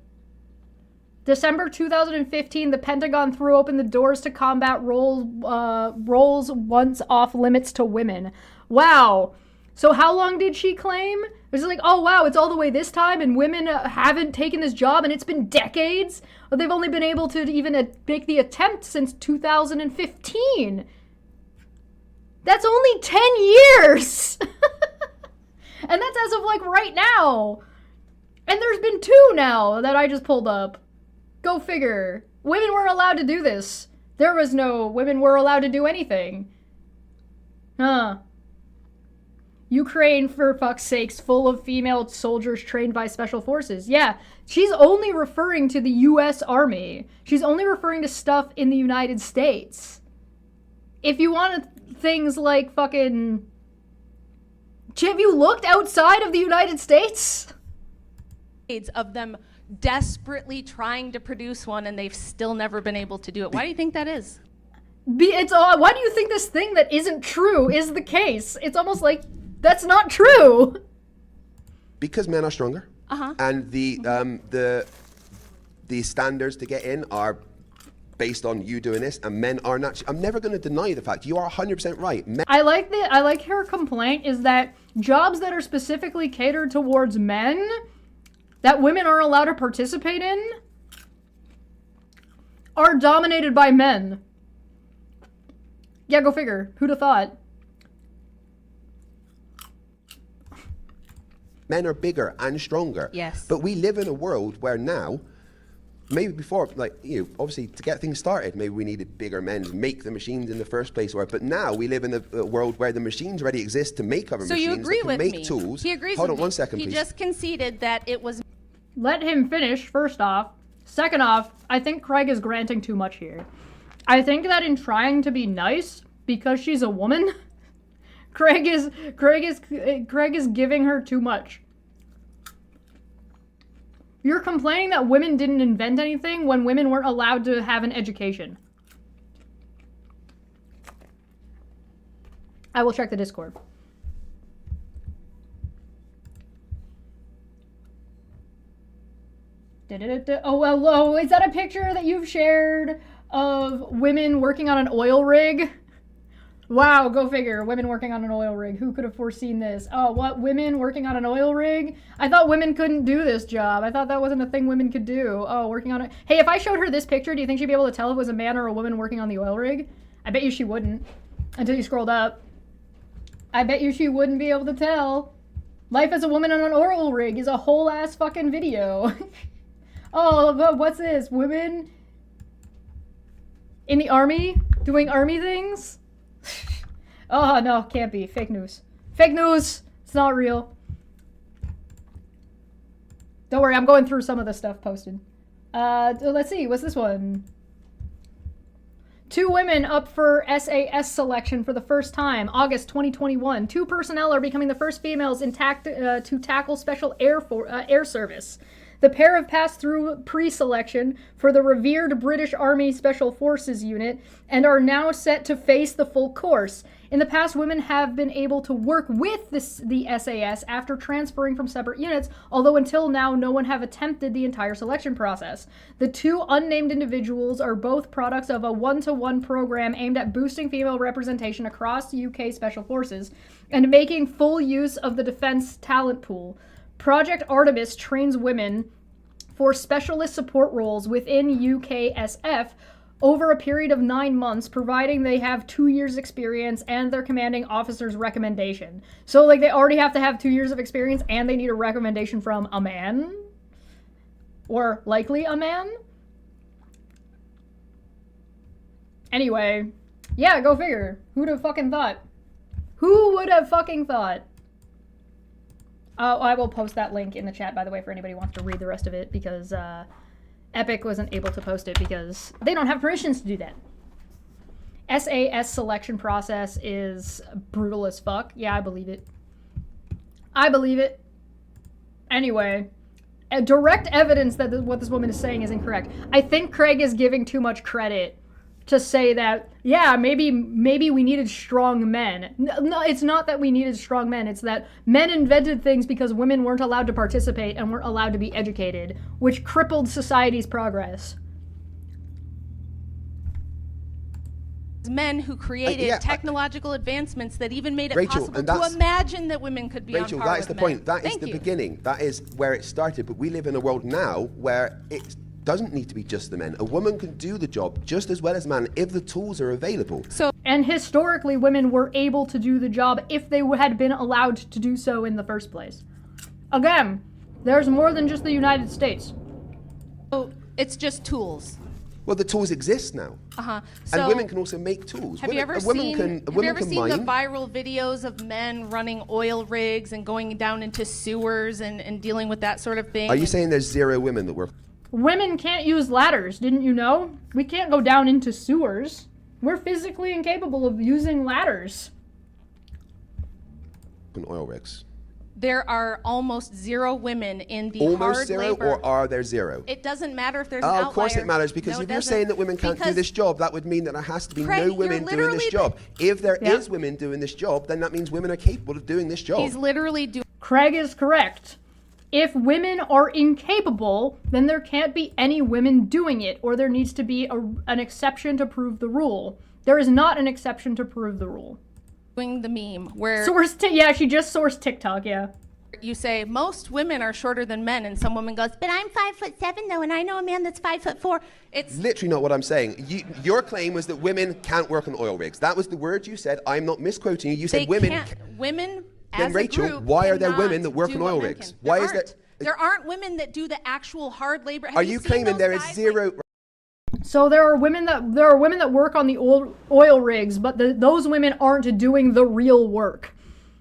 A: December 2015, the Pentagon threw open the doors to combat roles once off limits to women. Wow. So how long did she claim? It was like, oh wow, it's all the way this time and women haven't taken this job and it's been decades? Or they've only been able to even make the attempt since 2015. That's only 10 years! And that's as of like right now. And there's been 2 now that I just pulled up. Go figure. Women weren't allowed to do this. There was no women were allowed to do anything. Huh. Ukraine, for fuck's sakes, full of female soldiers trained by special forces. Yeah, she's only referring to the U.S. Army. She's only referring to stuff in the United States. If you want things like fucking... Have you looked outside of the United States?
C: Of them desperately trying to produce one and they've still never been able to do it. Why do you think that is?
A: Why do you think this thing that isn't true is the case? It's almost like that's not true.
D: Because men are stronger. And the standards to get in are based on you doing this, and men are not. I'm never going to deny the fact. You are 100% right.
A: I like her complaint is that jobs that are specifically catered towards men that women are allowed to participate in are dominated by men. Yeah, go figure. Who'd have thought?
D: Men are bigger and stronger.
C: Yes.
D: But we live in a world where now, maybe before, like, you know, obviously to get things started, maybe we needed bigger men to make the machines in the first place. But now we live in a world where the machines already exist to make other
C: So
D: machines.
C: you agree
D: that can
C: with
D: make
C: me?
D: tools.
C: He agrees
D: Hold
C: with
D: on one
C: me.
D: second,
C: He
D: please.
C: just conceded that it was...
A: Let him finish, first off. Second off, I think Craig is granting too much here. I think that in trying to be nice, because she's a woman, Craig is giving her too much. You're complaining that women didn't invent anything when women weren't allowed to have an education. I will check the Discord. Oh, well, oh, is that a picture that you've shared of women working on an oil rig? Wow, go figure. Women working on an oil rig. Who could have foreseen this? Oh, what? Women working on an oil rig? I thought women couldn't do this job. I thought that wasn't a thing women could do. Oh, working on it. Hey, if I showed her this picture, do you think she'd be able to tell if it was a man or a woman working on the oil rig? I bet you she wouldn't. Until you scrolled up. I bet you she wouldn't be able to tell. Life as a woman on an oil rig is a whole ass fucking video. Oh, but what's this? Women in the army doing army things? Oh, no, can't be. Fake news. Fake news! It's not real. Don't worry, I'm going through some of the stuff posted. Let's see, what's this one? 2 women up for SAS selection for the first time, August 2021. 2 personnel are becoming the first females to tackle special air service. The pair have passed through pre-selection for the revered British Army Special Forces unit and are now set to face the full course. In the past, women have been able to work with the SAS after transferring from separate units, although until now, no one have attempted the entire selection process. The 2 unnamed individuals are both products of a one-to-one program aimed at boosting female representation across UK Special Forces and making full use of the defense talent pool. Project Artemis trains women for specialist support roles within UKSF over a period of 9 months, providing they have 2 years experience and their commanding officer's recommendation. So, like, they already have to have 2 years of experience and they need a recommendation from a man? Or likely a man? Anyway, yeah, go figure. Who'd have fucking thought? Who would have fucking thought? I will post that link in the chat, by the way, for anybody who wants to read the rest of it, because Epic wasn't able to post it because they don't have permissions to do that. SAS selection process is brutal as fuck. Yeah, I believe it. I believe it. Anyway, direct evidence that what this woman is saying is incorrect. I think Craig is giving too much credit to say that, yeah, maybe we needed strong men. No, it's not that we needed strong men. It's that men invented things because women weren't allowed to participate and weren't allowed to be educated, which crippled society's progress.
C: Men who created
D: yeah,
C: technological advancements that even made it
D: Rachel,
C: possible
D: and
C: to
D: that's-
C: imagine that women could be
D: Rachel,
C: on par
D: that is
C: with
D: the
C: men.
D: point. That is
C: Thank
D: the
C: you.
D: beginning. That is where it started. But we live in a world now where it doesn't need to be just the men. A woman can do the job just as well as a man if the tools are available.
A: And historically, women were able to do the job if they had been allowed to do so in the first place. Again, there's more than just the United States.
C: So it's just tools.
D: Well, the tools exist now.
C: So
D: And women can also make tools.
C: Have you ever
D: a woman
C: seen,
D: can, a
C: have you
D: woman
C: ever
D: can
C: seen the
D: mine.
C: viral videos of men running oil rigs and going down into sewers and dealing with that sort of thing?
D: Are you saying there's 0 women that work?
A: Women can't use ladders, didn't you know? We can't go down into sewers. We're physically incapable of using ladders.
D: On oil rigs?
C: There are almost 0 women in the
D: Almost
C: hard
D: 0,
C: labor.
D: or are there 0?
C: It doesn't matter if there's an outlier.
D: Of course it matters, because
C: No,
D: if
C: it
D: you're
C: doesn't.
D: saying that women can't do
C: Because
D: this job, that would mean that there has to be
C: Craig,
D: no women
C: you're
D: doing
C: literally
D: this job. If there
A: Yeah.
D: is women doing this job, then that means women are capable of doing this job.
C: He's literally doing.
A: Craig is correct. If women are incapable, then there can't be any women doing it, or there needs to be an exception to prove the rule. There is not an exception to prove the rule.
C: The meme where
A: Yeah, she just sourced TikTok, yeah.
C: you say most women are shorter than men, and some woman goes, "But I'm 5'7" though, and I know a man that's 5'4". It's
D: Literally not what I'm saying. Your claim was that women can't work on oil rigs. That was the word you said. I'm not misquoting you. You
C: they
D: said women.
C: can't. Women
D: Then
C: as
D: Rachel,
C: a group
D: why are there
C: cannot
D: women that work
C: do
D: on
C: what
D: oil
C: men
D: rigs?
C: can.
D: Why
C: There
D: is there-
C: aren't. There aren't women that do the actual hard labor. Have
D: Are
C: you
D: you
C: seen
D: claiming
C: those
D: there is
C: guys,
D: 0?
C: like-
A: So there are women that work on the oil rigs, but those women aren't doing the real work.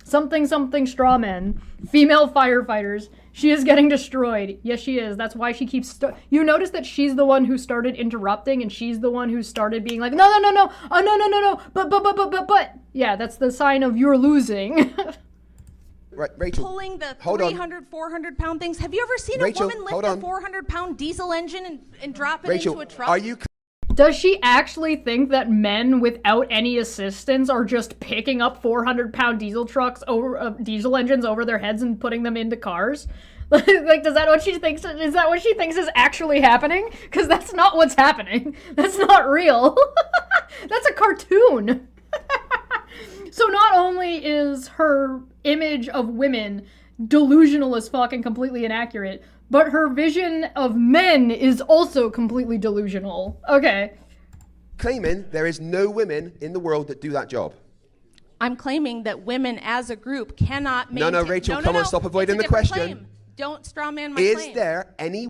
A: Something straw men, female firefighters. She is getting destroyed. Yes, she is. That's why she keeps. You notice that she's the one who started interrupting, and she's the one who started being like, no, oh no, but. Yeah, that's the sign of you're losing.
D: Right, Rachel.
C: Pulling the
D: Hold on.
C: 300, 400-pound things. Have you ever seen
D: Rachel,
C: a woman lift
D: hold
C: a
D: on.
C: 400-pound diesel engine and drop it
D: Rachel,
C: into a truck?
D: are you?
A: Does she actually think that men without any assistance are just picking up 400-pound diesel engines over their heads and putting them into cars? Like, is that what she thinks is actually happening? Because that's not what's happening. That's not real. That's a cartoon. So not only is her image of women delusional as fuck and completely inaccurate, but her vision of men is also completely delusional. Okay.
D: Claiming there is no women in the world that do that job.
C: I'm claiming that women as a group cannot maintain...
D: No, Rachel, come on, stop avoiding
C: It's a
D: the
C: different
D: question.
C: claim. Don't strawman my
D: Is
C: claim.
D: there any?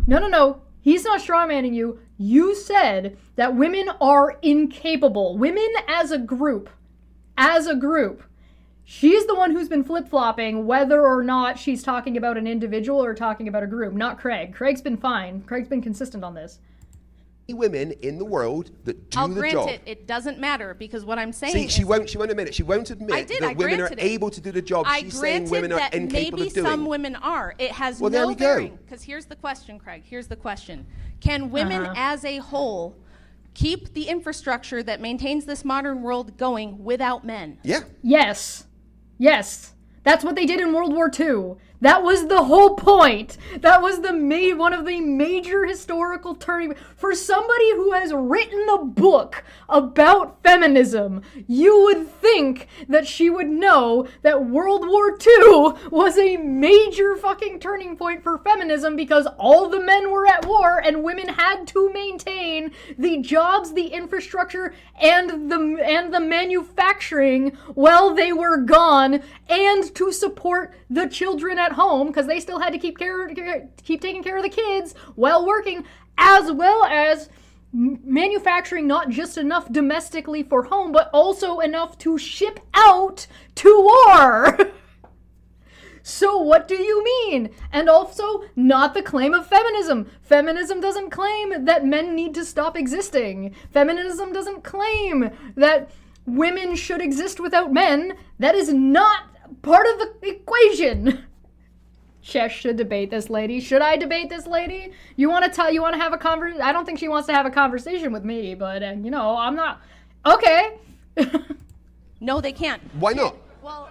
A: No. He's not strawmanning you. You said that women are incapable. Women as a group. She's the one who's been flip-flopping whether or not she's talking about an individual or talking about a group, not Craig. Craig's been fine. Craig's been consistent on this.
D: Women in the world that do
C: I'll
D: the
C: grant
D: job.
C: it doesn't matter, because what I'm saying
D: See,
C: is...
D: she won't admit it. She won't
C: I
D: admit
C: did, I
D: that women are
C: granted it.
D: able to do the job.
C: I
D: She's saying
C: granted
D: women are
C: that
D: incapable
C: maybe
D: of doing.
C: some women are. It has
D: Well, there
C: no
D: we go.
C: bearing. Because here's the question, Craig. Here's the question. Can women as a whole keep the infrastructure that maintains this modern world going without men?
D: Yeah.
A: Yes. That's what they did in World War II. That was the whole point. That was one of the major historical turning for somebody who has written a book about feminism. You would think that she would know that World War II was a major fucking turning point for feminism because all the men were at war and women had to maintain the jobs, the infrastructure, and the manufacturing while they were gone, and to support the children at home because they still had to keep taking care of the kids while working, as well as manufacturing not just enough domestically for home, but also enough to ship out to war. So what do you mean? And also, not the claim of feminism. Feminism doesn't claim that men need to stop existing. Feminism doesn't claim that women should exist without men. That is not part of the equation. Chesh should debate this lady. Should I debate this lady? You want to have a conversation? I don't think she wants to have a conversation with me, but I'm not. Okay.
C: No, they can't.
D: Why not?
C: Well,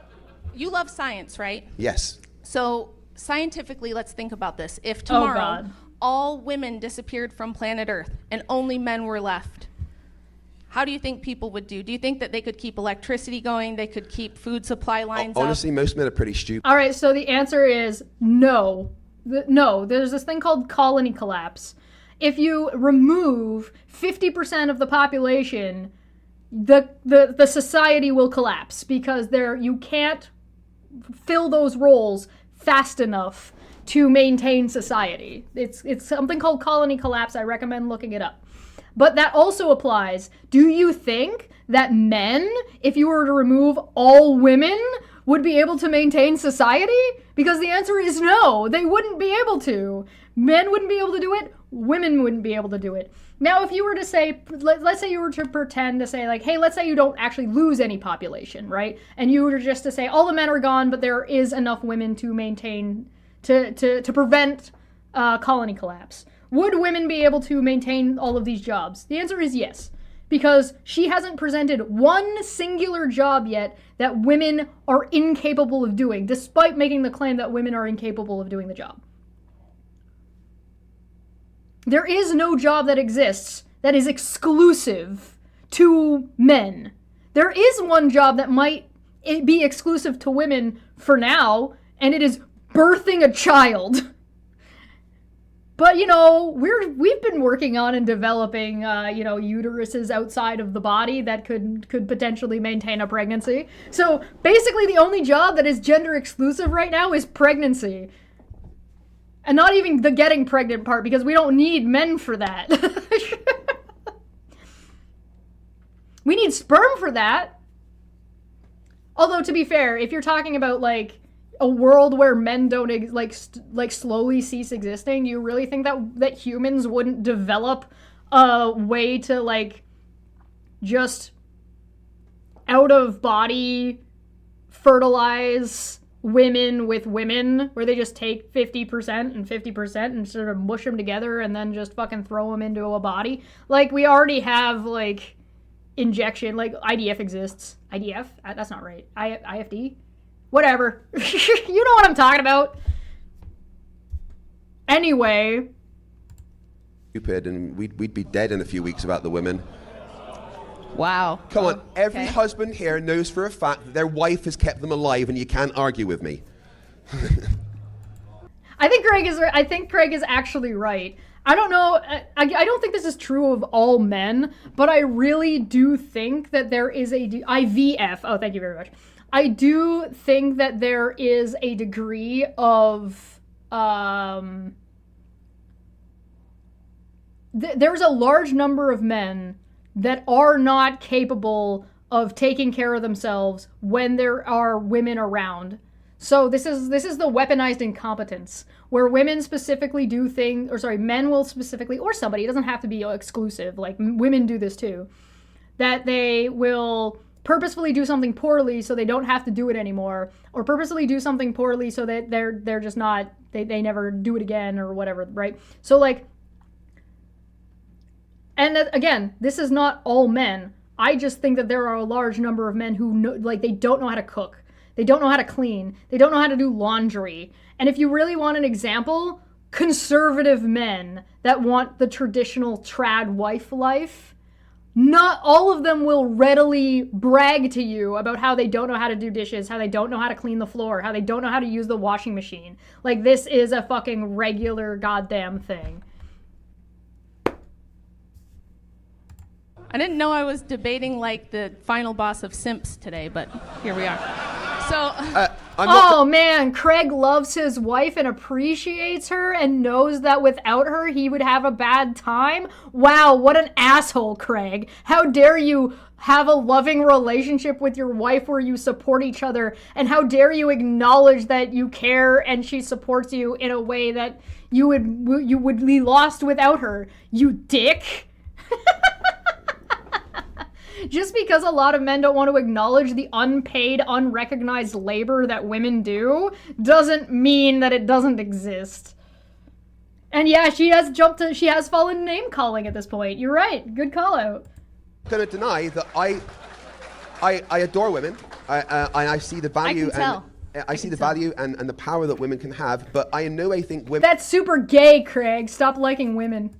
C: you love science, right?
D: Yes.
C: So scientifically, let's think about this. If tomorrow
A: God.
C: all women disappeared from planet Earth and only men were left, how do you think people would do? Do you think that they could keep electricity going? They could keep food supply lines
D: Honestly,
C: up?
D: most men are pretty stupid.
A: All right, so the answer is no. No, there's this thing called colony collapse. If you remove 50% of the population, the society will collapse because you can't fill those roles fast enough to maintain society. It's something called colony collapse. I recommend looking it up. But that also applies. Do you think that men, if you were to remove all women, would be able to maintain society? Because the answer is no, they wouldn't be able to. Men wouldn't be able to do it, women wouldn't be able to do it. Now, if you were to say, let's say you were to pretend to say like, hey, let's say you don't actually lose any population, right? And you were just to say all the men are gone, but there is enough women to maintain, to prevent colony collapse. Would women be able to maintain all of these jobs? The answer is yes, because she hasn't presented one singular job yet that women are incapable of doing, despite making the claim that women are incapable of doing the job. There is no job that exists that is exclusive to men. There is one job that might be exclusive to women for now, and it is birthing a child. But, you know, we've been working on and developing, uteruses outside of the body that could potentially maintain a pregnancy. So basically the only job that is gender exclusive right now is pregnancy. And not even the getting pregnant part, because we don't need men for that. We need sperm for that. Although, to be fair, if you're talking about, like, a world where men don't slowly cease existing, do you really think that humans wouldn't develop a way to like just out of body fertilize women with women, where they just take 50% and 50% and sort of mush them together and then just fucking throw them into a body? Like, we already have like injection, like IDF exists. IDF? That's not right. IFD? Whatever. You know what I'm talking about. Anyway.
D: Stupid, and we'd be dead in a few weeks about the women.
C: Wow.
D: Come on, every husband here knows for a fact that their wife has kept them alive, and you can't argue with me.
A: I think Craig is actually right. I don't know, I don't think this is true of all men, but I really do think that there is a IVF. Oh, thank you very much. I do think that there is a degree of, there's a large number of men that are not capable of taking care of themselves when there are women around. So this is the weaponized incompetence, where women specifically do things, or sorry, men will specifically, or somebody, it doesn't have to be exclusive, like women do this too, that they will purposefully do something poorly so they don't have to do it anymore, or purposely do something poorly so that they're just not, they never do it again or whatever, right? So like, and again, this is not all men. I just think that there are a large number of men who know, like, they don't know how to cook. They don't know how to clean. They don't know how to do laundry. And if you really want an example, conservative men that want the traditional trad wife life, not all of them will readily brag to you about how they don't know how to do dishes, how they don't know how to clean the floor, how they don't know how to use the washing machine. Like, this is a fucking regular goddamn thing.
C: I didn't know I was debating like the final boss of Simps today, but here we are. So,
A: oh man, Craig loves his wife and appreciates her and knows that without her he would have a bad time? Wow, what an asshole, Craig. How dare you have a loving relationship with your wife where you support each other, and how dare you acknowledge that you care and she supports you in a way that you would be lost without her, you dick. Just because a lot of men don't want to acknowledge the unpaid, unrecognized labor that women do doesn't mean that it doesn't exist. And yeah, she has fallen name calling at this point. You're right. Good call out.
D: I'm going to deny that I adore women. I see the value.
C: I can tell.
D: I see the value and the power that women can have, but I in no way think women
A: That's super gay, Craig. Stop liking women.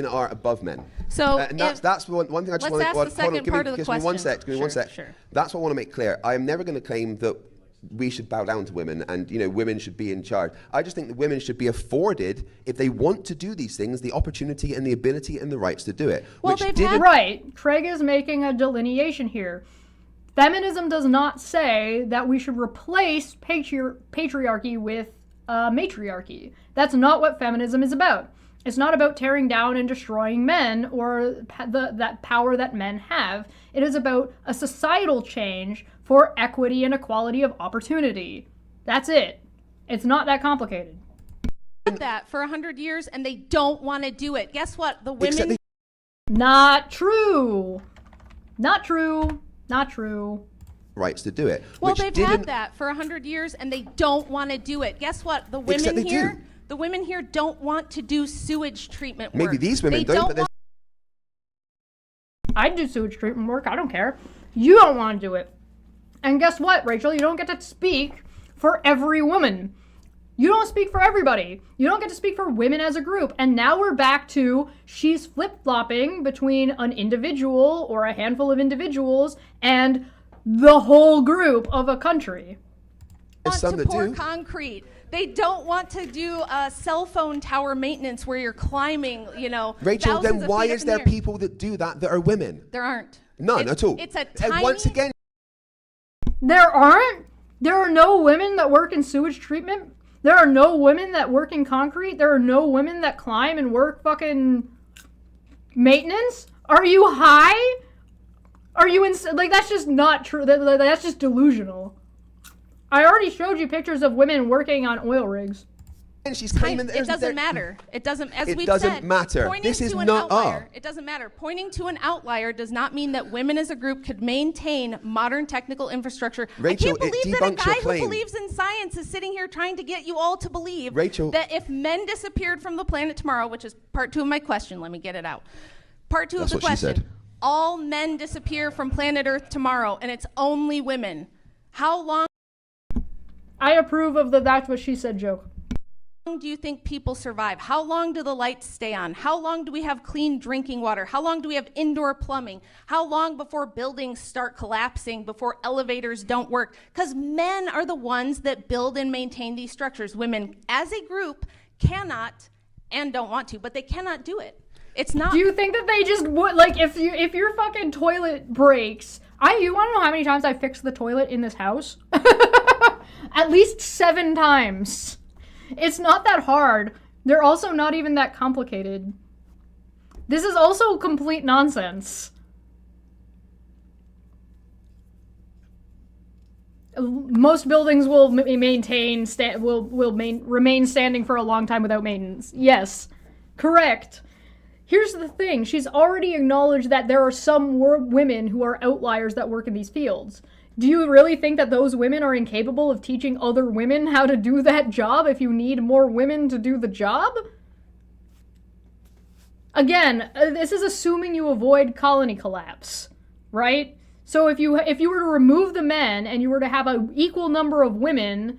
D: are above men.
C: So
D: And that's one thing I just want to...
C: let's ask the second part of the
D: Give me one
C: question.
D: sec, give me one
C: Sure,
D: sec.
C: sure.
D: That's what I want to make clear. I am never going to claim that we should bow down to women and, women should be in charge. I just think that women should be afforded, if they want to do these things, the opportunity and the ability and the rights to do it.
C: Well,
D: which
C: they've
D: didn't...
C: had-
A: Right. Craig is making a delineation here. Feminism does not say that we should replace patriarchy with matriarchy. That's not what feminism is about. It's not about tearing down and destroying men or that power that men have. It is about a societal change for equity and equality of opportunity. That's it. It's not that complicated.
C: that for 100 years and they don't want to do it. Guess what? The women...
A: Not true. Not true. Not true.
D: rights to do it.
C: Well,
D: which
C: they've
D: didn't...
C: had that for 100 years and they don't want to do it. Guess what? The women
D: they
C: here...
D: do.
C: The women here don't want to do sewage treatment work.
D: Maybe these women
C: They
D: don't, but there's...
A: I'd do sewage treatment work. I don't care. You don't want to do it. And guess what, Rachel? You don't get to speak for every woman. You don't speak for everybody. You don't get to speak for women as a group. And now we're back to she's flip-flopping between an individual or a handful of individuals and the whole group of a country.
C: want
D: some
C: to
D: that
C: pour
D: do.
C: concrete. They don't want to do cell phone tower maintenance where you're climbing,
D: Rachel,
C: thousands
D: then
C: of
D: why
C: feet up
D: is
C: in the
D: there
C: air.
D: people that do that are women?
C: There aren't.
D: None at all.
C: It's a
D: And
C: tiny...
D: once again,
A: There aren't? There are no women that work in sewage treatment? There are no women that work in concrete? There are no women that climb and work fucking maintenance? Are you high? Are you that's just not true. That's just delusional. I already showed you pictures of women working on oil rigs.
D: and she's claiming that
C: It doesn't
D: there-
C: matter. It doesn't. As
D: It
C: we've
D: doesn't
C: said,
D: matter.
C: pointing
D: This
C: to
D: is
C: an
D: not-
C: outlier. It doesn't matter. Pointing to an outlier does not mean that women as a group could maintain modern technical infrastructure.
D: Rachel,
C: I can't
D: it
C: believe that a
D: debunks your
C: guy
D: claim.
C: who believes in science is sitting here trying to get you all to believe
D: Rachel-
C: that if men disappeared from the planet tomorrow, which is part 2 of my question. Let me get it out. Part 2
D: That's
C: of the
D: what she
C: question.
D: said.
C: All men disappear from planet Earth tomorrow, and it's only women. How long
A: I approve of the that's what she said joke.
C: do you think people survive? How long do the lights stay on? How long do we have clean drinking water? How long do we have indoor plumbing? How long before buildings start collapsing, before elevators don't work? Because men are the ones that build and maintain these structures. Women, as a group, cannot and don't want to, but they cannot do it. It's not.
A: Do you think that they just would, if your fucking toilet breaks, you want to know how many times I fixed the toilet in this house? At least 7 times. It's not that hard. They're also not even that complicated. This is also complete nonsense. Most buildings will remain standing for a long time without maintenance. Yes, correct. Here's the thing. She's already acknowledged that there are some women who are outliers that work in these fields. Do you really think that those women are incapable of teaching other women how to do that job if you need more women to do the job? Again, this is assuming you avoid colony collapse, right? So if you were to remove the men and you were to have an equal number of women,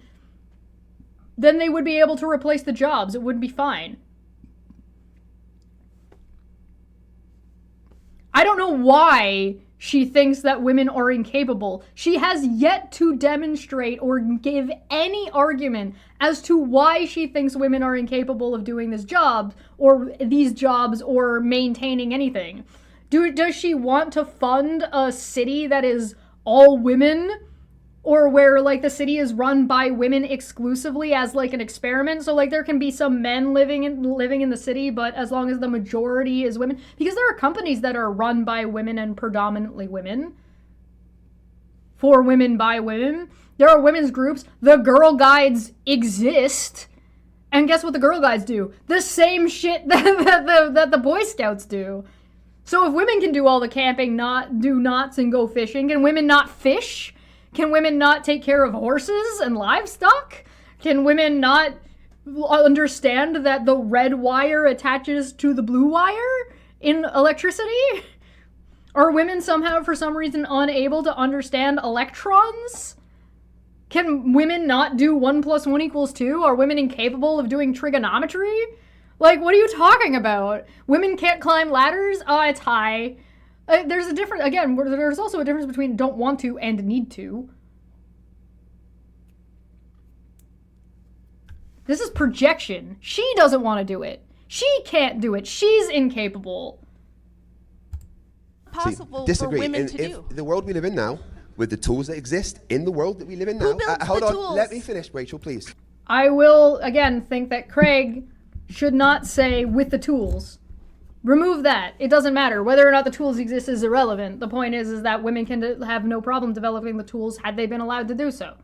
A: then they would be able to replace the jobs. It would be fine. I don't know why she thinks that women are incapable. She has yet to demonstrate or give any argument as to why she thinks women are incapable of doing this job or these jobs or maintaining anything. Does she want to fund a city that is all women? Or where, the city is run by women exclusively as, an experiment? So, there can be some men living in the city, but as long as the majority is women. Because there are companies that are run by women and predominantly women. For women, by women. There are women's groups. The Girl Guides exist. And guess what the Girl Guides do? The same shit that the Boy Scouts do. So if women can do all the camping, not do knots and go fishing, can women not fish? Can women not take care of horses and livestock? Can women not understand that the red wire attaches to the blue wire in electricity? Are women somehow, for some reason, unable to understand electrons? Can women not do 1 + 1 = 2? Are women incapable of doing trigonometry? Like, what are you talking about? Women can't climb ladders? Oh, it's high. There's a difference, again, there's also a difference between don't want to and need to. This is projection. She doesn't want to do it. She can't do it. She's incapable.
C: Possible
D: disagree.
C: for women
D: And
C: to
D: if
C: do.
D: the world we live in now, with the tools that exist in the world that we live in now.
C: Who builds
D: Hold
C: the
D: on,
C: tools?
D: let me finish, Rachel, please.
A: I will, again, think that Craig should not say with the tools. Remove that. It doesn't matter. Whether or not the tools exist is irrelevant. The point is that women can have no problem developing the tools had they been allowed to do so.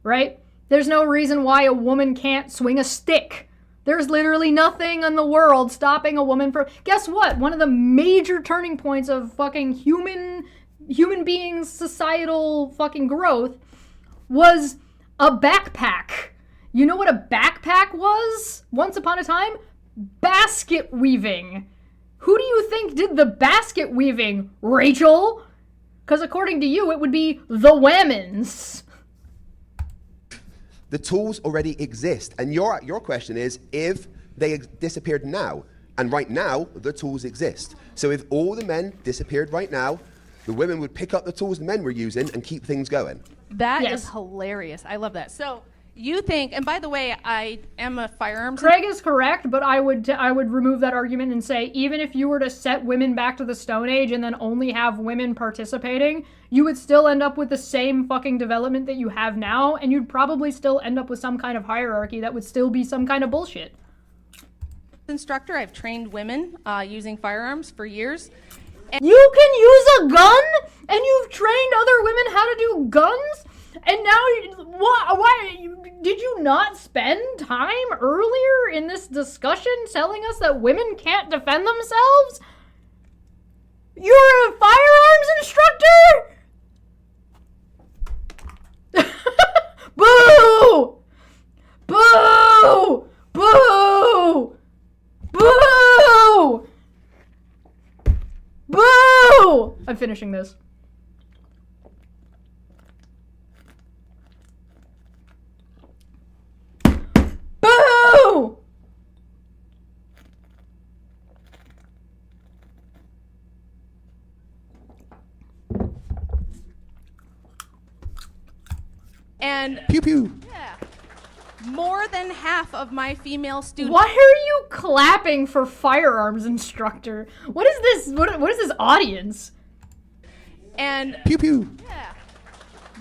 A: Right? There's no reason why a woman can't swing a stick. There's literally nothing in the world stopping a woman from... Guess what? One of the major turning points of fucking human beings' societal fucking growth was a backpack. You know what a backpack was? Once upon a time? Basket weaving. Who do you think did the basket weaving, Rachel? Because according to you, it would be the women's.
D: The tools already exist. And your question is if they disappeared now. And right now, the tools exist. So if all the men disappeared right now, the women would pick up the tools the men were using and keep things going.
C: That
A: Yes.
C: is hilarious. I love that. So you think, and by the way, I am a firearms.
A: Craig is correct, but I would remove that argument and say even if you were to set women back to the Stone Age and then only have women participating, you would still end up with the same fucking development that you have now, and you'd probably still end up with some kind of hierarchy that would still be some kind of bullshit.
C: Instructor. I've trained women using firearms for years.
A: You can use a gun, and you've trained other women how to do guns, and now why did you not spend time earlier in this discussion telling us that women can't defend themselves? You're a firearms instructor? Boo! Boo! Boo! Boo! Boo! I'm finishing this. Boo!
C: And
D: Pew pew.
C: yeah, more than half of my female students.
A: Why are you clapping for firearms instructor? What is this? What is this audience?
C: And
D: Pew pew.
C: yeah,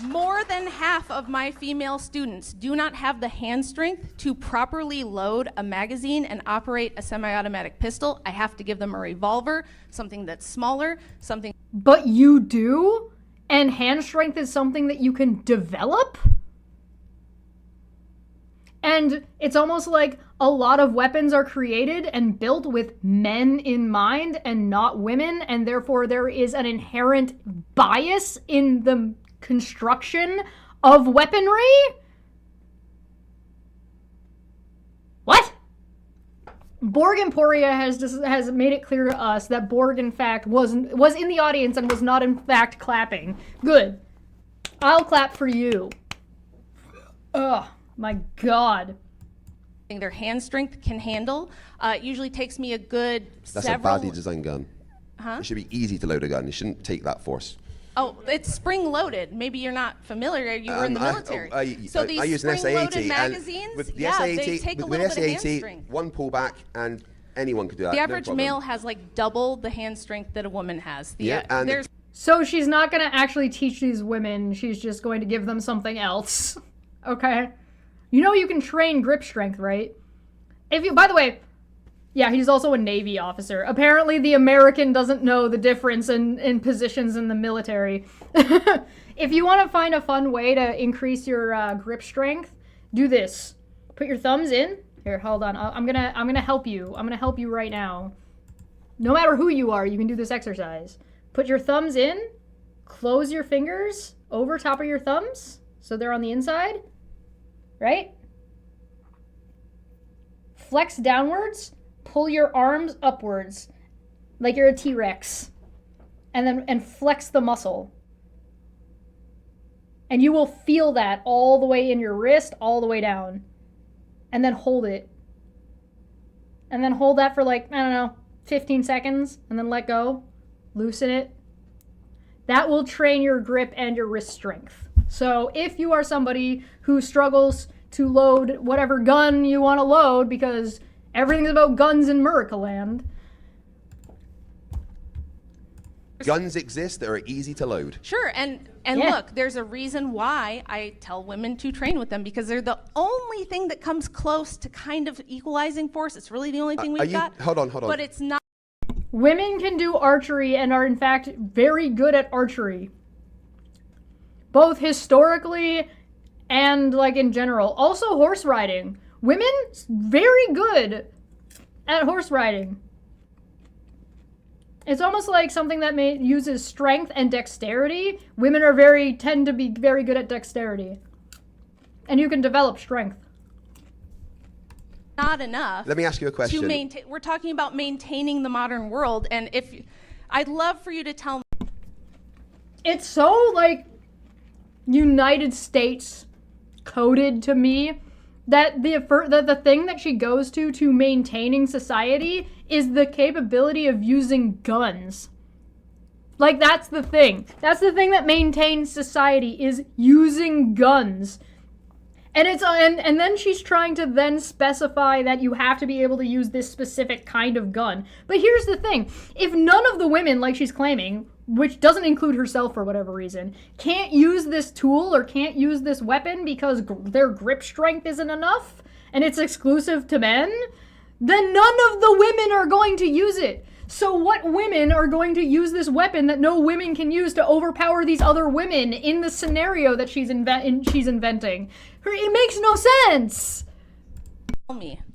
C: more than half of my female students do not have the hand strength to properly load a magazine and operate a semi-automatic pistol. I have to give them a revolver, something that's smaller, something.
A: But you do? And hand strength is something that you can develop? And it's almost like a lot of weapons are created and built with men in mind and not women, and therefore there is an inherent bias in the construction of weaponry? What? Borg Emporia has made it clear to us that Borg, in fact, was in the audience and was not, in fact, clapping. Good. I'll clap for you. Ugh, my God.
C: Their hand strength can handle. It usually takes me a good
D: That's
C: several.
D: a badly designed gun. It should be easy to load a gun. You shouldn't take that force.
C: Oh, it's spring loaded. Maybe you're not familiar. You were in the military. So these
D: I use an
C: spring loaded
D: S80,
C: magazines,
D: and with the
C: yeah,
D: S80,
C: they take a
D: with
C: little bit of hand
D: S80,
C: strength.
D: one pullback, and anyone could do that.
C: The
D: no
C: average
D: problem.
C: male has like double the hand strength that a woman has.
D: Yeah, and
C: there's
A: So she's not going to actually teach these women. She's just going to give them something else. Okay? You know you can train grip strength, right? By the way, yeah, he's also a Navy officer. Apparently the American doesn't know the difference in positions in the military. If you want to find a fun way to increase your grip strength, do this. Put your thumbs in. Here, hold on. I'm gonna help you. I'm gonna help you right now. No matter who you are, you can do this exercise. Put your thumbs in. Close your fingers over top of your thumbs so they're on the inside. Right? Flex downwards. Pull your arms upwards like you're a T-Rex. And flex the muscle. And you will feel that all the way in your wrist, all the way down. And then hold it. And then hold that for like, I don't know, 15 seconds. And then let go. Loosen it. That will train your grip and your wrist strength. So if you are somebody who struggles to load whatever gun you want to load, because everything's about guns in Muricaland.
D: Guns exist that are easy to load.
C: Sure, and look, there's a reason why I tell women to train with them, because they're the only thing that comes close to kind of equalizing force. It's really the only thing we've got.
D: Hold on.
C: But it's not.
A: Women can do archery and are in fact very good at archery. Both historically and like in general. Also horse riding. Women, very good at horse riding. It's almost like something that uses strength and dexterity. Women tend to be very good at dexterity. And you can develop strength.
C: Not enough.
D: Let me ask you a question.
C: To maintain, we're talking about maintaining the modern world, and I'd love for you to tell me.
A: It's so like United States coded to me that the thing that she goes to maintaining society is the capability of using guns. Like, that's the thing. That's the thing that maintains society, is using guns. And it's and then she's trying to then specify that you have to be able to use this specific kind of gun. But here's the thing. If none of the women, like she's claiming, which doesn't include herself for whatever reason, can't use this tool or can't use this weapon because their grip strength isn't enough and it's exclusive to men, then none of the women are going to use it. So what women are going to use this weapon that no women can use to overpower these other women in the scenario that she's inventing? It makes no sense.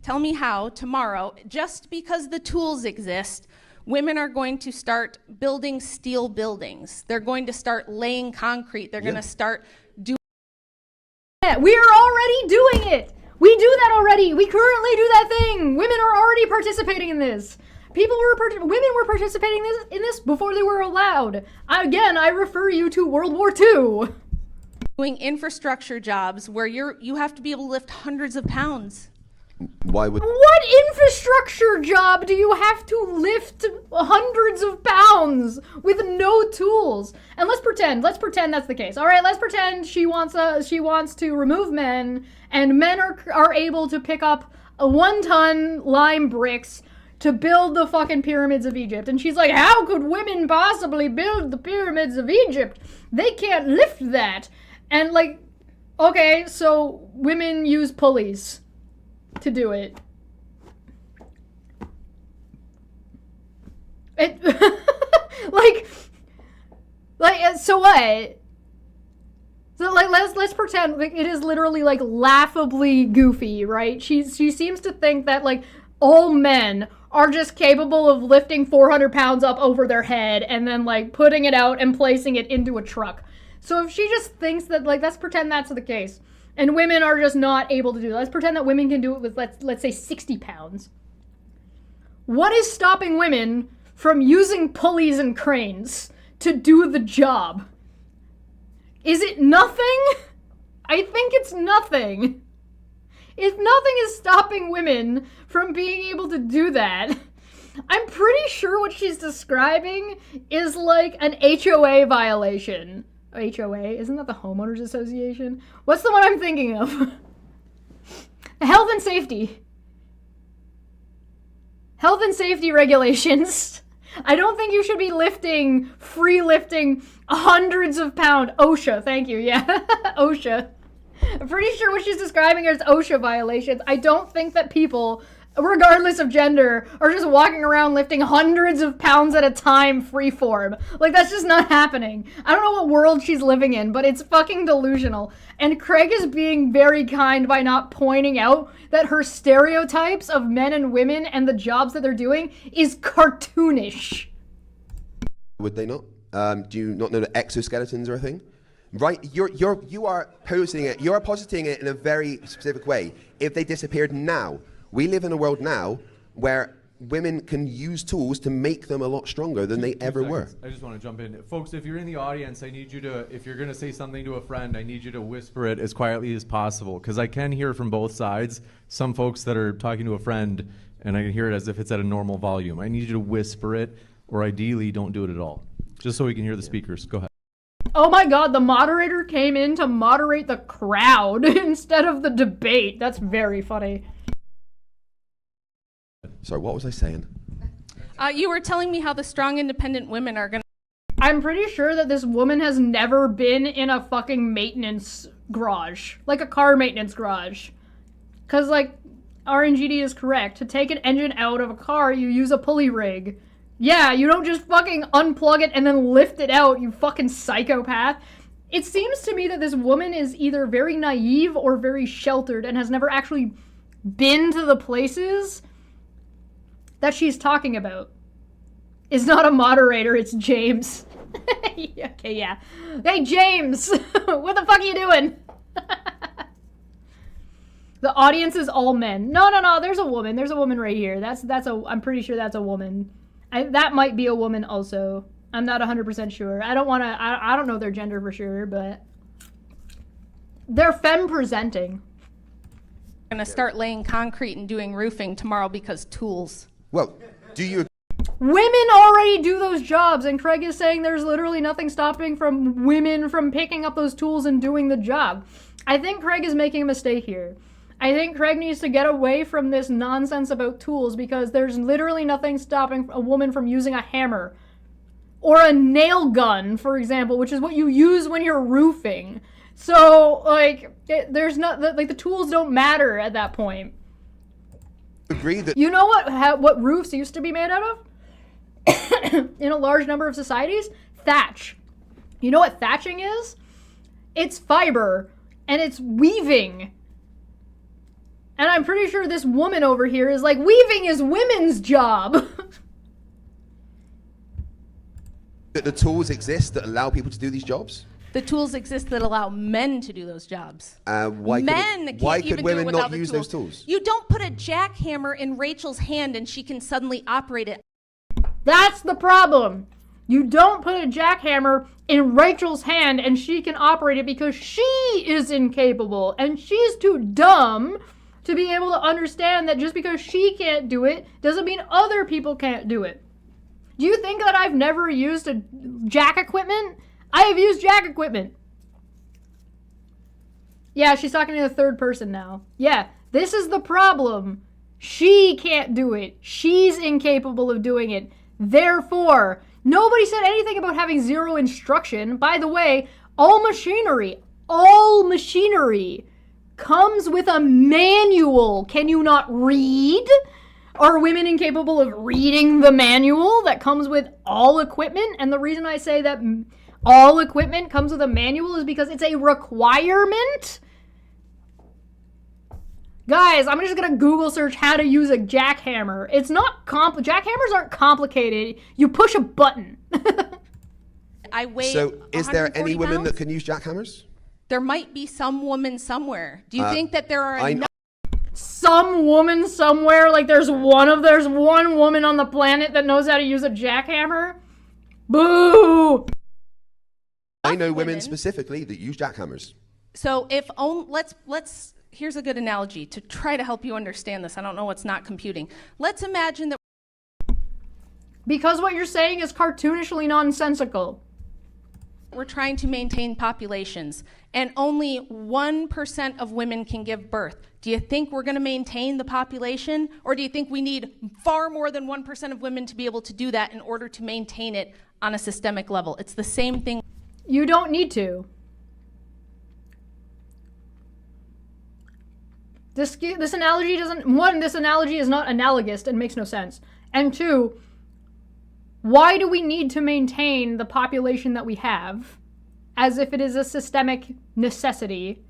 C: Tell me how tomorrow, just because the tools exist, women are going to start building steel buildings. They're going to start laying concrete. They're going to start doing.
A: We are already doing it. We do that already. We currently do that thing. Women are already participating in this. Women were participating in this before they were allowed. Again, I refer you to World War II.
C: Doing infrastructure jobs where you have to be able to lift hundreds of pounds.
D: What
A: infrastructure job do you have to lift hundreds of pounds with no tools? And let's pretend that's the case. All right, let's pretend she wants to remove men, and men are able to pick up 1-ton lime bricks to build the fucking pyramids of Egypt. And she's like, how could women possibly build the pyramids of Egypt? They can't lift that. And like, okay, so women use pulleys to do it. So what? So like, let's pretend like, it is literally like laughably goofy, right? She seems to think that like all men are just capable of lifting 400 pounds up over their head and then like putting it out and placing it into a truck. So if she just thinks that, like, let's pretend that's the case, and women are just not able to do it. Let's pretend that women can do it with, let's say 60 pounds. What is stopping women from using pulleys and cranes to do the job? Is it nothing? I think it's nothing. If nothing is stopping women from being able to do that, I'm pretty sure what she's describing is like an HOA violation. HOA? Isn't that the Homeowners Association? What's the one I'm thinking of? Health and safety. Health and safety regulations. I don't think you should be free lifting hundreds of pounds. OSHA, thank you, yeah. OSHA. I'm pretty sure what she's describing is OSHA violations. I don't think that people, regardless of gender, are just walking around lifting hundreds of pounds at a time freeform. Like, that's just not happening. I don't know what world she's living in, but it's fucking delusional. And Craig is being very kind by not pointing out that her stereotypes of men and women and the jobs that they're doing is cartoonish.
D: Would they not? Do you not know that exoskeletons are a thing? Right, you are positing it in a very specific way. If they disappeared now, we live in a world now where women can use tools to make them a lot stronger than they ever were.
B: I just want to jump in. Folks, if you're in the audience, I need you to, if you're going to say something to a friend, I need you to whisper it as quietly as possible, because I can hear from both sides. Some folks that are talking to a friend, and I can hear it as if it's at a normal volume. I need you to whisper it, or ideally don't do it at all, just so we can hear the speakers. Go ahead.
A: Oh my god, the moderator came in to moderate the crowd instead of the debate. That's very funny.
D: Sorry, what was I saying?
C: You were telling me how the strong, independent women are going to...
A: I'm pretty sure that this woman has never been in a fucking maintenance garage. Like a car maintenance garage. Because, like, RNGD is correct. To take an engine out of a car, you use a pulley rig. Yeah, you don't just fucking unplug it and then lift it out, you fucking psychopath. It seems to me that this woman is either very naive or very sheltered and has never actually been to the places that she's talking about. It's not a moderator, it's James. Okay, yeah. Hey, James! What the fuck are you doing? The audience is all men. No, there's a woman. There's a woman right here. I'm pretty sure that's a woman. That might be a woman also. I'm not 100% sure. I don't know their gender for sure, but they're femme presenting.
C: I'm going to start laying concrete and doing roofing tomorrow because tools.
D: Well, do you...
A: Women already do those jobs, and Craig is saying there's literally nothing stopping from women from picking up those tools and doing the job. I think Craig is making a mistake here. I think Craig needs to get away from this nonsense about tools, because there's literally nothing stopping a woman from using a hammer or a nail gun, for example, which is what you use when you're roofing. So, like, the tools don't matter at that point.
D: Agree that...
A: You know what roofs used to be made out of? In a large number of societies? Thatch. You know what thatching is? It's fiber, and it's weaving. And I'm pretty sure this woman over here is like, weaving is women's job.
D: That the tools exist that allow people to do these jobs?
C: The tools exist that allow men to do those jobs.
D: Why could women not use those tools?
C: You don't put a jackhammer in Rachel's hand and she can suddenly operate it.
A: That's the problem. You don't put a jackhammer in Rachel's hand and she can operate it because she is incapable. And she's too dumb to be able to understand that just because she can't do it doesn't mean other people can't do it. Do you think that I've never used a jack equipment? I have used jack equipment. Yeah, she's talking to the third person now. Yeah, this is the problem. She can't do it. She's incapable of doing it. Therefore, nobody said anything about having zero instruction. By the way, all machinery comes with a manual. Can you not read? Are women incapable of reading the manual that comes with all equipment? And the reason I say that all equipment comes with a manual is because it's a requirement. Guys, I'm just gonna Google search how to use a jackhammer. It's not jackhammers aren't complicated. You push a button.
C: I weigh
D: So is there any women
C: pounds?
D: that can use jackhammers?
C: There might be some woman somewhere. Do you think that there are enough?
A: Some woman somewhere, like there's one woman on the planet that knows how to use a jackhammer? Boo!
D: I know women specifically that use jackhammers.
C: So if let's here's a good analogy to try to help you understand this. I don't know what's not computing. Let's imagine that
A: because what you're saying is cartoonishly nonsensical.
C: we're trying to maintain populations and only 1% of women can give birth. Do you think we're going to maintain the population, or do you think we need far more than 1% of women to be able to do that in order to maintain it on a systemic level? It's the same thing.
A: You don't need to. This analogy doesn't, one, this analogy is not analogous and makes no sense. And two, why do we need to maintain the population that we have as if it is a systemic necessity?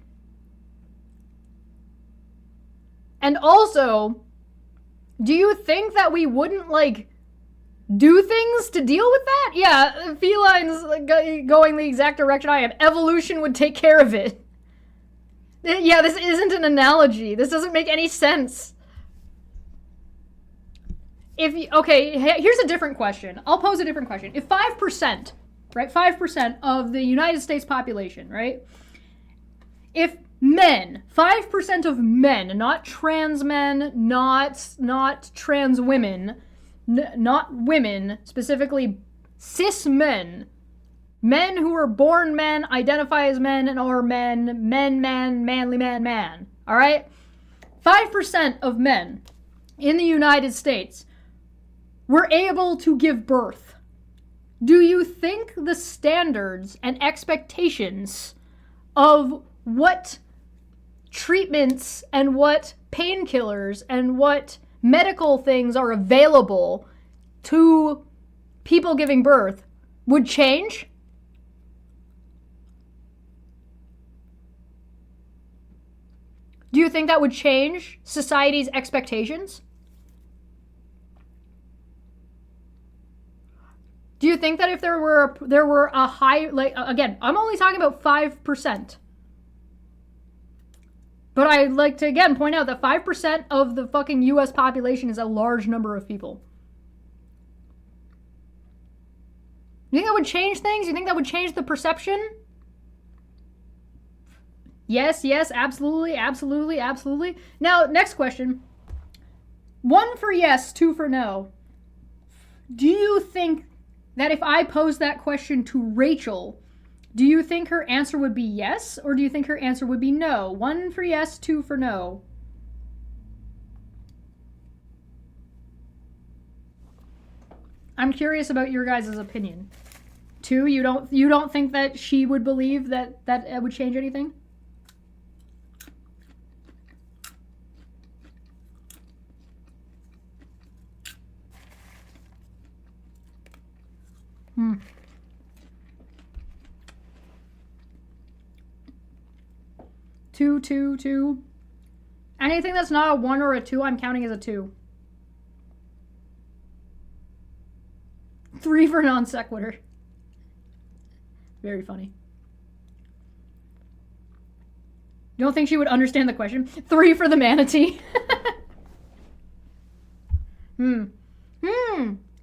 A: And also, do you think that we wouldn't, like, do things to deal with that? Yeah, felines going the exact direction I am. Evolution would take care of it. Yeah, this isn't an analogy. This doesn't make any sense. here's a different question. I'll pose a different question. If 5%, right, 5% of the United States population, right, if men, 5% of men, not trans men, not trans women, not women, specifically cis men, men who are born men, identify as men, and are men, manly man, all right? 5% of men in the United States were able to give birth. Do you think the standards and expectations of what treatments and what painkillers and what medical things are available to people giving birth would change? Do you think that would change society's expectations? Do you think that if there were a high, like, again, I'm only talking about 5%. But I'd like to, again, point out that 5% of the fucking US population is a large number of people. You think that would change things? You think that would change the perception? Yes, absolutely. Now, next question. 1 for yes, 2 for no. Do you think that if I posed that question to Rachel, do you think her answer would be yes, or do you think her answer would be no? 1 for yes, 2 for no. I'm curious about your guys' opinion. 2, you don't think that she would believe that it would change anything? Two. Anything that's not a 1 or a 2, I'm counting as a 2. 3 for non sequitur. Very funny. You don't think she would understand the question? 3 for the manatee.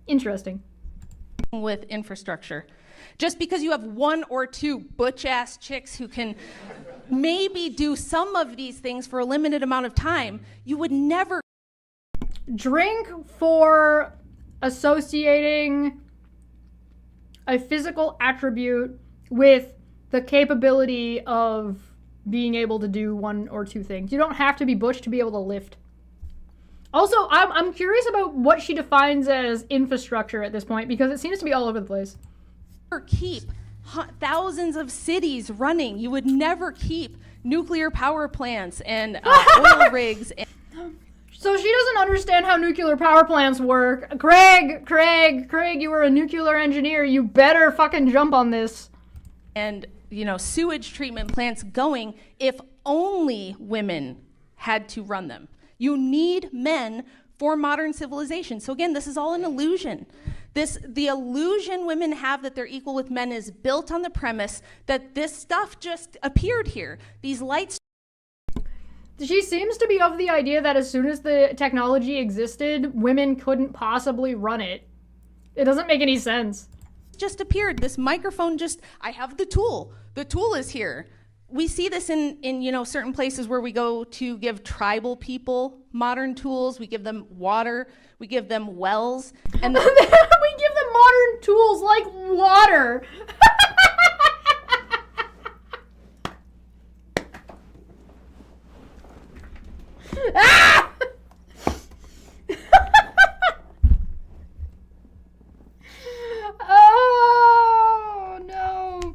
A: Interesting.
C: With infrastructure. Just because you have 1 or 2 butch-ass chicks who can maybe do some of these things for a limited amount of time, you would never
A: drink for associating a physical attribute with the capability of being able to do 1 or 2 things. You don't have to be butch to be able to lift. Also, I'm curious about what she defines as infrastructure at this point, because it seems to be all over the place.
C: Keep thousands of cities running. You would never keep nuclear power plants and oil rigs.
A: So she doesn't understand how nuclear power plants work. Craig, you were a nuclear engineer. You better fucking jump on this.
C: And, sewage treatment plants going if only women had to run them. You need men for modern civilization. So again, this is all an illusion. The illusion women have that they're equal with men is built on the premise that this stuff just appeared here. These lights.
A: She seems to be of the idea that as soon as the technology existed, women couldn't possibly run it. It doesn't make any sense.
C: Just appeared. This microphone I have the tool. The tool is here. We see this in certain places where we go to give tribal people modern tools. We give them water. We give them wells. And
A: we give them modern tools like water. Ah! Oh no.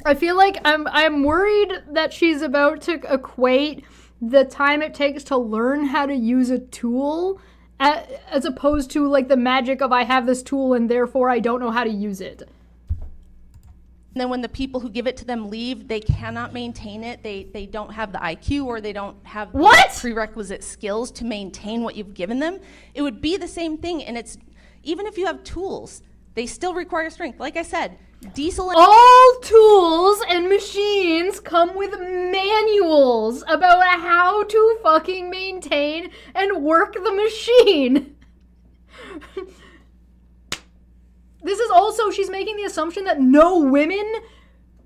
A: I feel like I'm worried that she's about to equate the time it takes to learn how to use a tool as opposed to like the magic of I have this tool and therefore I don't know how to use it.
C: And then when the people who give it to them leave, they cannot maintain it. They don't have the IQ or they don't have the prerequisite skills to maintain what you've given them. It would be the same thing. And it's even if you have tools, they still require strength. Like I said, diesel.
A: All tools and machines come with manuals about how to fucking maintain and work the machine. This is also, she's making the assumption that no women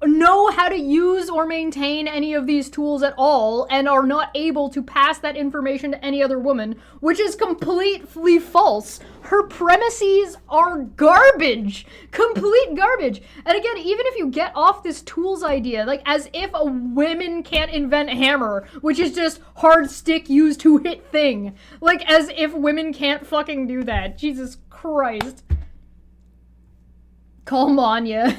A: know how to use or maintain any of these tools at all and are not able to pass that information to any other woman, which is completely false. Her premises are garbage. Complete garbage. And again, even if you get off this tools idea, like as if a women can't invent hammer, which is just hard stick used to hit thing. Like as if women can't fucking do that. Jesus Christ. Call Manya.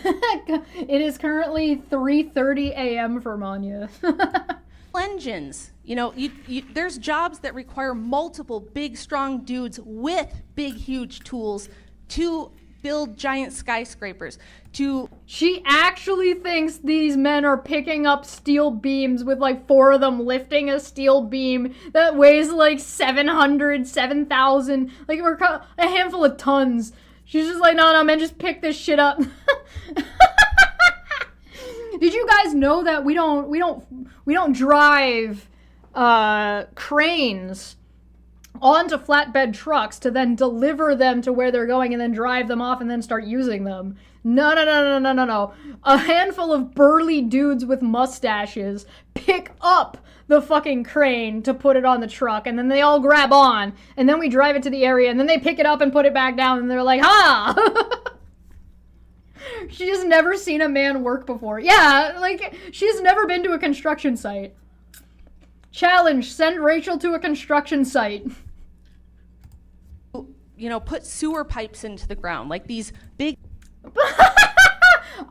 A: It is currently 3:30 a.m. for Manya.
C: Engines. You know, there's jobs that require multiple big, strong dudes with big, huge tools to build giant skyscrapers.
A: She actually thinks these men are picking up steel beams with like 4 of them lifting a steel beam that weighs like 700, 7,000, like a handful of tons. She's just like, no, man, just pick this shit up. Did you guys know that we don't drive cranes onto flatbed trucks to then deliver them to where they're going and then drive them off and then start using them? No. A handful of burly dudes with mustaches pick up the fucking crane to put it on the truck, and then they all grab on, and then we drive it to the area, and then they pick it up and put it back down, and they're like, ha! She's never seen a man work before. Yeah, like, she's never been to a construction site. Challenge, send Rachel to a construction site.
C: You know, put sewer pipes into the ground, like these big...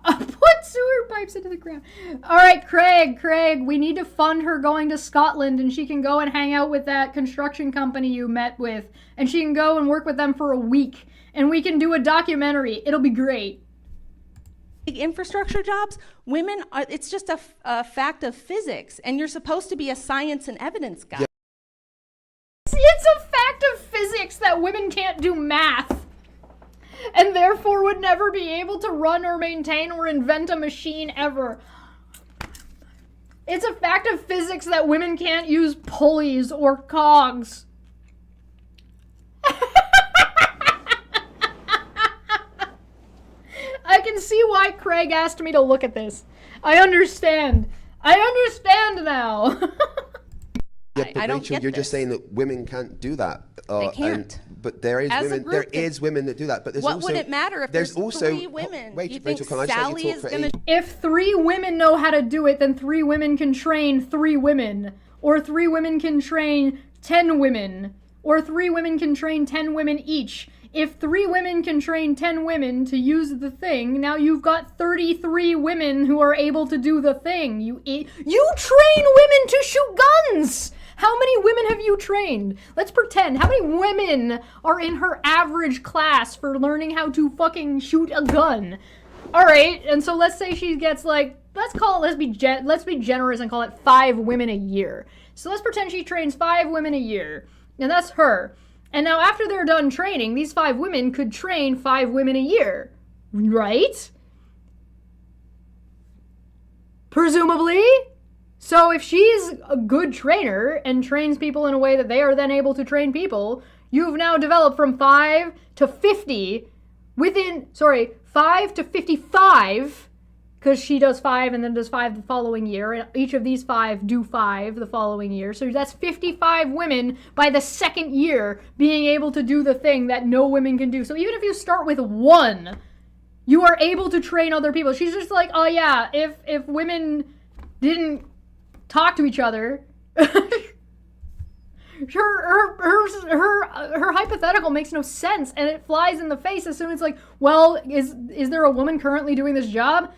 A: Put sewer pipes into the ground. All right, Craig, we need to fund her going to Scotland, and she can go and hang out with that construction company you met with, and she can go and work with them for a week, and we can do a documentary. It'll be great.
C: Big infrastructure jobs, women, it's just a fact of physics, and you're supposed to be a science and evidence guy.
D: Yeah.
A: It's a fact of physics that women can't do math, and therefore would never be able to run or maintain or invent a machine ever. It's a fact of physics that women can't use pulleys or cogs. I can see why Craig asked me to look at this. I understand now.
D: Yeah, but
C: I don't
D: Rachel,
C: get
D: you're
C: this.
D: just saying that women can't do that.
C: They can't.
D: But there is
C: As a
D: women.
C: group,
D: There is women that do that. But there's
C: What
D: also,
C: would it matter if there's
D: also
C: 3 women?
D: Wait,
C: Do you think
D: Rachel, can I just let
C: Sally
D: you
C: is
D: talk for
C: gonna?
A: If 3 women know how to do it, then 3 women can train 3 women. Or 3 women can train 10 women. Or 3 women can train 10 women each. If 3 women can train 10 women to use the thing, now you've got 33 women who are able to do the thing. You train women to shoot guns! How many women have you trained? Let's pretend. How many women are in her average class for learning how to fucking shoot a gun? All right, and so let's say she gets like, let's be generous and call it 5 women a year. So let's pretend she trains 5 women a year, and that's her. And now after they're done training, these 5 women could train 5 women a year, right? Presumably. So if she's a good trainer and trains people in a way that they are then able to train people, you've now developed from 5 to 50 5 to 55, because she does 5 and then does 5 the following year, and each of these 5 do 5 the following year. So that's 55 women by the second year being able to do the thing that no women can do. So even if you start with 1, you are able to train other people. She's just like, oh yeah, if women didn't talk to each other, her hypothetical makes no sense, and it flies in the face as soon as it's like, well, is there a woman currently doing this job?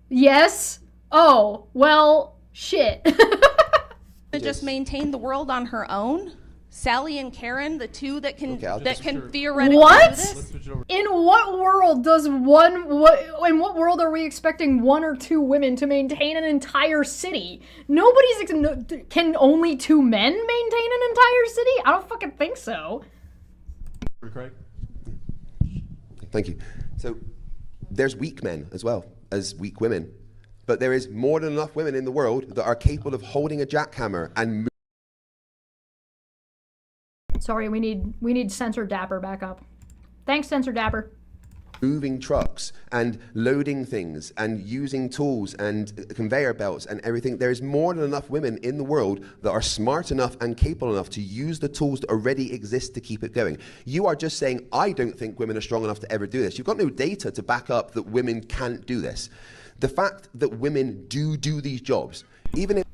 A: Yes. Oh, well, shit.
C: To just maintain the world on her own? Sally and Karen, the 2 that can theoretically
A: What?
C: do this?
A: In what world in what world are we expecting 1 or 2 women to maintain an entire city? Can only 2 men maintain an entire city? I don't fucking think so.
B: Craig?
D: Thank you. So there's weak men as well as weak women, but there is more than enough women in the world that are capable of holding a jackhammer and
A: Sorry, we need censor Dapper back up. Thanks, Sensor Dapper.
D: Moving trucks and loading things and using tools and conveyor belts and everything. There is more than enough women in the world that are smart enough and capable enough to use the tools that already exist to keep it going. You are just saying, I don't think women are strong enough to ever do this. You've got no data to back up that women can't do this. The fact that women do these jobs, even if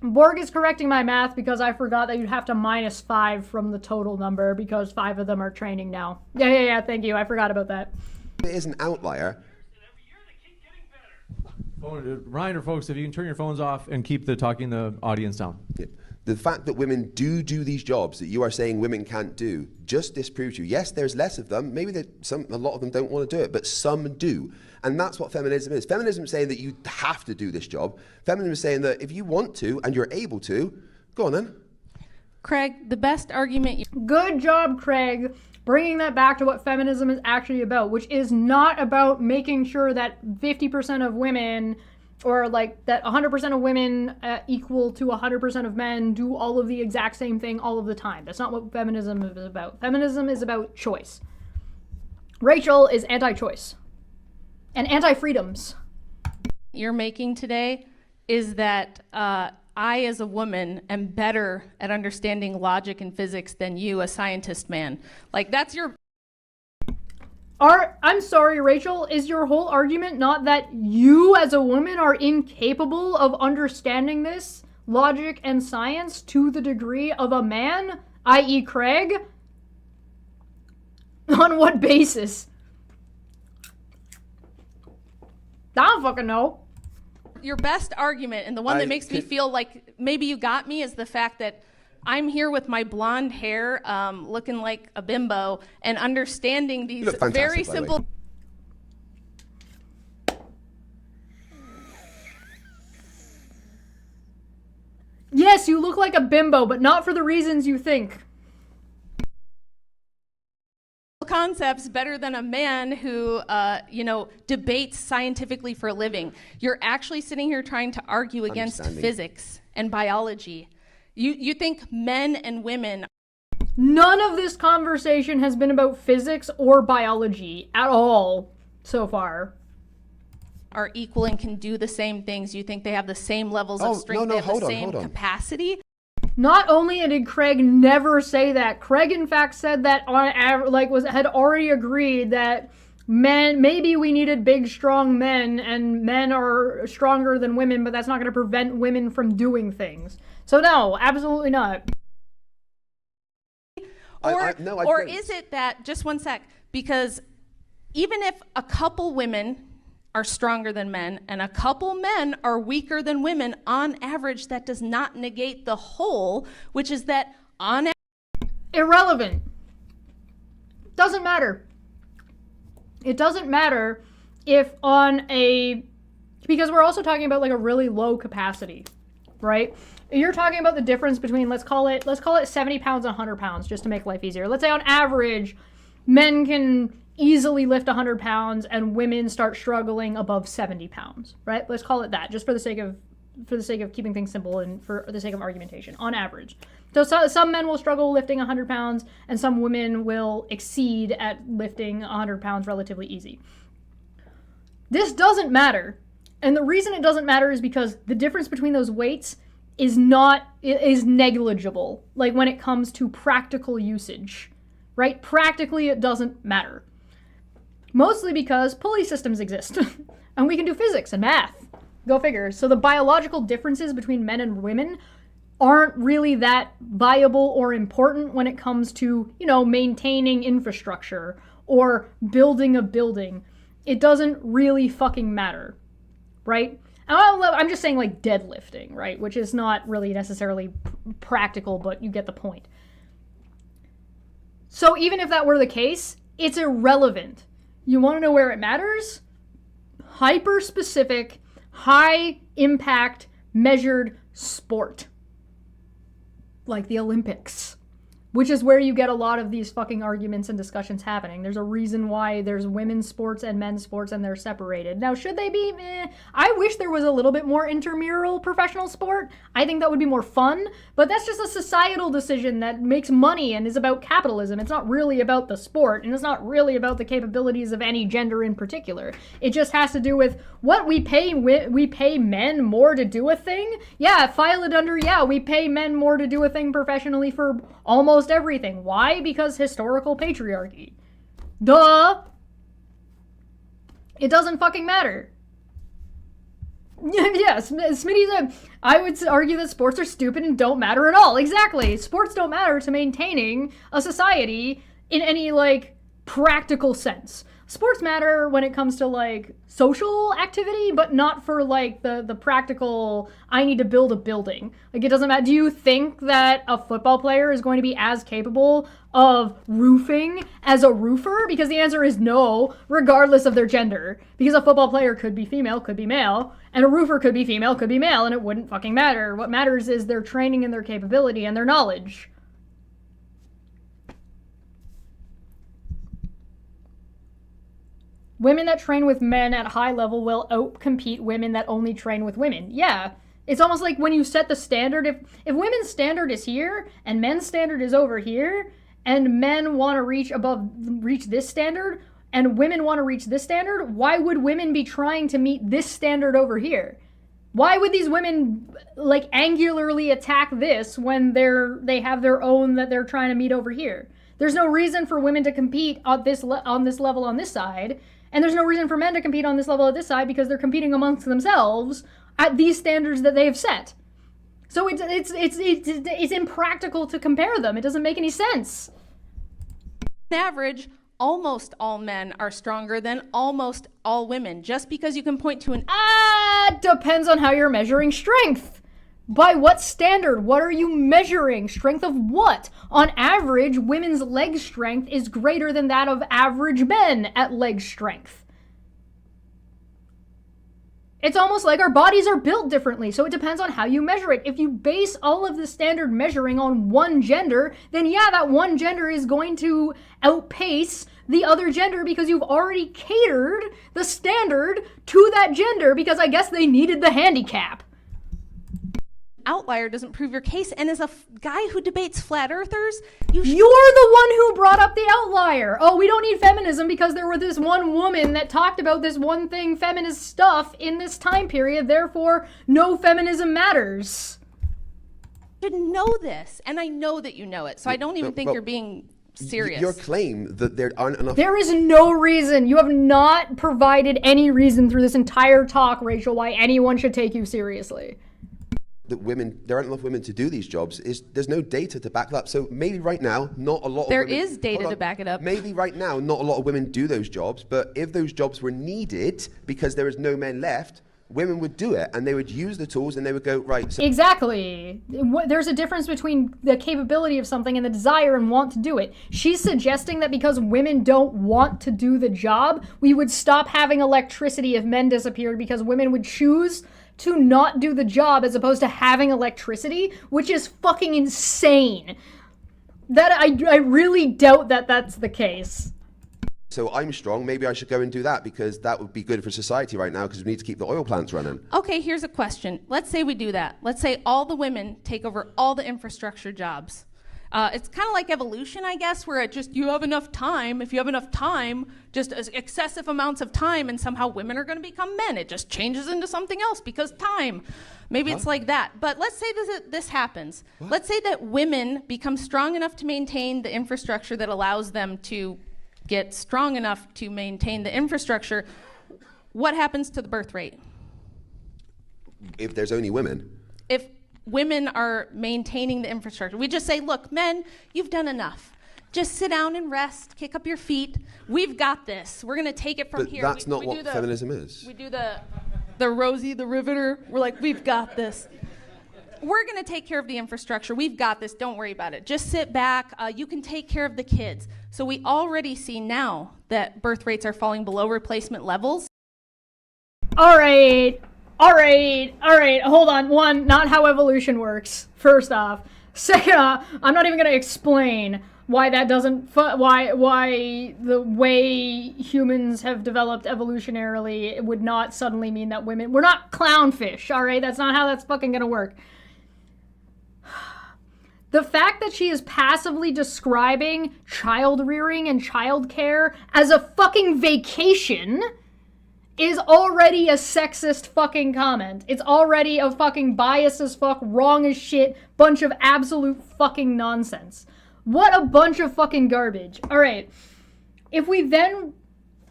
A: Borg is correcting my math because I forgot that you'd have to minus 5 from the total number because 5 of them are training now. Yeah, thank you. I forgot about that.
D: it is an outlier.
B: Ryan or folks, if you can turn your phones off and keep the audience down.
D: Yeah. The fact that women do these jobs that you are saying women can't do just disproves you. Yes, there's less of them. Maybe a lot of them don't want to do it, but some do. And that's what feminism is. Feminism is saying that you have to do this job. Feminism is saying that if you want to and you're able to, go on then.
C: Craig, the best argument.
A: Good job, Craig, bringing that back to what feminism is actually about, which is not about making sure that 50% of women, or like that 100% of women equal to 100% of men do all of the exact same thing all of the time. That's not what feminism is about. Feminism is about choice. Rachel is anti-choice and anti-freedoms.
C: You're making today is that I, as a woman, am better at understanding logic and physics than you, a scientist man. Like, that's your...
A: I'm sorry, Rachel, is your whole argument not that you, as a woman, are incapable of understanding this logic and science to the degree of a man, i.e. Craig? On what basis? I don't fucking know.
C: Your best argument, and the one that makes me feel like maybe you got me, is the fact that I'm here with my blonde hair, looking like a bimbo, and understanding these very simple...
A: Yes, you look like a bimbo, but not for the reasons you think.
C: Concepts better than a man who, debates scientifically for a living. You're actually sitting here trying to argue against physics and biology. You think men and women...
A: None of this conversation has been about physics or biology at all so far.
C: ...are equal and can do the same ththings. You think they have the same levels of strength, they have the same capacity?
A: Not only did Craig never say that, Craig in fact said that had already agreed that men, maybe we needed big, strong men, and men are stronger than women, but that's not going to prevent women from doing things. So no, absolutely not.
C: Or is it that, just one sec, because even if a couple women are stronger than men and a couple men are weaker than women, on average, that does not negate the whole, which is that on average...
A: Irrelevant. Doesn't matter. It doesn't matter if on a... Because we're also talking about like a really low capacity, right? You're talking about the difference between, let's call it 70 pounds and 100 pounds, just to make life easier. Let's say on average, men can easily lift 100 pounds and women start struggling above 70 pounds, right? Let's call it that, just for the sake of keeping things simple and for the sake of argumentation, on average. So some men will struggle lifting 100 pounds and some women will exceed at lifting 100 pounds relatively easy. This doesn't matter. And the reason it doesn't matter is because the difference between those weights is negligible, like when it comes to practical usage, right? Practically, it doesn't matter. Mostly because pulley systems exist, and we can do physics and math. Go figure. So the biological differences between men and women aren't really that viable or important when it comes to, maintaining infrastructure or building a building. It doesn't really fucking matter, right? I'm just saying like deadlifting, right? Which is not really necessarily practical, but you get the point. So even if that were the case, it's irrelevant. You want to know where it matters? Hyper-specific, high-impact, measured sport. Like the Olympics. which is where you get a lot of these fucking arguments and discussions happening. There's a reason why there's women's sports and men's sports and they're separated. Now, should they be? I wish there was a little bit more intramural professional sport. I think that would be more fun, but that's just a societal decision that makes money and is about capitalism. It's not really about the sport, and it's not really about the capabilities of any gender in particular. It just has to do with what we pay men more to do a thing. Yeah, file it under, yeah, we pay men more to do a thing professionally for almost everything. Why? Because historical patriarchy. Duh! It doesn't fucking matter. Yeah, Smitty said, I would argue that sports are stupid and don't matter at all. Exactly. Sports don't matter to maintaining a society in any, like, practical sense. Sports matter when it comes to, like, social activity, but not for, like, the practical, I need to build a building. Like, it doesn't matter. Do you think that a football player is going to be as capable of roofing as a roofer? Because the answer is no, regardless of their gender. Because a football player could be female, could be male, and a roofer could be female, could be male, and it wouldn't fucking matter. What matters is their training and their capability and their knowledge. Women that train with men at high level will outcompete women that only train with women. Yeah. It's almost like when you set the standard, if women's standard is here and men's standard is over here, and men want to reach this standard, and women want to reach this standard, why would women be trying to meet this standard over here? Why would these women, like, angularly attack this when they have their own that they're trying to meet over here? There's no reason for women to compete on this level on this side, and there's no reason for men to compete on this level at this side because they're competing amongst themselves at these standards that they have set. So it's impractical to compare them. It doesn't make any sense.
C: On average, almost all men are stronger than almost all women. Just because you can point to an...
A: Depends on how you're measuring strength. By what standard? What are you measuring? Strength of what? On average, women's leg strength is greater than that of average men at leg strength. It's almost like our bodies are built differently, so it depends on how you measure it. If you base all of the standard measuring on one gender, then yeah, that one gender is going to outpace the other gender because you've already catered the standard to that gender because I guess they needed the handicap.
C: Outlier doesn't prove your case, and as a guy who debates flat earthers,
A: you're the one who brought up the outlier. Oh, we don't need feminism because there was this one woman that talked about this one thing, feminist stuff, in this time period, therefore no feminism matters.
C: You should know this, and I know that you know it, so I don't even think you're being serious.
D: Your claim that there aren't enough...
A: There is no reason. You have not provided any reason through this entire talk, Rachel, why anyone should take you seriously.
D: That there aren't enough women to do these jobs. There's no data to back that up. So maybe right now, not a lot of women...
C: There is data to back it up.
D: Maybe right now, not a lot of women do those jobs, but if those jobs were needed because there is no men left, women would do it, and they would use the tools, and they would go, right... So
A: exactly. There's a difference between the capability of something and the desire and want to do it. She's suggesting that because women don't want to do the job, we would stop having electricity if men disappeared because women would choose to not do the job as opposed to having electricity, which is fucking insane. That I really doubt that that's the case.
D: So I'm strong, maybe I should go and do that because that would be good for society right now because we need to keep the oil plants running.
C: Okay, here's a question. Let's say we do that. Let's say all the women take over all the infrastructure jobs. It's kind of like evolution, I guess, where you have enough time. If you have enough time, just excessive amounts of time, and somehow women are going to become men. It just changes into something else because time. Maybe it's like that. But let's say this happens. What? Let's say that women become strong enough to maintain the infrastructure that allows them to get strong enough to maintain the infrastructure. What happens to the birth rate?
D: If there's only women.
C: If women are maintaining the infrastructure. We just say, look, men, you've done enough. Just sit down and rest, kick up your feet. We've got this. We're going to take it from here.
D: But that's not what feminism is.
C: We do the Rosie the Riveter. We're like, we've got this. We're going to take care of the infrastructure. We've got this. Don't worry about it. Just sit back. You can take care of the kids. So we already see now that birth rates are falling below replacement levels.
A: All right. Hold on. One, not how evolution works, first off. Second off, I'm not even going to explain why that doesn't, why the way humans have developed evolutionarily would not suddenly mean that women, we're not clownfish, all right? That's not how that's fucking going to work. The fact that she is passively describing child rearing and child care as a fucking vacation is already a sexist fucking comment. It's already a fucking biased as fuck, wrong as shit, bunch of absolute fucking nonsense. What a bunch of fucking garbage. Alright, if we then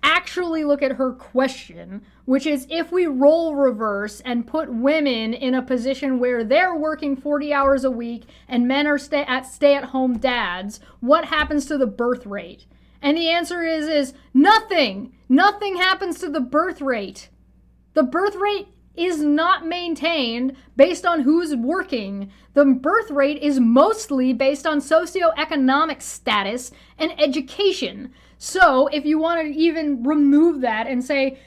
A: actually look at her question, which is if we role reverse and put women in a position where they're working 40 hours a week and men are stay-at-home dads, what happens to the birth rate? And the answer is nothing. Nothing happens to the birth rate. The birth rate is not maintained based on who's working. The birth rate is mostly based on socioeconomic status and education. So if you want to even remove that and say,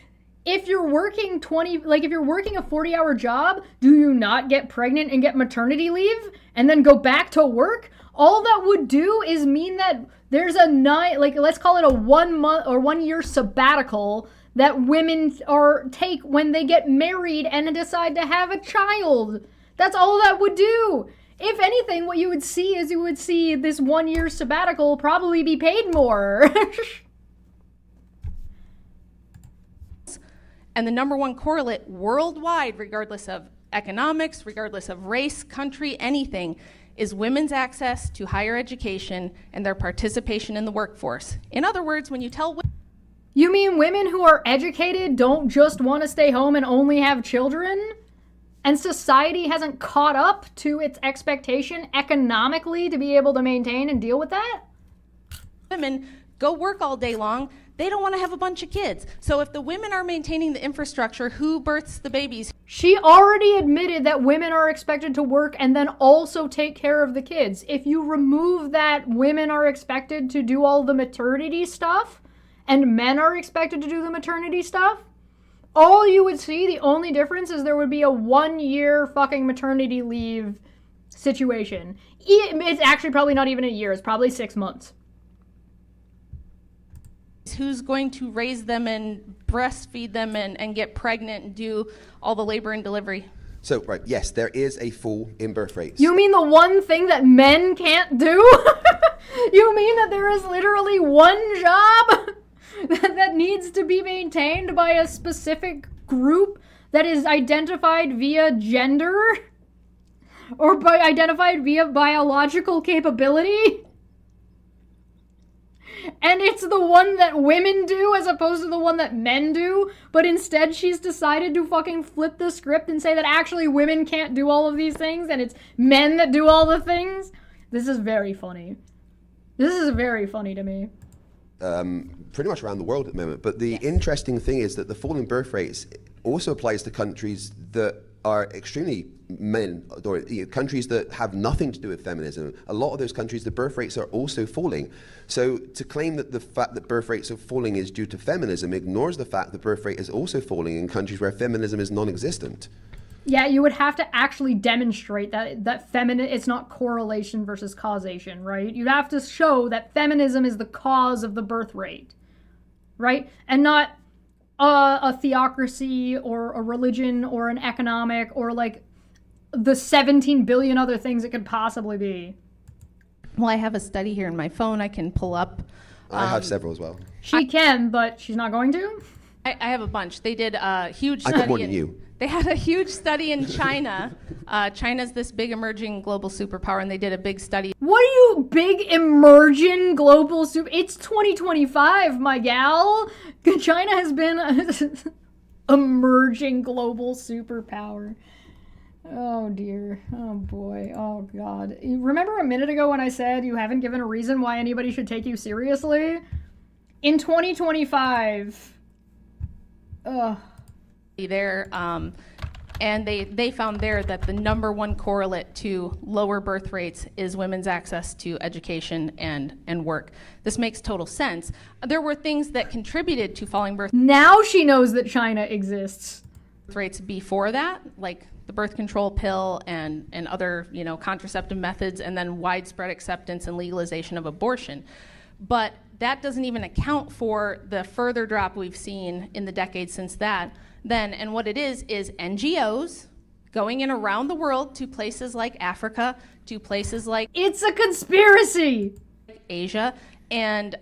A: if you're working if you're working a 40-hour job, do you not get pregnant and get maternity leave and then go back to work? All that would do is mean that there's a let's call it a 1 month or 1 year sabbatical that women take when they get married and decide to have a child. That's all that would do. If anything, what you would see is this 1 year sabbatical probably be paid more.
C: And the number one correlate worldwide, regardless of economics, regardless of race, country, anything, is women's access to higher education and their participation in the workforce. In other words, when you tell women...
A: You mean women who are educated don't just want to stay home and only have children? And society hasn't caught up to its expectation economically to be able to maintain and deal with that?
C: Women go work all day long. They don't want to have a bunch of kids. So if the women are maintaining the infrastructure, who births the babies?
A: She already admitted that women are expected to work and then also take care of the kids. If you remove that women are expected to do all the maternity stuff and men are expected to do the maternity stuff, all you would see, the only difference is there would be a 1 year fucking maternity leave situation. It's actually probably not even a year. It's probably 6 months.
C: Who's going to raise them and breastfeed them and get pregnant and do all the labor and delivery?
D: So, right, yes, there is a fall in birth rates.
A: You mean the one thing that men can't do? You mean that there is literally one job that needs to be maintained by a specific group that is identified via gender? Or identified via biological capability? And it's the one that women do as opposed to the one that men do, but instead she's decided to fucking flip the script and say that actually women can't do all of these things and it's men that do all the things. This is very funny. This is very funny to me.
D: Pretty much around the world at the moment. But the interesting thing is that the fall in birth rates also applies to countries that are extremely men, or countries that have nothing to do with feminism. A lot of those countries, the birth rates are also falling. So to claim that the fact that birth rates are falling is due to feminism ignores the fact that birth rate is also falling in countries where feminism is non-existent.
A: Yeah, you would have to actually demonstrate that it's not correlation versus causation, right? You'd have to show that feminism is the cause of the birth rate, right? And not a theocracy or a religion or an economic or like the 17 billion other things it could possibly be.
C: Well, I have a study here in my phone I can pull up.
D: I have several as well.
A: She can, but she's not going to?
C: I have a bunch. They did a huge study.
D: I got more than you.
C: They had a huge study in China. China's this big emerging global superpower, and they did a big study.
A: What are you, big emerging global super? It's 2025, my gal. China has been an emerging global superpower. Oh dear. Oh boy. Oh god. Remember a minute ago when I said you haven't given a reason why anybody should take you seriously? In 2025. Ugh.
C: There, and they found there that the number one correlate to lower birth rates is women's access to education and work. This makes total sense. There were things that contributed to falling birth.
A: Now she knows that China exists.
C: rates before that, like the birth control pill and other, contraceptive methods, and then widespread acceptance and legalization of abortion. But that doesn't even account for the further drop we've seen in the decades since then. And what it is NGOs going in around the world to places like Africa, to places like
A: It's a conspiracy!
C: Asia, and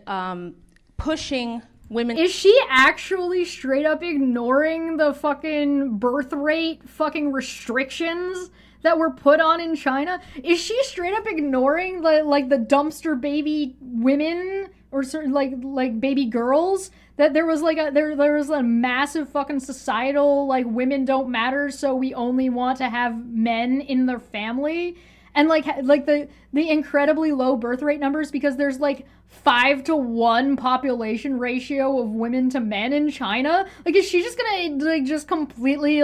C: pushing women.
A: Is she actually straight up ignoring the fucking birth rate fucking restrictions that were put on in China? Is she straight up ignoring the dumpster baby women or certain like baby girls? That there was there was a massive fucking societal women don't matter, so we only want to have men in their family. And the incredibly low birth rate numbers because there's 5-to-1 population ratio of women to men in China. Is she just gonna just completely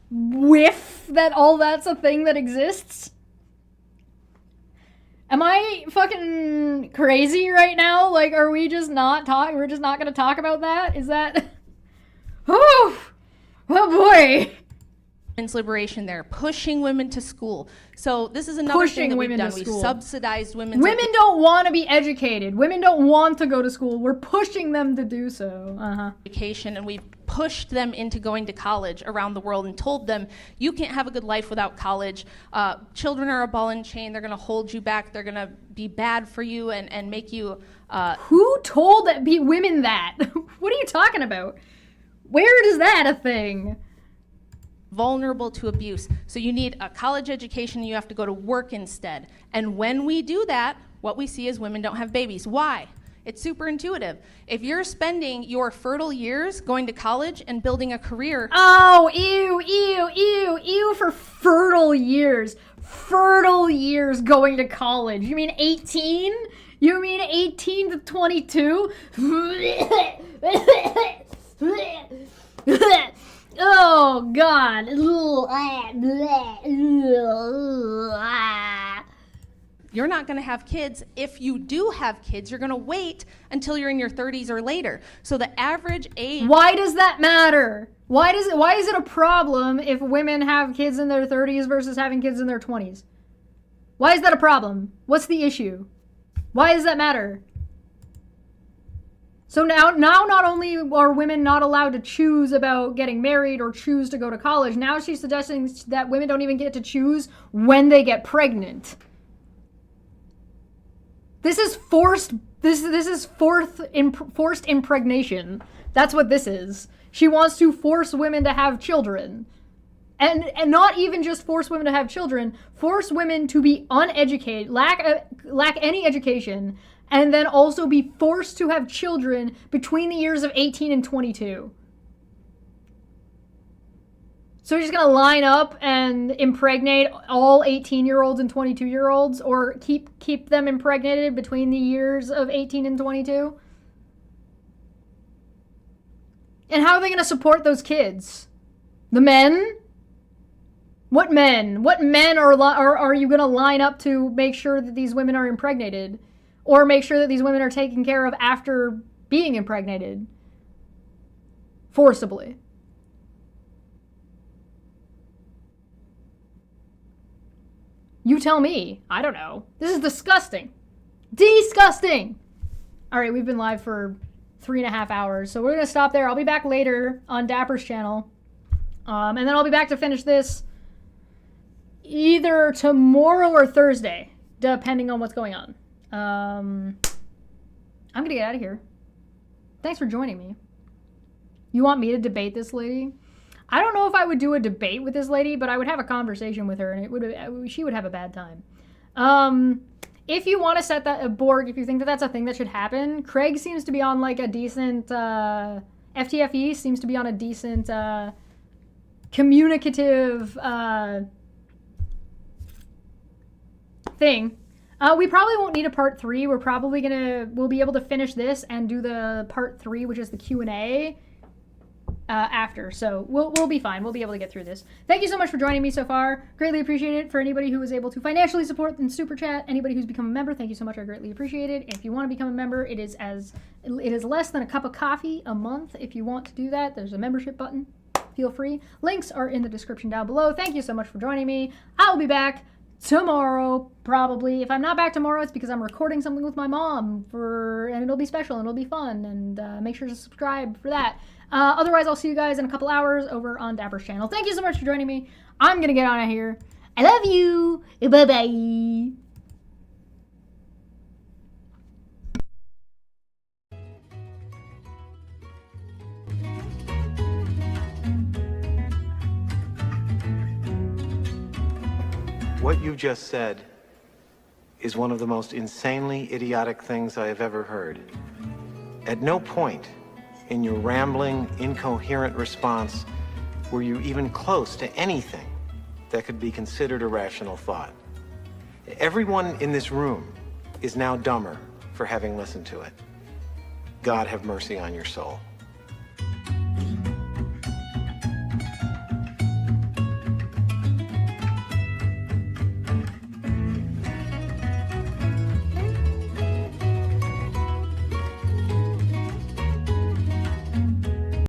A: whiff that all that's a thing that exists? Am I fucking crazy right now? Are we just not we're just not gonna talk about that? Is that oh boy.
C: Women's liberation there, pushing women to school. So this is another thing that we've done. We've subsidized women.
A: Women don't want to be educated. Women don't want to go to school. We're pushing them to do so.
C: Education, and we've pushed them into going to college around the world and told them, you can't have a good life without college. Children are a ball and chain. They're going to hold you back. They're going to be bad for you and make you...
A: Who told women that? What are you talking about? Where is that a thing?
C: Vulnerable to abuse. So you need a college education, you have to go to work instead. And when we do that, what we see is women don't have babies. Why? It's super intuitive. If you're spending your fertile years going to college and building a career...
A: Oh, ew for fertile years. Fertile years going to college. You mean 18? You mean 18 to 22? Oh, God.
C: You're not going to have kids. If you do have kids, you're going to wait until you're in your 30s or later. So the average age...
A: Why does that matter? Why is it a problem if women have kids in their 30s versus having kids in their 20s? Why is that a problem? What's the issue? Why does that matter? So now not only are women not allowed to choose about getting married or choose to go to college, now she's suggesting that women don't even get to choose when they get pregnant. This is forced impregnation. That's what this is. She wants to force women to have children. And not even just force women to have children, force women to be uneducated, lack any education, and then also be forced to have children between the years of 18 and 22. So you're just going to line up and impregnate all 18-year-olds and 22-year-olds, or keep them impregnated between the years of 18 and 22? And how are they going to support those kids? The men? What men? What men are you going to line up to make sure that these women are impregnated? Or make sure that these women are taken care of after being impregnated? Forcibly. You tell me. I don't know. This is disgusting. Disgusting! Alright, we've been live for 3.5 hours, so we're going to stop there. I'll be back later on Dapper's channel. And then I'll be back to finish this either tomorrow or Thursday, depending on what's going on. I'm going to get out of here. Thanks for joining me. You want me to debate this lady? I don't know if I would do a debate with this lady, but I would have a conversation with her, and she would have a bad time. If you want to set that a Borg, if you think that that's a thing that should happen, Craig seems to be on a decent FTFE seems to be on a decent communicative thing. We probably won't need a part 3. We'll be able to finish this and do the part 3, which is the Q&A. After, so we'll be fine. We'll be able to get through this. Thank you so much for joining me so far. Greatly appreciate it. For anybody who was able to financially support and super chat, anybody who's become a member, thank you so much. I greatly appreciate it. If you want to become a member, it is less than a cup of coffee a month. If you want to do that, there's a membership button. feel free. Links are in the description down below. Thank you so much for joining me. I'll be back tomorrow, probably. If I'm not back tomorrow, it's because I'm recording something with my mom and it'll be special and it'll be fun, and make sure to subscribe for that. Otherwise, I'll see you guys in a couple hours over on Dapper's channel. Thank you so much for joining me. I'm gonna get out of here. I love you. Bye-bye.
F: What you just said is one of the most insanely idiotic things I have ever heard. At no point in your rambling, incoherent response were you even close to anything that could be considered a rational thought. Everyone in this room is now dumber for having listened to it. God have mercy on your soul.